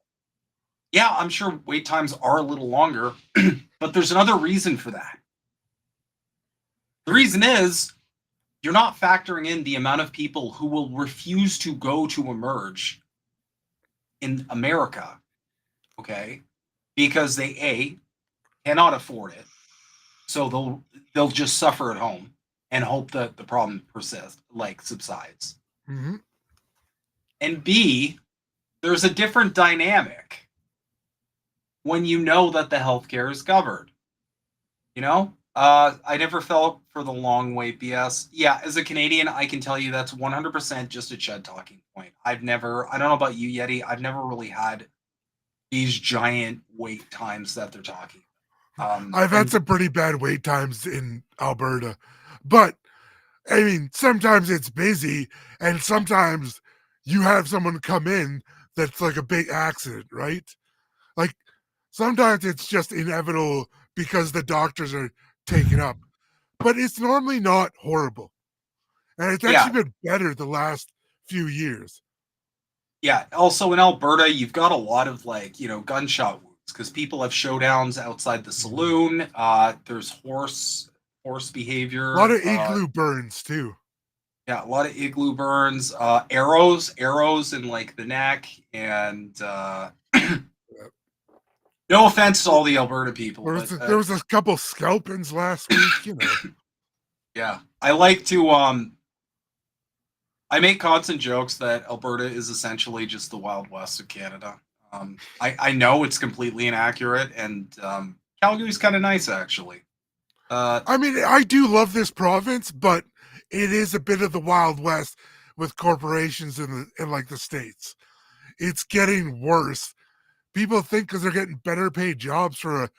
Yeah, I'm sure wait times are a little longer, but there's another reason for that. The reason is you're not factoring in the amount of people who will refuse to go to a merge in America, okay? Because they cannot afford it, so they'll just suffer at home and hope that the problem subsides. Mm-hmm. And B, there's a different dynamic when you know that the healthcare is covered. You know, I never felt for the long wait BS. Yeah, as a Canadian, I can tell you that's 100% just a Chud talking point. I don't know about you, Yeti, I've never really had these giant wait times that they're talking. I've had some pretty bad wait times in Alberta, but I mean, sometimes it's busy, and sometimes you have someone come in that's like a big accident, right? Like sometimes it's just inevitable because the doctors are taken up, but it's normally not horrible, and it's actually been better the last few years. Yeah. Also in Alberta, you've got a lot of gunshot wounds because people have showdowns outside the saloon. There's horse behavior. A lot of igloo burns too. Yeah, a lot of igloo burns, arrows in like the neck, and no offense to all the Alberta people, but there was a couple scalpings last week, you know. Yeah, I like to I make constant jokes that Alberta is essentially just the Wild West of Canada. I know it's completely inaccurate, and Calgary's kind of nice actually. I mean, I do love this province, but it is a bit of the Wild West with corporations in like the States. It's getting worse. People think because they're getting better paid jobs for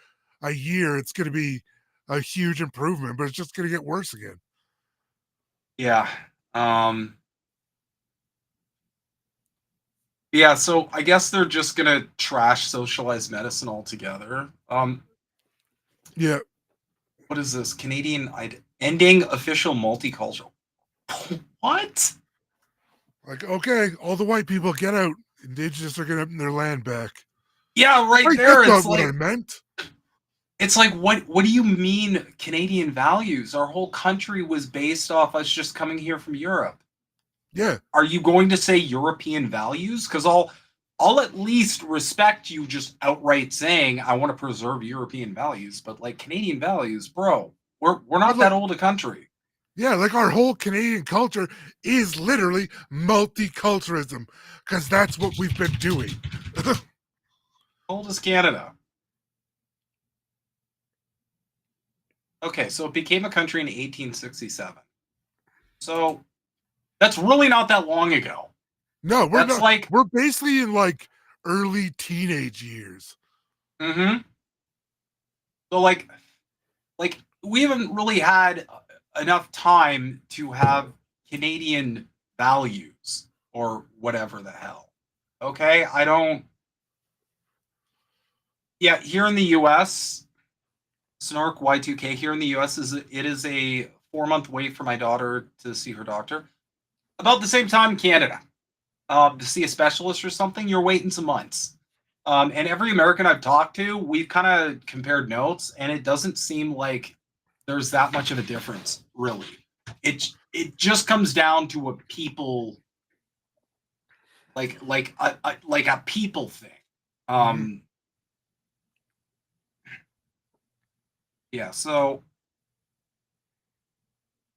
a year, it's going to be a huge improvement, but it's just going to get worse again. Yeah. Yeah, so I guess they're just gonna trash socialized medicine altogether. Yeah. What is this? Ending official multicultural. What? Like, okay, all the white people get out. Indigenous are getting their land back. Yeah, right Wait, there. that's It's not what like I meant. it's like what do you mean Canadian values? Our whole country was based off us just coming here from Europe. Yeah. Are you going to say European values? Because I'll at least respect you just outright saying I want to preserve European values, but like Canadian values, bro, we're not that old a country. Yeah, like our whole Canadian culture is literally multiculturalism, because that's what we've been doing. How old is Canada? Okay, so it became a country in 1867. So that's really not that long ago. No, we're That's not. like We're basically in like early teenage years. Mm-hmm. So like we haven't really had enough time to have Canadian values or whatever the hell. Okay, I don't. Yeah, here in the U.S., Snark Y2K here in the U.S. It is a 4-month wait for my daughter to see her doctor. About the same time in Canada, to see a specialist or something, you're waiting some months. And every American I've talked to, we've kind of compared notes, and it doesn't seem like there's that much of a difference, really. It just comes down to a people like a people thing. Yeah, so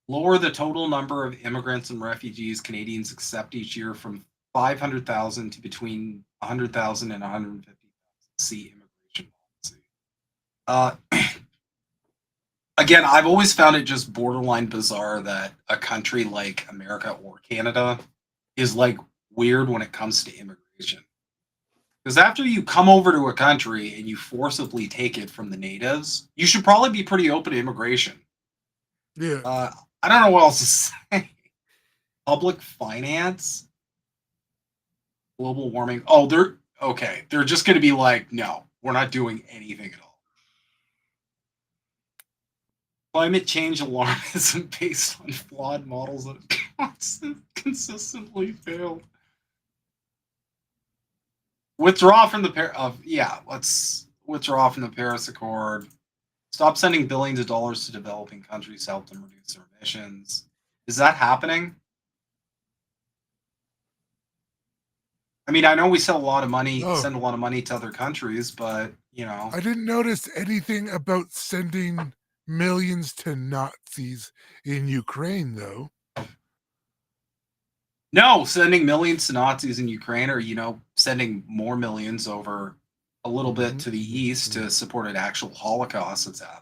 lower the total number of immigrants and refugees Canadians accept each year from 500,000 to between 100,000 and 150,000. See immigration policy. Again, I've always found it just borderline bizarre that a country like America or Canada is like weird when it comes to immigration. Because after you come over to a country and you forcibly take it from the natives, you should probably be pretty open to immigration. Yeah. I don't know what else to say. Public finance, global warming. Oh, they're just going to be like, no, we're not doing anything at all. Climate change alarmism based on flawed models that consistently failed. Withdraw from the let's withdraw from the Paris Accord. Stop sending billions of dollars to developing countries to help them reduce their emissions. Is that happening? I mean, I know we send a lot of money to other countries, but you know, I didn't notice anything about sending millions to Nazis in Ukraine, though. No, sending millions to Nazis in Ukraine, or sending more millions over a little bit to the east to support an actual Holocaust that's happening.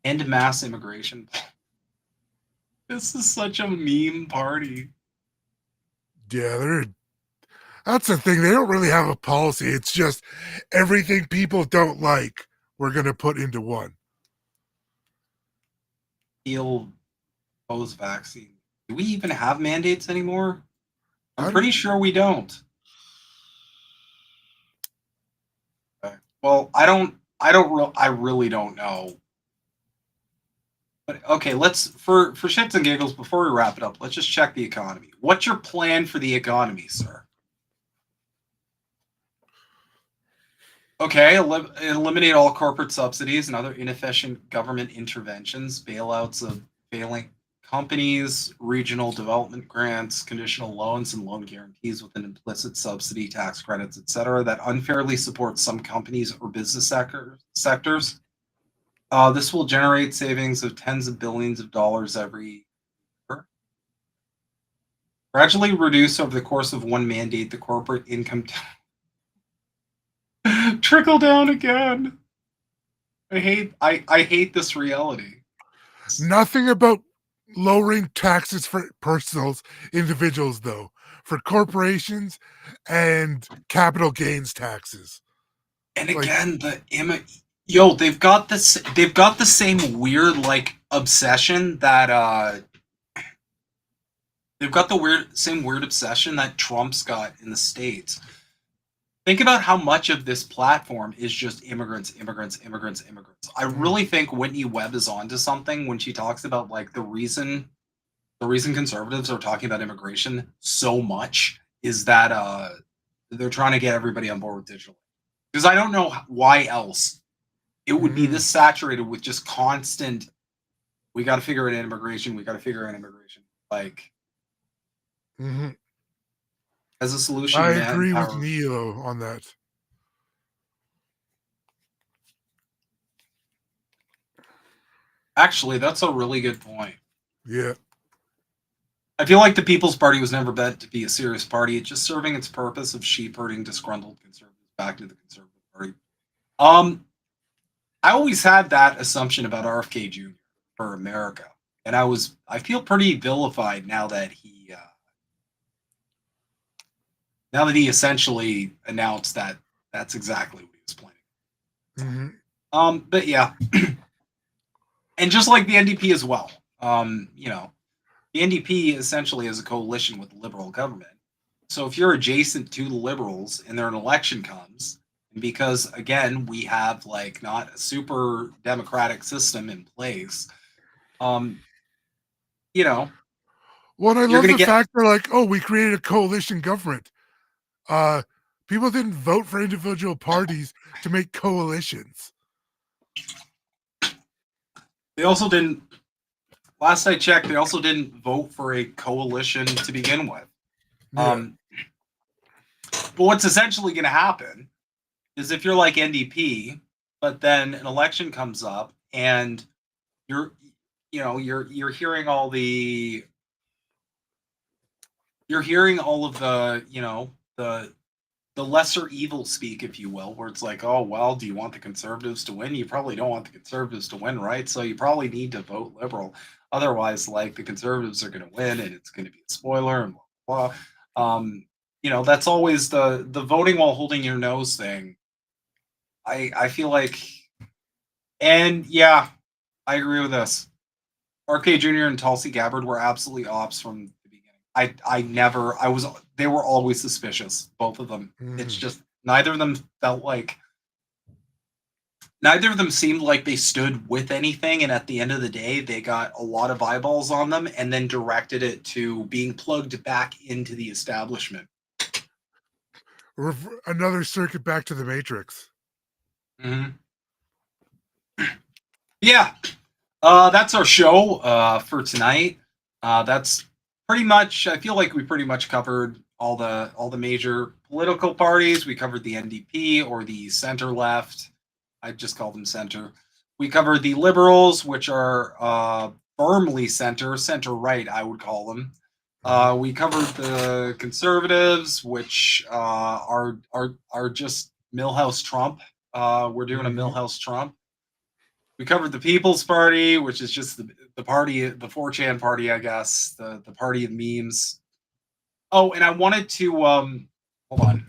End mass immigration. This is such a meme party. Yeah, that's the thing. They don't really have a policy. It's just everything people don't like, we're going to put into one. Post-vaccine. Do we even have mandates anymore? I'm pretty sure we don't. Okay. Well, I really don't know. But okay, for shits and giggles, before we wrap it up, let's just check the economy. What's your plan for the economy, sir? Okay, eliminate all corporate subsidies and other inefficient government interventions, bailouts of failing companies, regional development grants, conditional loans, and loan guarantees with an implicit subsidy, tax credits, etc., that unfairly support some companies or business sectors. This will generate savings of tens of billions of dollars every year. Gradually reduce over the course of one mandate the corporate income trickle down again. I hate this reality. Nothing about lowering taxes for personals, individuals, though, for corporations and capital gains taxes. And again, they've got the same weird like obsession that they've got the same weird obsession that Trump's got in the States. Think about how much of this platform is just immigrants. I really think Whitney Webb is onto something when she talks about like the reason conservatives are talking about immigration so much is that they're trying to get everybody on board with digital. Because I don't know why else it would be this saturated with just constant, we got to figure out immigration, like as a solution. I agree with Neo on that. Actually, that's a really good point. Yeah. I feel like the People's Party was never meant to be a serious party. It's just serving its purpose of sheep herding disgruntled conservatives back to the Conservative Party. I always had that assumption about RFK Jr. for America, and I feel pretty vilified now that he essentially announced that that's exactly what he was planning. But yeah, and just like the NDP as well, the NDP essentially is a coalition with the Liberal government. So if you're adjacent to the Liberals and an election comes, and because again we have like not a super democratic system in place, Well, and I love the fact they're like, oh, we created a coalition government. People didn't vote for individual parties to make coalitions. They also didn't. Last I checked, they also didn't vote for a coalition to begin with. Yeah. But what's essentially going to happen is if you're like NDP, but then an election comes up and you're hearing all of the the lesser evil speak, if you will, where it's like, oh, well, do you want the Conservatives to win? You probably don't want the Conservatives to win, right? So you probably need to vote Liberal. Otherwise, like, the Conservatives are going to win and it's going to be a spoiler and blah, blah. That's always the voting while holding your nose thing. I feel like, and yeah, I agree with this. RK Jr. and Tulsi Gabbard were absolutely ops from the beginning. They were always suspicious, both of them. It's just, neither of them seemed like they stood with anything, and at the end of the day, they got a lot of eyeballs on them and then directed it to being plugged back into the establishment. Another circuit back to the Matrix. Yeah. That's our show for tonight. That's pretty much, I feel like we pretty much covered all the major political parties. We covered the NDP, or the center left. I just call them center. We covered the Liberals, which are firmly center right, I would call them. We covered the Conservatives, which are just Milhouse Trump. We're doing a Milhouse Trump. We covered the People's Party, which is just the party, the 4chan party, I guess, the party of memes. Oh, and I wanted to hold on.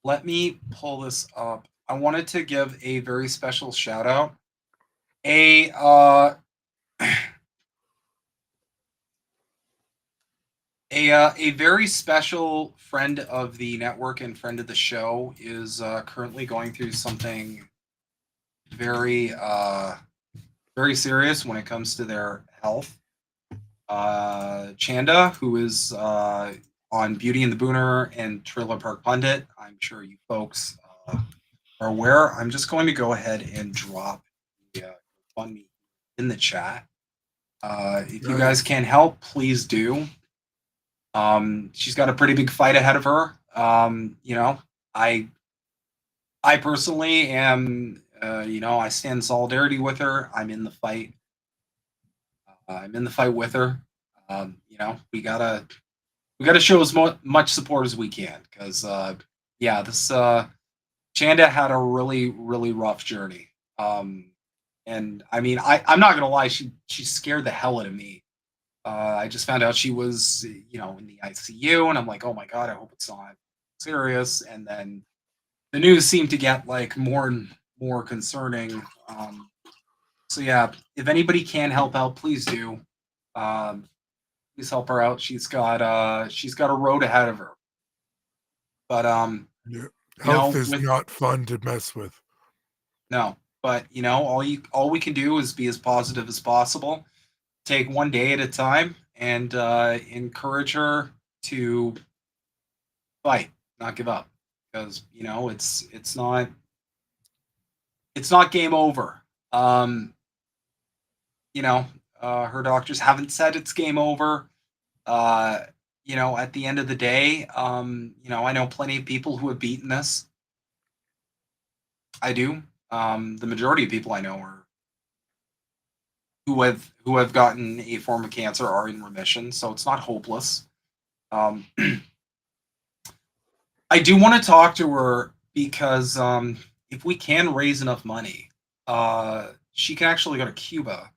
Let me pull this up. I wanted to give a very special shout out. A very special friend of the network and friend of the show is currently going through something very very serious when it comes to their health. Chanda, who is on Beauty and the Booner and Trailer Park Pundit, I'm sure you folks are aware. I'm just going to go ahead and drop the GoFundMe in the chat. If you guys can help, please do. She's got a pretty big fight ahead of her. You know, I personally am, you know, I stand in solidarity with her. I'm in the fight. I'm in the fight with her. You know, we gotta show as much support as we can, because yeah, this Chanda had a really, really rough journey. And I mean, I'm not gonna lie, she scared the hell out of me. I just found out she was, you know, in the ICU, and I'm like, oh my god, I hope it's not serious. And then the news seemed to get like more and more concerning. So yeah, if anybody can help out, please do. Please help her out. She's got a road ahead of her. But yeah. Health is not fun to mess with. No, but you know, all we can do is be as positive as possible. Take one day at a time, and encourage her to fight, not give up, because you know it's not game over. You know, her doctors haven't said it's game over. You know, at the end of the day, you know, I know plenty of people who have beaten this. I do. The majority of people I know are who have gotten a form of cancer are in remission, so it's not hopeless. I do want to talk to her because if we can raise enough money, she can actually go to Cuba.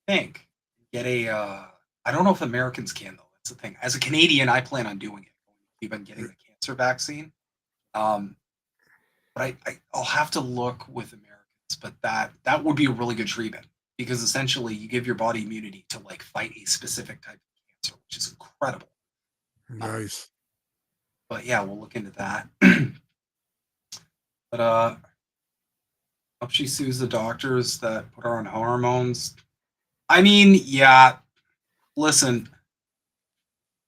I think get a. I don't know if Americans can though. That's the thing. As a Canadian, I plan on doing it. Cuba and getting the cancer vaccine. But I'll have to look with Americans. But that would be a really good treatment, because essentially you give your body immunity to like fight a specific type of cancer, which is incredible. Nice. But yeah, we'll look into that. But hope she sues the doctors that put her on hormones. I mean, yeah, listen,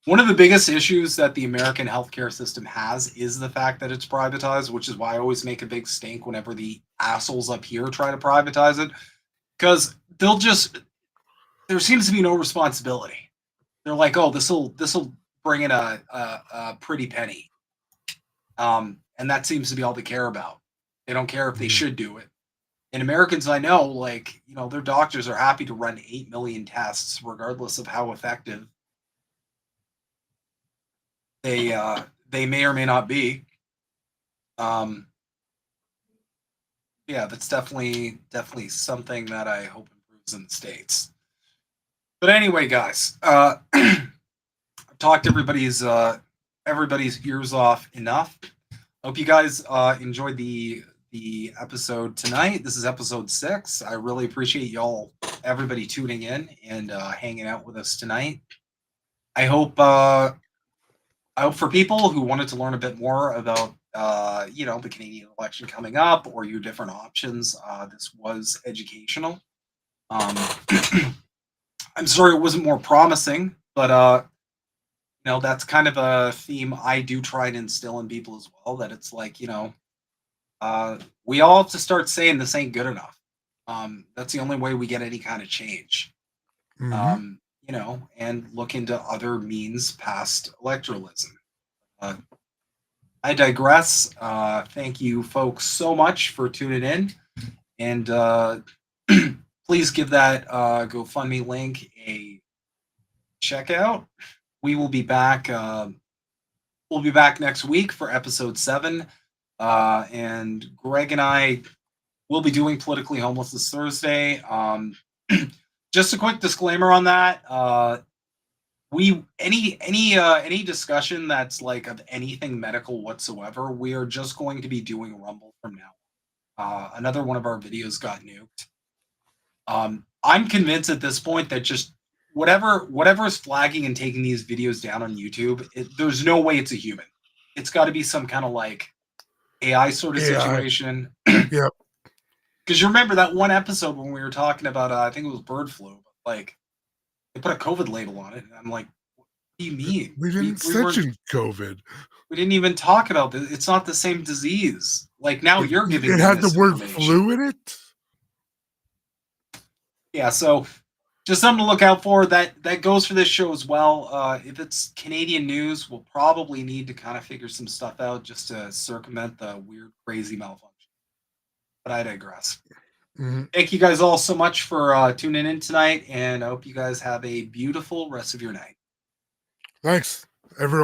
one of the biggest issues that the American healthcare system has is the fact that it's privatized, which is why I always make a big stink whenever the assholes up here try to privatize it, because there seems to be no responsibility. They're like, oh, this'll bring in a pretty penny. And that seems to be all they care about. They don't care if they should do it. And Americans I know, like, you know, their doctors are happy to run 8 million tests, regardless of how effective they may or may not be. Yeah, that's definitely something that I hope improves in the States. But anyway, guys, I've talked everybody's ears off enough. Hope you guys enjoyed the episode tonight. This is episode 6. I really appreciate everybody tuning in and hanging out with us tonight. I hope for people who wanted to learn a bit more about you know, the Canadian election coming up or your different options, this was educational. I'm sorry it wasn't more promising, but you know, that's kind of a theme I do try and instill in people as well, that it's like, you know, we all have to start saying this ain't good enough. That's the only way we get any kind of change. Mm-hmm. You know, and look into other means past electoralism. I digress. Thank you folks so much for tuning in, and please give that GoFundMe link a check out. We will be back. We'll be back next week for episode 7, and Greg and I will be doing Politically Homeless this Thursday. Just a quick disclaimer on that. Any discussion that's like of anything medical whatsoever, we are just going to be doing Rumble from now. Another one of our videos got nuked. I'm convinced at this point that just whatever is flagging and taking these videos down on YouTube, there's no way it's a human. It's got to be some kind of like AI sort of situation. Yep. Because you remember that one episode when we were talking about, I think it was bird flu, but like they put a COVID label on it, and I'm like, what do you mean? We didn't mention COVID. We didn't even talk about this. It's not the same disease. Like now you're giving it me had this the word flu in it. Yeah, so just something to look out for. That goes for this show as well. If it's Canadian news, we'll probably need to kind of figure some stuff out just to circumvent the weird, crazy malfunction. But I digress. Mm-hmm. Thank you guys all so much for tuning in tonight, and I hope you guys have a beautiful rest of your night. Thanks, everyone.